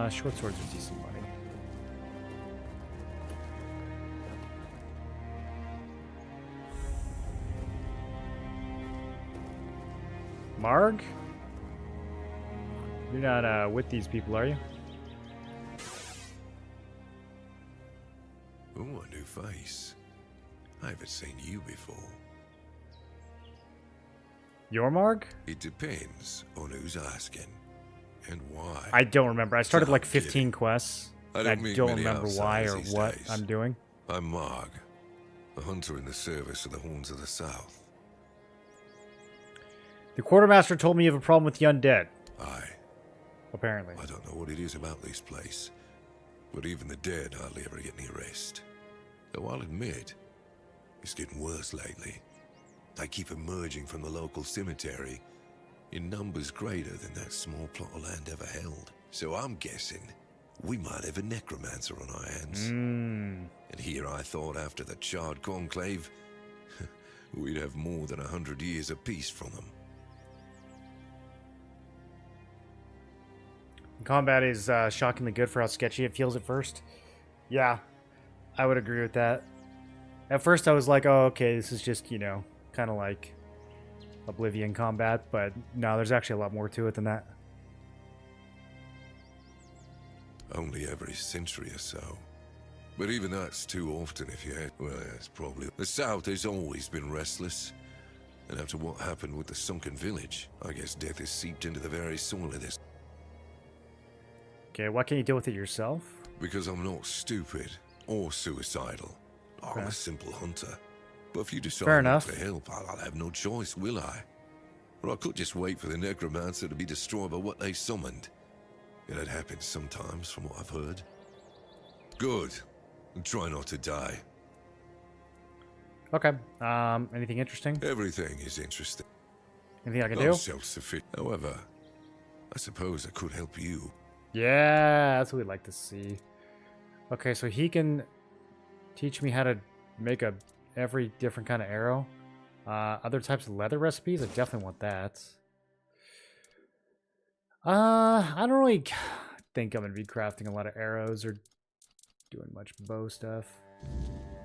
[SPEAKER 1] Short swords are decent money. Marg? You're not with these people, are you?
[SPEAKER 8] Oh, a new face. I haven't seen you before.
[SPEAKER 1] Your Marg?
[SPEAKER 8] It depends on who's asking and why.
[SPEAKER 1] I don't remember. I started like
[SPEAKER 8] I'm
[SPEAKER 1] 15
[SPEAKER 8] kidding.
[SPEAKER 1] quests.
[SPEAKER 8] I
[SPEAKER 1] I
[SPEAKER 8] don't meet
[SPEAKER 1] don't
[SPEAKER 8] many
[SPEAKER 1] remember why
[SPEAKER 8] outsiders
[SPEAKER 1] or
[SPEAKER 8] these
[SPEAKER 1] what
[SPEAKER 8] days.
[SPEAKER 1] I'm doing.
[SPEAKER 8] I'm Marg, a hunter in the service of the Horns of the South.
[SPEAKER 1] The quartermaster told me you have a problem with the undead.
[SPEAKER 8] Aye.
[SPEAKER 1] Apparently.
[SPEAKER 8] I don't know what it is about this place, but even the dead hardly ever get any rest. Though I'll admit, it's getting worse lately. They keep emerging from the local cemetery in numbers greater than that small plot of land ever held. So I'm guessing we might have a necromancer on our hands. And here I thought after the Charred Conclave, we'd have more than 100 years of peace from them.
[SPEAKER 1] Combat is shockingly good for how sketchy it feels at first. Yeah, I would agree with that. At first I was like, oh, okay, this is just, you know, kind of like Oblivion combat, but no, there's actually a lot more to it than that.
[SPEAKER 8] Only every century or so. But even that's too often if you had... Well, that's probably... The South has always been restless. And after what happened with the sunken village, I guess death has seeped into the very soil of this.
[SPEAKER 1] Okay, why can't you deal with it yourself?
[SPEAKER 8] Because I'm not stupid or suicidal. I'm a simple hunter. But if you decide
[SPEAKER 1] Fair
[SPEAKER 8] not
[SPEAKER 1] enough.
[SPEAKER 8] to help, I'll have no choice, will I? Or I could just wait for the necromancer to be destroyed by what they summoned. It happens sometimes, from what I've heard. Good. And try not to die.
[SPEAKER 1] Okay. Anything interesting?
[SPEAKER 8] Everything is interesting.
[SPEAKER 1] Anything I can
[SPEAKER 8] I'm
[SPEAKER 1] do?
[SPEAKER 8] self-sufficient. However, I suppose I could help you.
[SPEAKER 1] Yeah, that's what we'd like to see. Okay, so he can teach me how to make every different kind of arrow. Other types of leather recipes, I definitely want that. I don't really think I'm going to be crafting a lot of arrows or doing much bow stuff.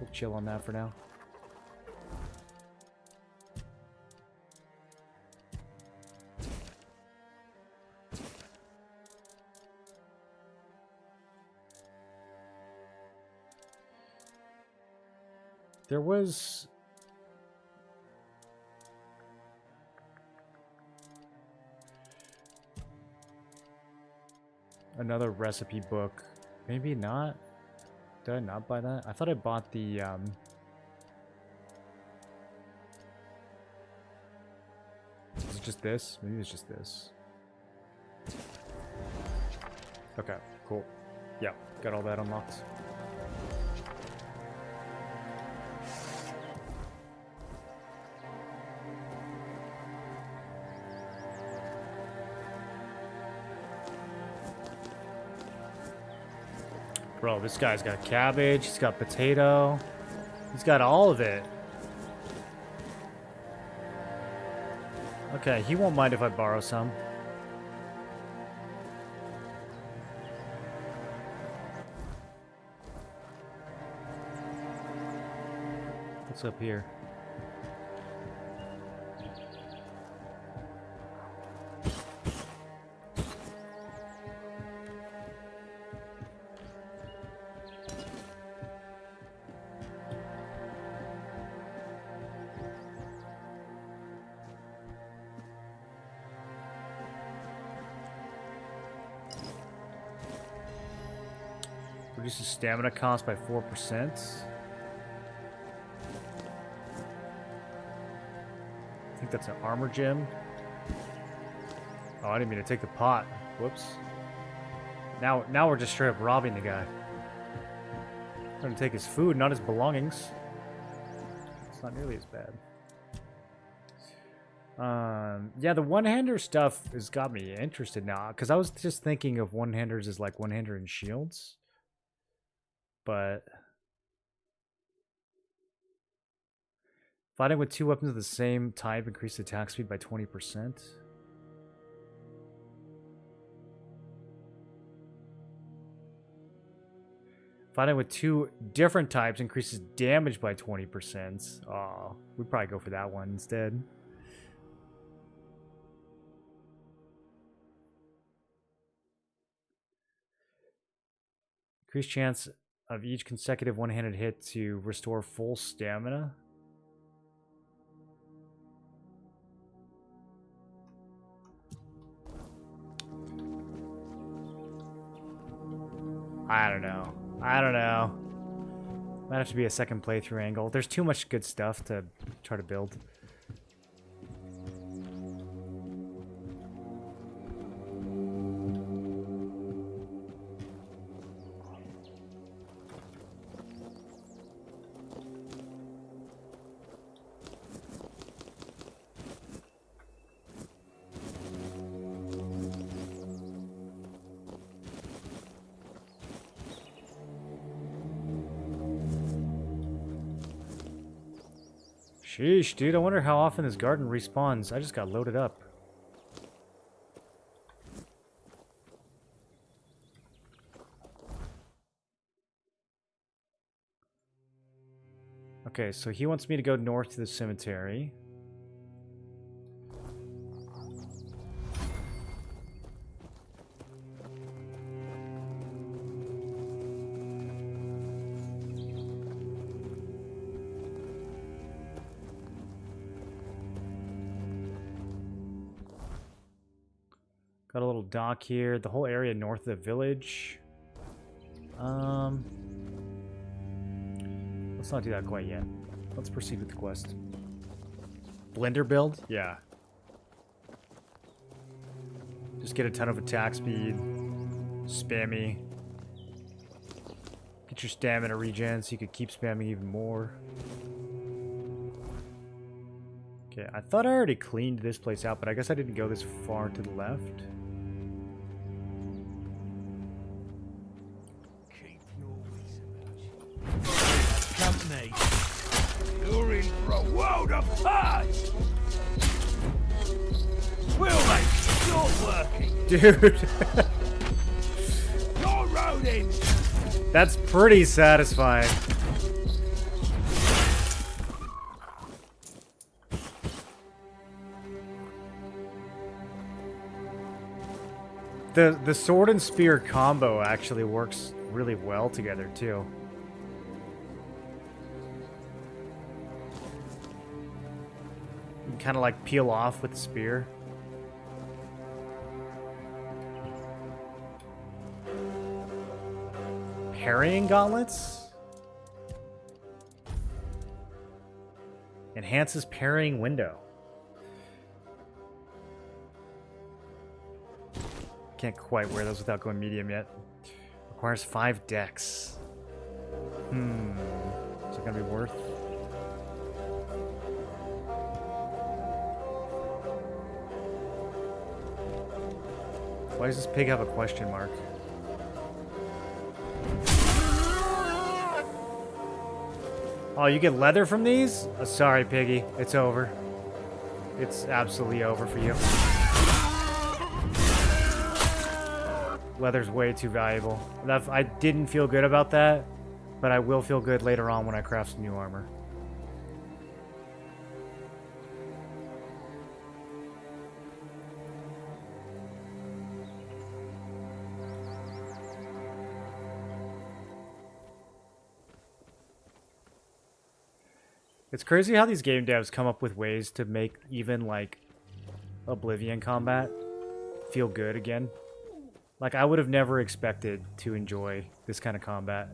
[SPEAKER 1] We'll chill on that for now. There was... another recipe book. Maybe not. Did I not buy that? I thought I bought the, Is it just this? Maybe it's just this. Okay, cool. Yeah, got all that unlocked. Bro, this guy's got cabbage, he's got potato, he's got all of it. Okay, he won't mind if I borrow some. What's up here? Reduces stamina cost by 4%. I think that's an armor gem. Oh, I didn't mean to take the pot. Whoops. Now we're just straight up robbing the guy. Trying to take his food, not his belongings. It's not nearly as bad. Yeah, the one-hander stuff has got me interested now, because I was just thinking of one-handers as like one-hander and shields. But fighting with 2 weapons of the same type increased attack speed by 20%. Fighting with 2 different types increases damage by 20%. Oh, we'd probably go for that one instead. Increased chance of each consecutive one-handed hit to restore full stamina. I don't know. I don't know. Might have to be a second playthrough angle. There's too much good stuff to try to build. Sheesh, dude, I wonder how often this garden respawns. I just got loaded up. Okay, so he wants me to go north to the cemetery. Got a little dock here. The whole area north of the village. Let's not do that quite yet. Let's proceed with the quest. Blender build? Yeah. Just get a ton of attack speed. Spammy. Get your stamina regen so you could keep spamming even more. Okay, I thought I already cleaned this place out, but I guess I didn't go this far to the left.
[SPEAKER 2] Company. You're in for a world of fun! We'll make sure working.
[SPEAKER 1] Dude.
[SPEAKER 2] You're rolling.
[SPEAKER 1] That's pretty satisfying. The sword and spear combo actually works really well together too. You can kind of like peel off with the spear. Parrying gauntlets? Enhances parrying window. Can't quite wear those without going medium yet. Requires 5 decks. Is it gonna be worth? Why does this pig have a question mark? Oh, you get leather from these? Oh, sorry, piggy. It's over. It's absolutely over for you. Leather's way too valuable. I didn't feel good about that, but I will feel good later on when I craft some new armor. It's crazy how these game devs come up with ways to make even, like, Oblivion combat feel good again. Like, I would have never expected to enjoy this kind of combat.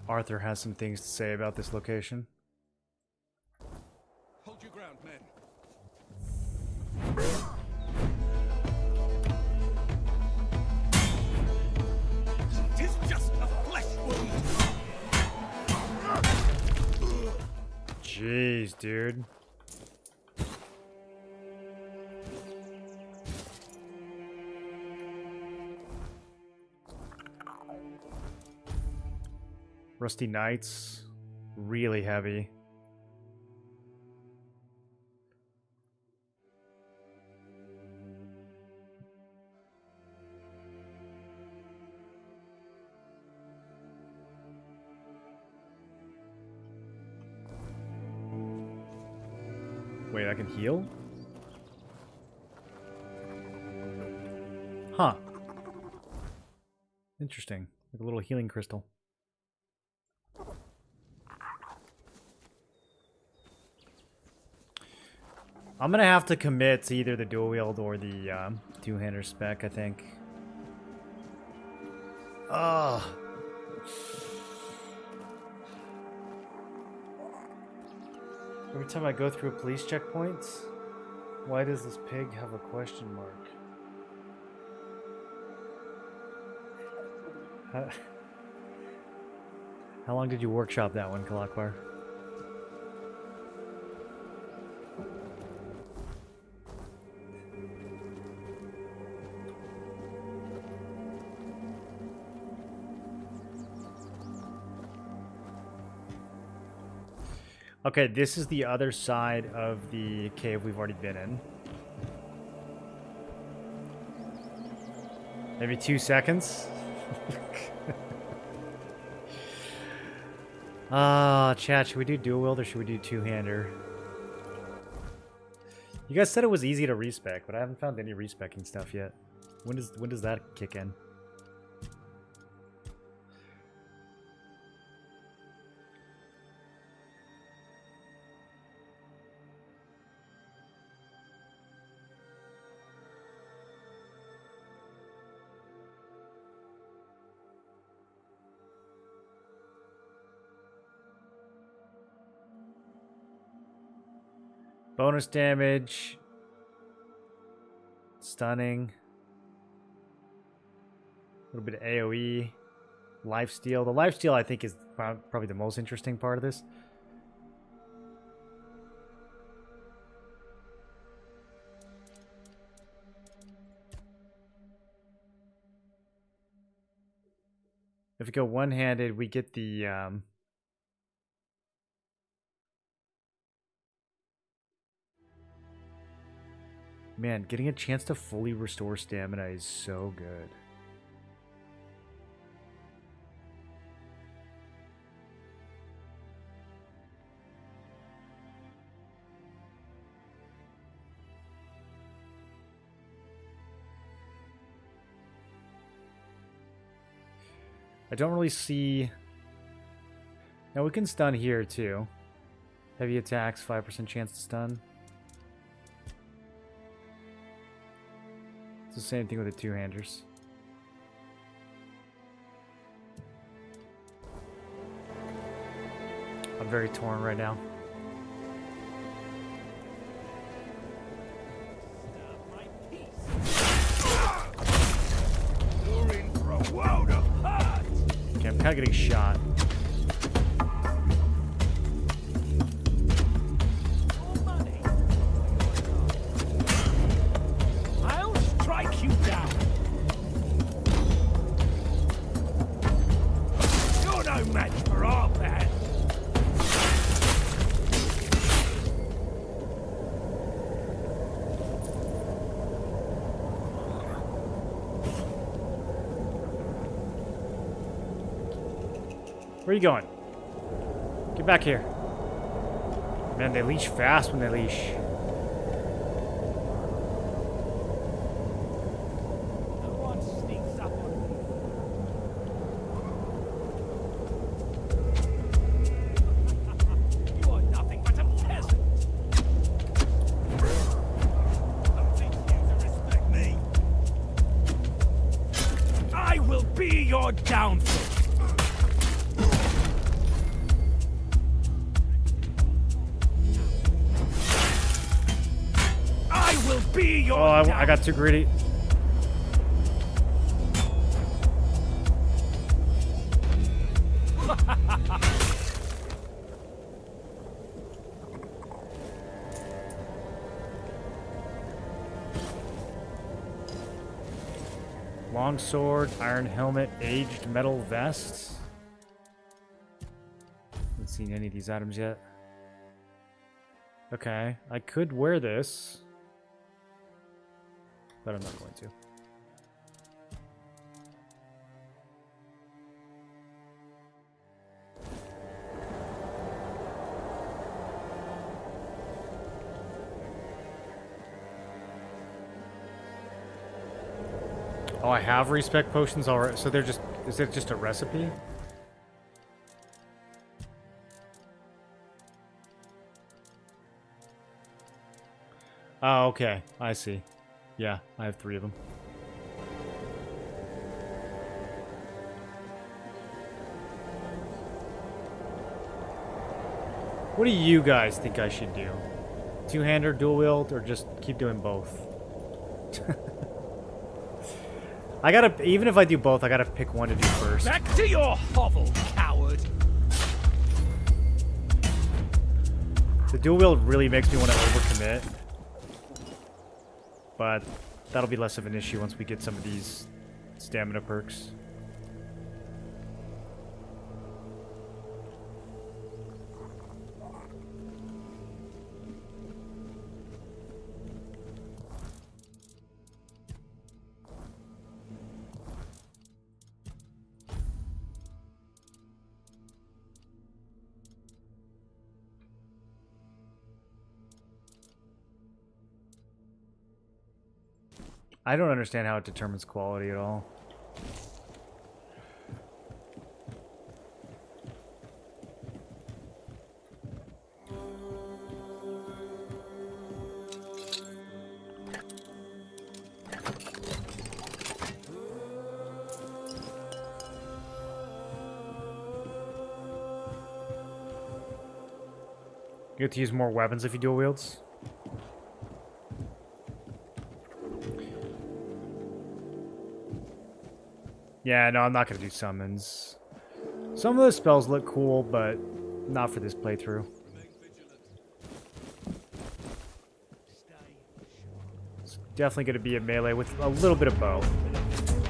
[SPEAKER 1] Arthur has some things to say about this location. Jeez, dude. Rusty Knights. Really heavy. Wait, I can heal? Huh. Interesting. Like a little healing crystal. I'm gonna have to commit to either the dual wield or the two-hander spec, I think. Ugh. Every time I go through a police checkpoint, why does this pig have a question mark? How long did you workshop that one, Kalakbar? Okay, this is the other side of the cave we've already been in. Maybe 2 seconds. Chat, should we do dual wield or should we do two-hander? You guys said it was easy to respec, but I haven't found any respecking stuff yet. When does that kick in? Bonus damage, stunning, a little bit of AoE, lifesteal. The lifesteal I think is probably the most interesting part of this. If we go one-handed, we get the man, getting a chance to fully restore stamina is so good. I don't really see... Now we can stun here too. Heavy attacks, 5% chance to stun. It's the same thing with the two-handers. I'm very torn right now.
[SPEAKER 2] You're in for a world of hurt.
[SPEAKER 1] Okay, I'm kind of getting shot. Where are you going? Get back here. Man, they leash fast when they leash.
[SPEAKER 2] No one sneaks up on me. You are nothing but a peasant. Don't think you to respect me. I will be your downfall.
[SPEAKER 1] Oh, I got too greedy. Long sword, iron helmet, aged metal vest. Haven't seen any of these items yet. Okay, I could wear this, but I'm not going to. Oh, I have respec potions already. So they're just, is it just a recipe? Oh, okay. I see. Yeah, I have 3 of them. What do you guys think I should do? Two-hander, dual wield, or just keep doing both? I gotta, even if I do both, I gotta pick one to do first.
[SPEAKER 2] Back to your hovel, coward!
[SPEAKER 1] The dual wield really makes me want to overcommit. But that'll be less of an issue once we get some of these stamina perks. I don't understand how it determines quality at all. You have to use more weapons if you dual wields. Yeah, no, I'm not going to do summons. Some of the spells look cool, but not for this playthrough. It's definitely going to be a melee with a little bit of bow.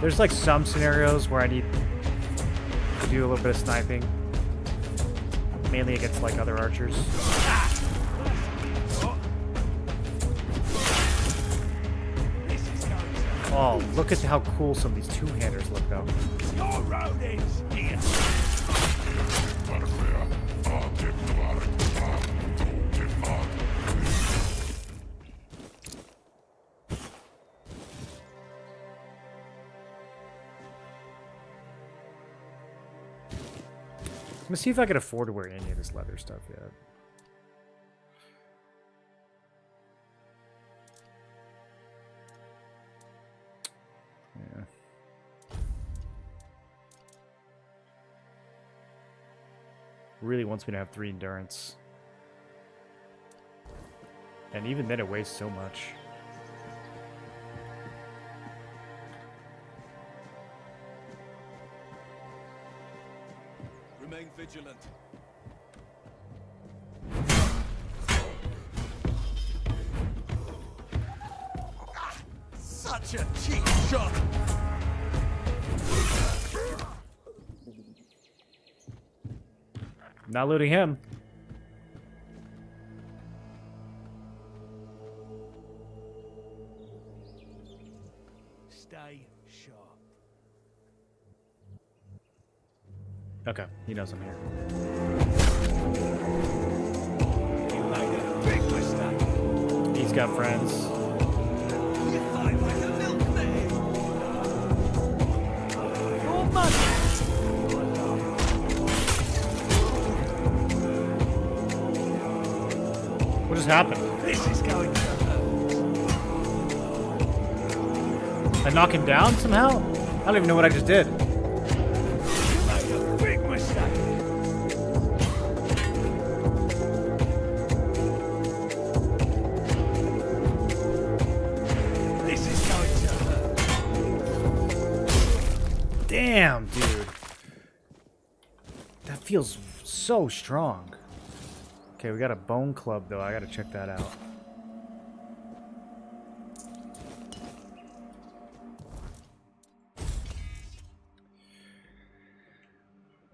[SPEAKER 1] There's like some scenarios where I need to do a little bit of sniping. Mainly against like other archers. Oh, look at how cool some of these two-handers look, though.
[SPEAKER 2] Your road is here!
[SPEAKER 1] Let me see if I can afford to wear any of this leather stuff yet. Yeah. Really wants me to have 3 endurance. And even then it weighs so much.
[SPEAKER 2] Remain vigilant. Such a cheap shot!
[SPEAKER 1] Not looting him.
[SPEAKER 2] Stay sharp.
[SPEAKER 1] Okay, he knows I'm here.
[SPEAKER 2] You made a big mistake.
[SPEAKER 1] He's got friends.
[SPEAKER 2] You fight like a milkmaid. Your money.
[SPEAKER 1] What just happened?
[SPEAKER 2] This is going to hurt.
[SPEAKER 1] I knock him down somehow? I don't even know what I just did.
[SPEAKER 2] You made a big mistake. This is going to hurt.
[SPEAKER 1] Damn, dude. That feels so strong. Okay, we got a bone club, though. I gotta check that out.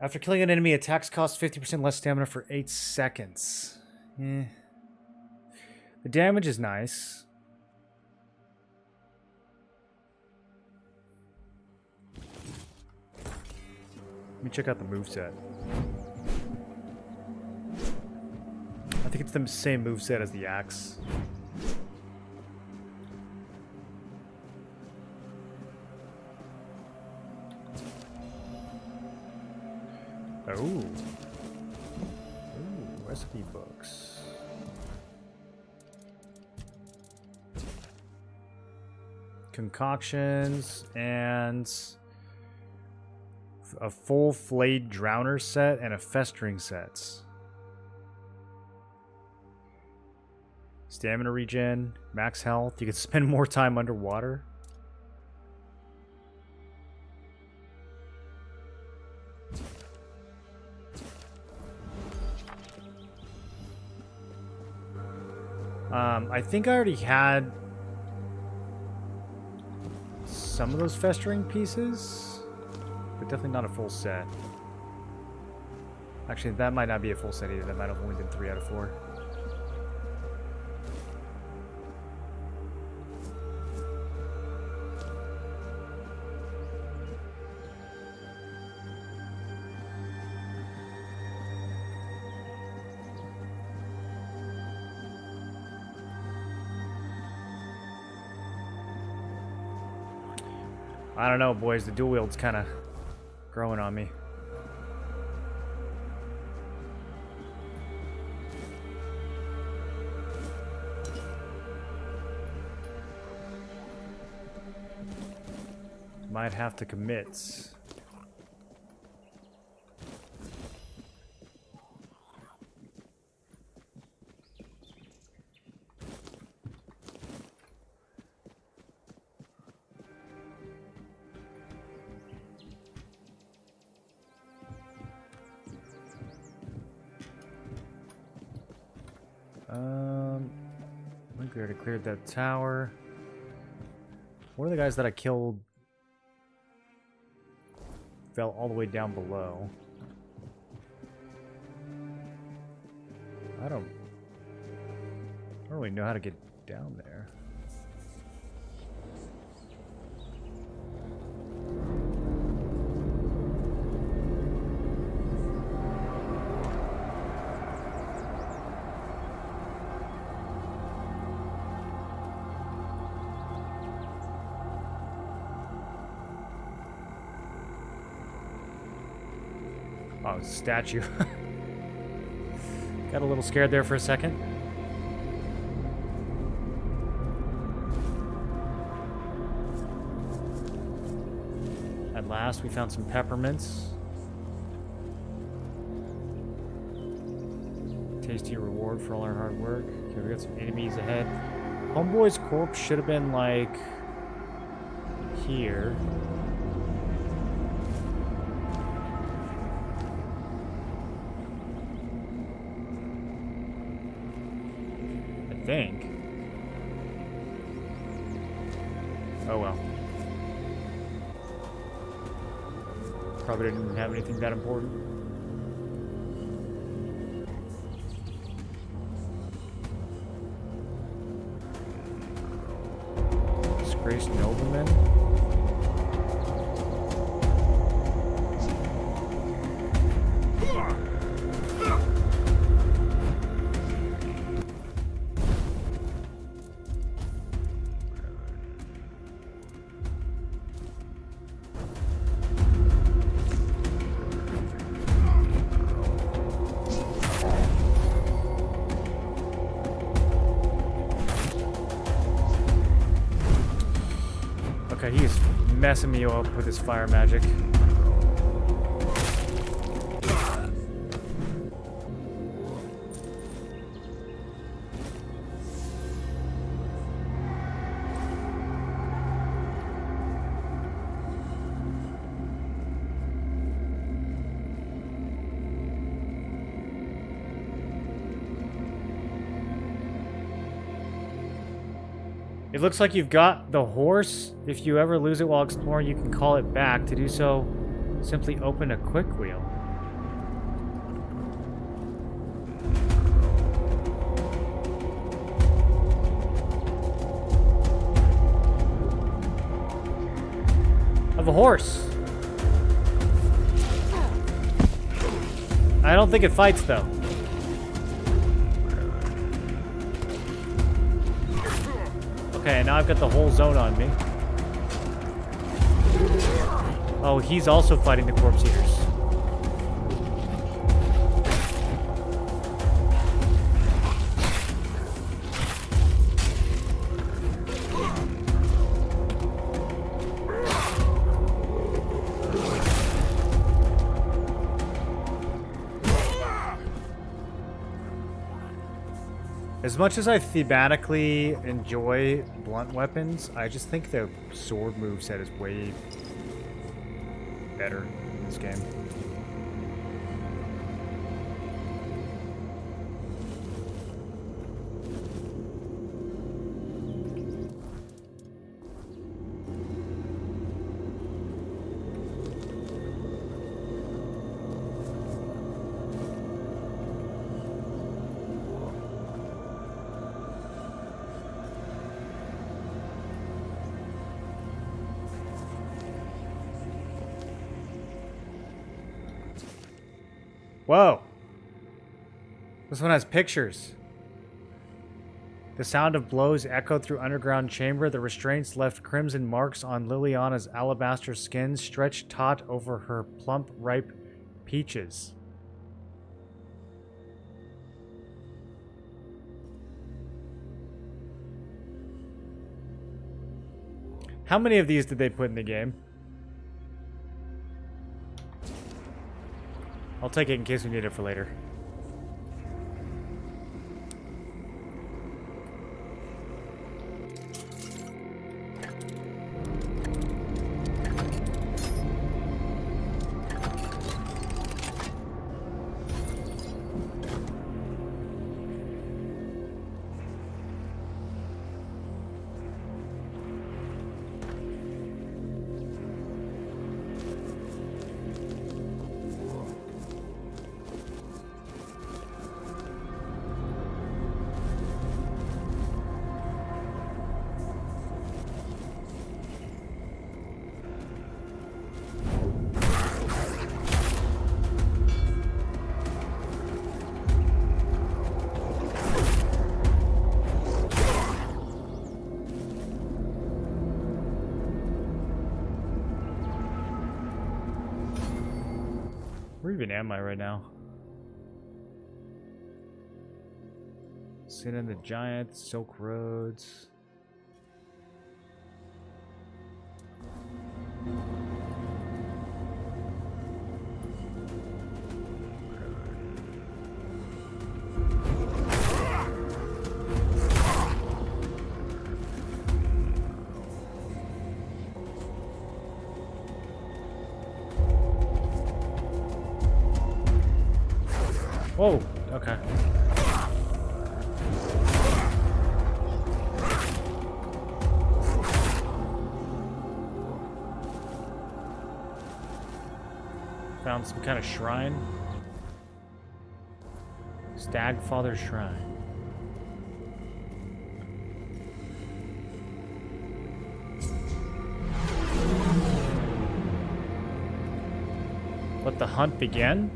[SPEAKER 1] After killing an enemy, attacks cost 50% less stamina for 8 seconds. Eh. The damage is nice. Let me check out the moveset. I think it's the same moveset as the axe. Oh. Ooh, recipe books. Concoctions and a full flayed drowner set and a festering set. Stamina regen, max health. You can spend more time underwater. I think I already had some of those festering pieces, but definitely not a full set. Actually, that might not be a full set either. That might have only been 3 out of 4. I don't know, boys. The dual wield's kind of growing on me. Might have to commit. I think we already cleared that tower. One of the guys that I killed fell all the way down below. I don't really know how to get down there. Oh, statue. Got a little scared there for a second. At last, we found some peppermints. Tasty reward for all our hard work. Okay, we got some enemies ahead. Homeboy's corpse should have been like here. I think. Oh well. Probably didn't have anything that important. Disgraced nobleman. Okay, he is messing me up with his fire magic. It looks like you've got the horse. If you ever lose it while exploring, you can call it back. To do so, simply open a quick wheel. of a horse. I don't think it fights, though. Okay, now I've got the whole zone on me. Oh, he's also fighting the corpse eaters. As much as I thematically enjoy blunt weapons, I just think the sword moveset is way better in this game. Whoa. This one has pictures. The sound of blows echoed through underground chamber. The restraints left crimson marks on Liliana's alabaster skin, stretched taut over her plump, ripe peaches. How many of these did they put in the game? I'll take it in case we need it for later. Where even am I right now? Sin in the Giant, Silk Roads. Whoa, okay. Found some kind of shrine. Stagfather Shrine. Let the hunt begin?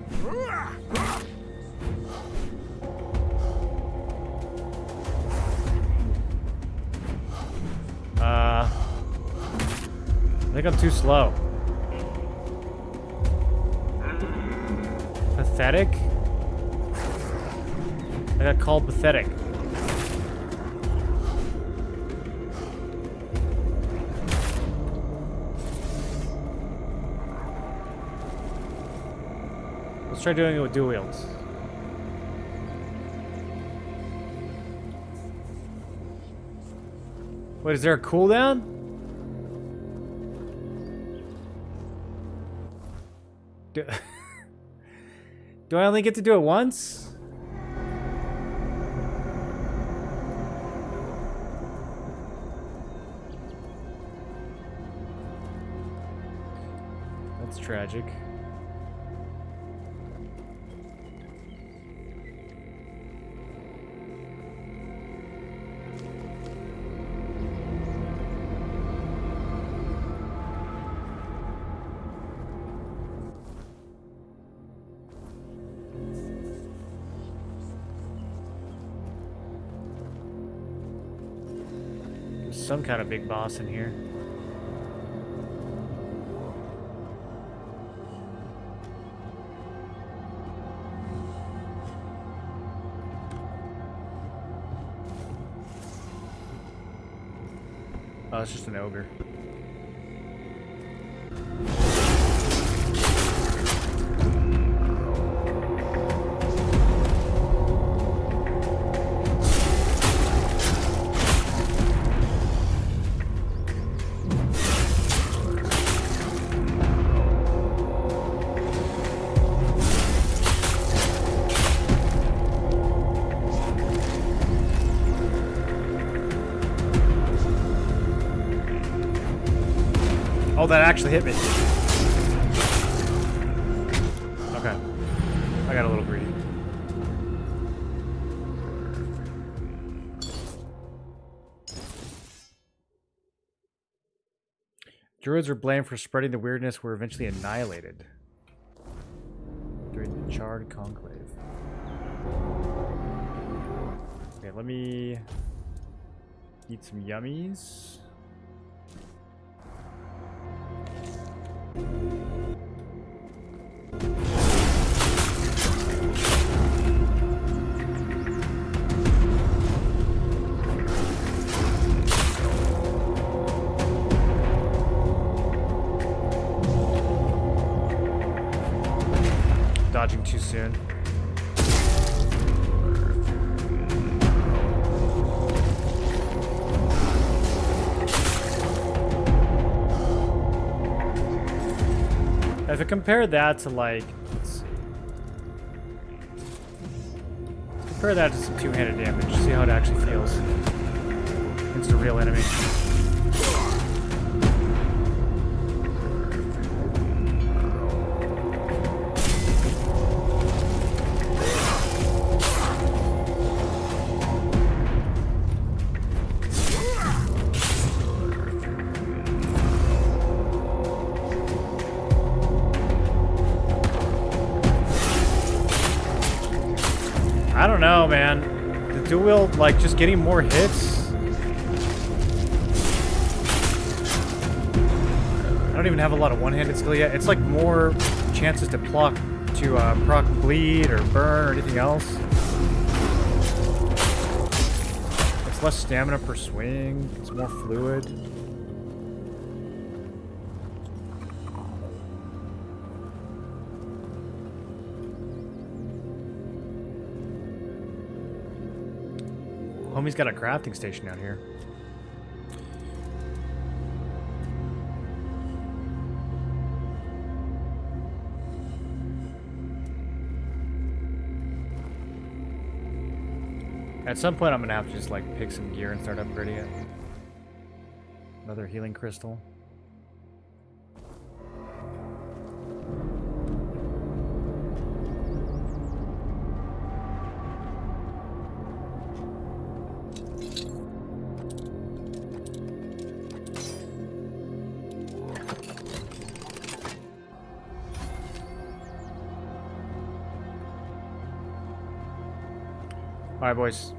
[SPEAKER 1] I think I'm too slow. Pathetic? I got called pathetic. Let's try doing it with dual wields. Wait, is there a cooldown? Do I only get to do it once? That's tragic. some kind of big boss in here. Oh, it's just an ogre. Oh, that actually hit me. Okay. I got a little greedy. Druids were blamed for spreading the weirdness were eventually annihilated during the Charred Conclave. Okay, let me eat some yummies. Dodging too soon. If I compare that to like, let's see. Compare that to some two-handed damage. See how it actually feels against a real enemy. I don't know, man. The dual wield, like, just getting more hits. I don't even have a lot of one-handed skill yet. It's like more chances to proc bleed or burn or anything else. It's less stamina per swing. It's more fluid. Homie's got a crafting station down here. At some point, I'm gonna have to just like pick some gear and start upgrading it. Another healing crystal. All right, boys.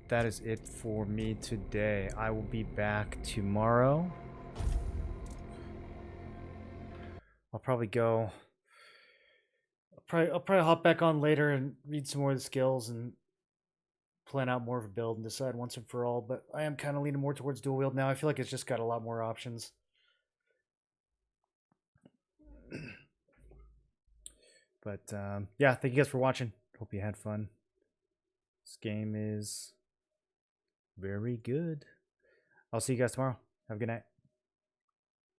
[SPEAKER 1] That is it for me today. I will be back tomorrow. I'll probably go. I'll probably hop back on later and read some more of the skills and plan out more of a build and decide once and for all. But I am kind of leaning more towards dual wield now. I feel like it's just got a lot more options. But yeah, thank you guys for watching. Hope you had fun. This game is very good. I'll see you guys tomorrow. Have a good night.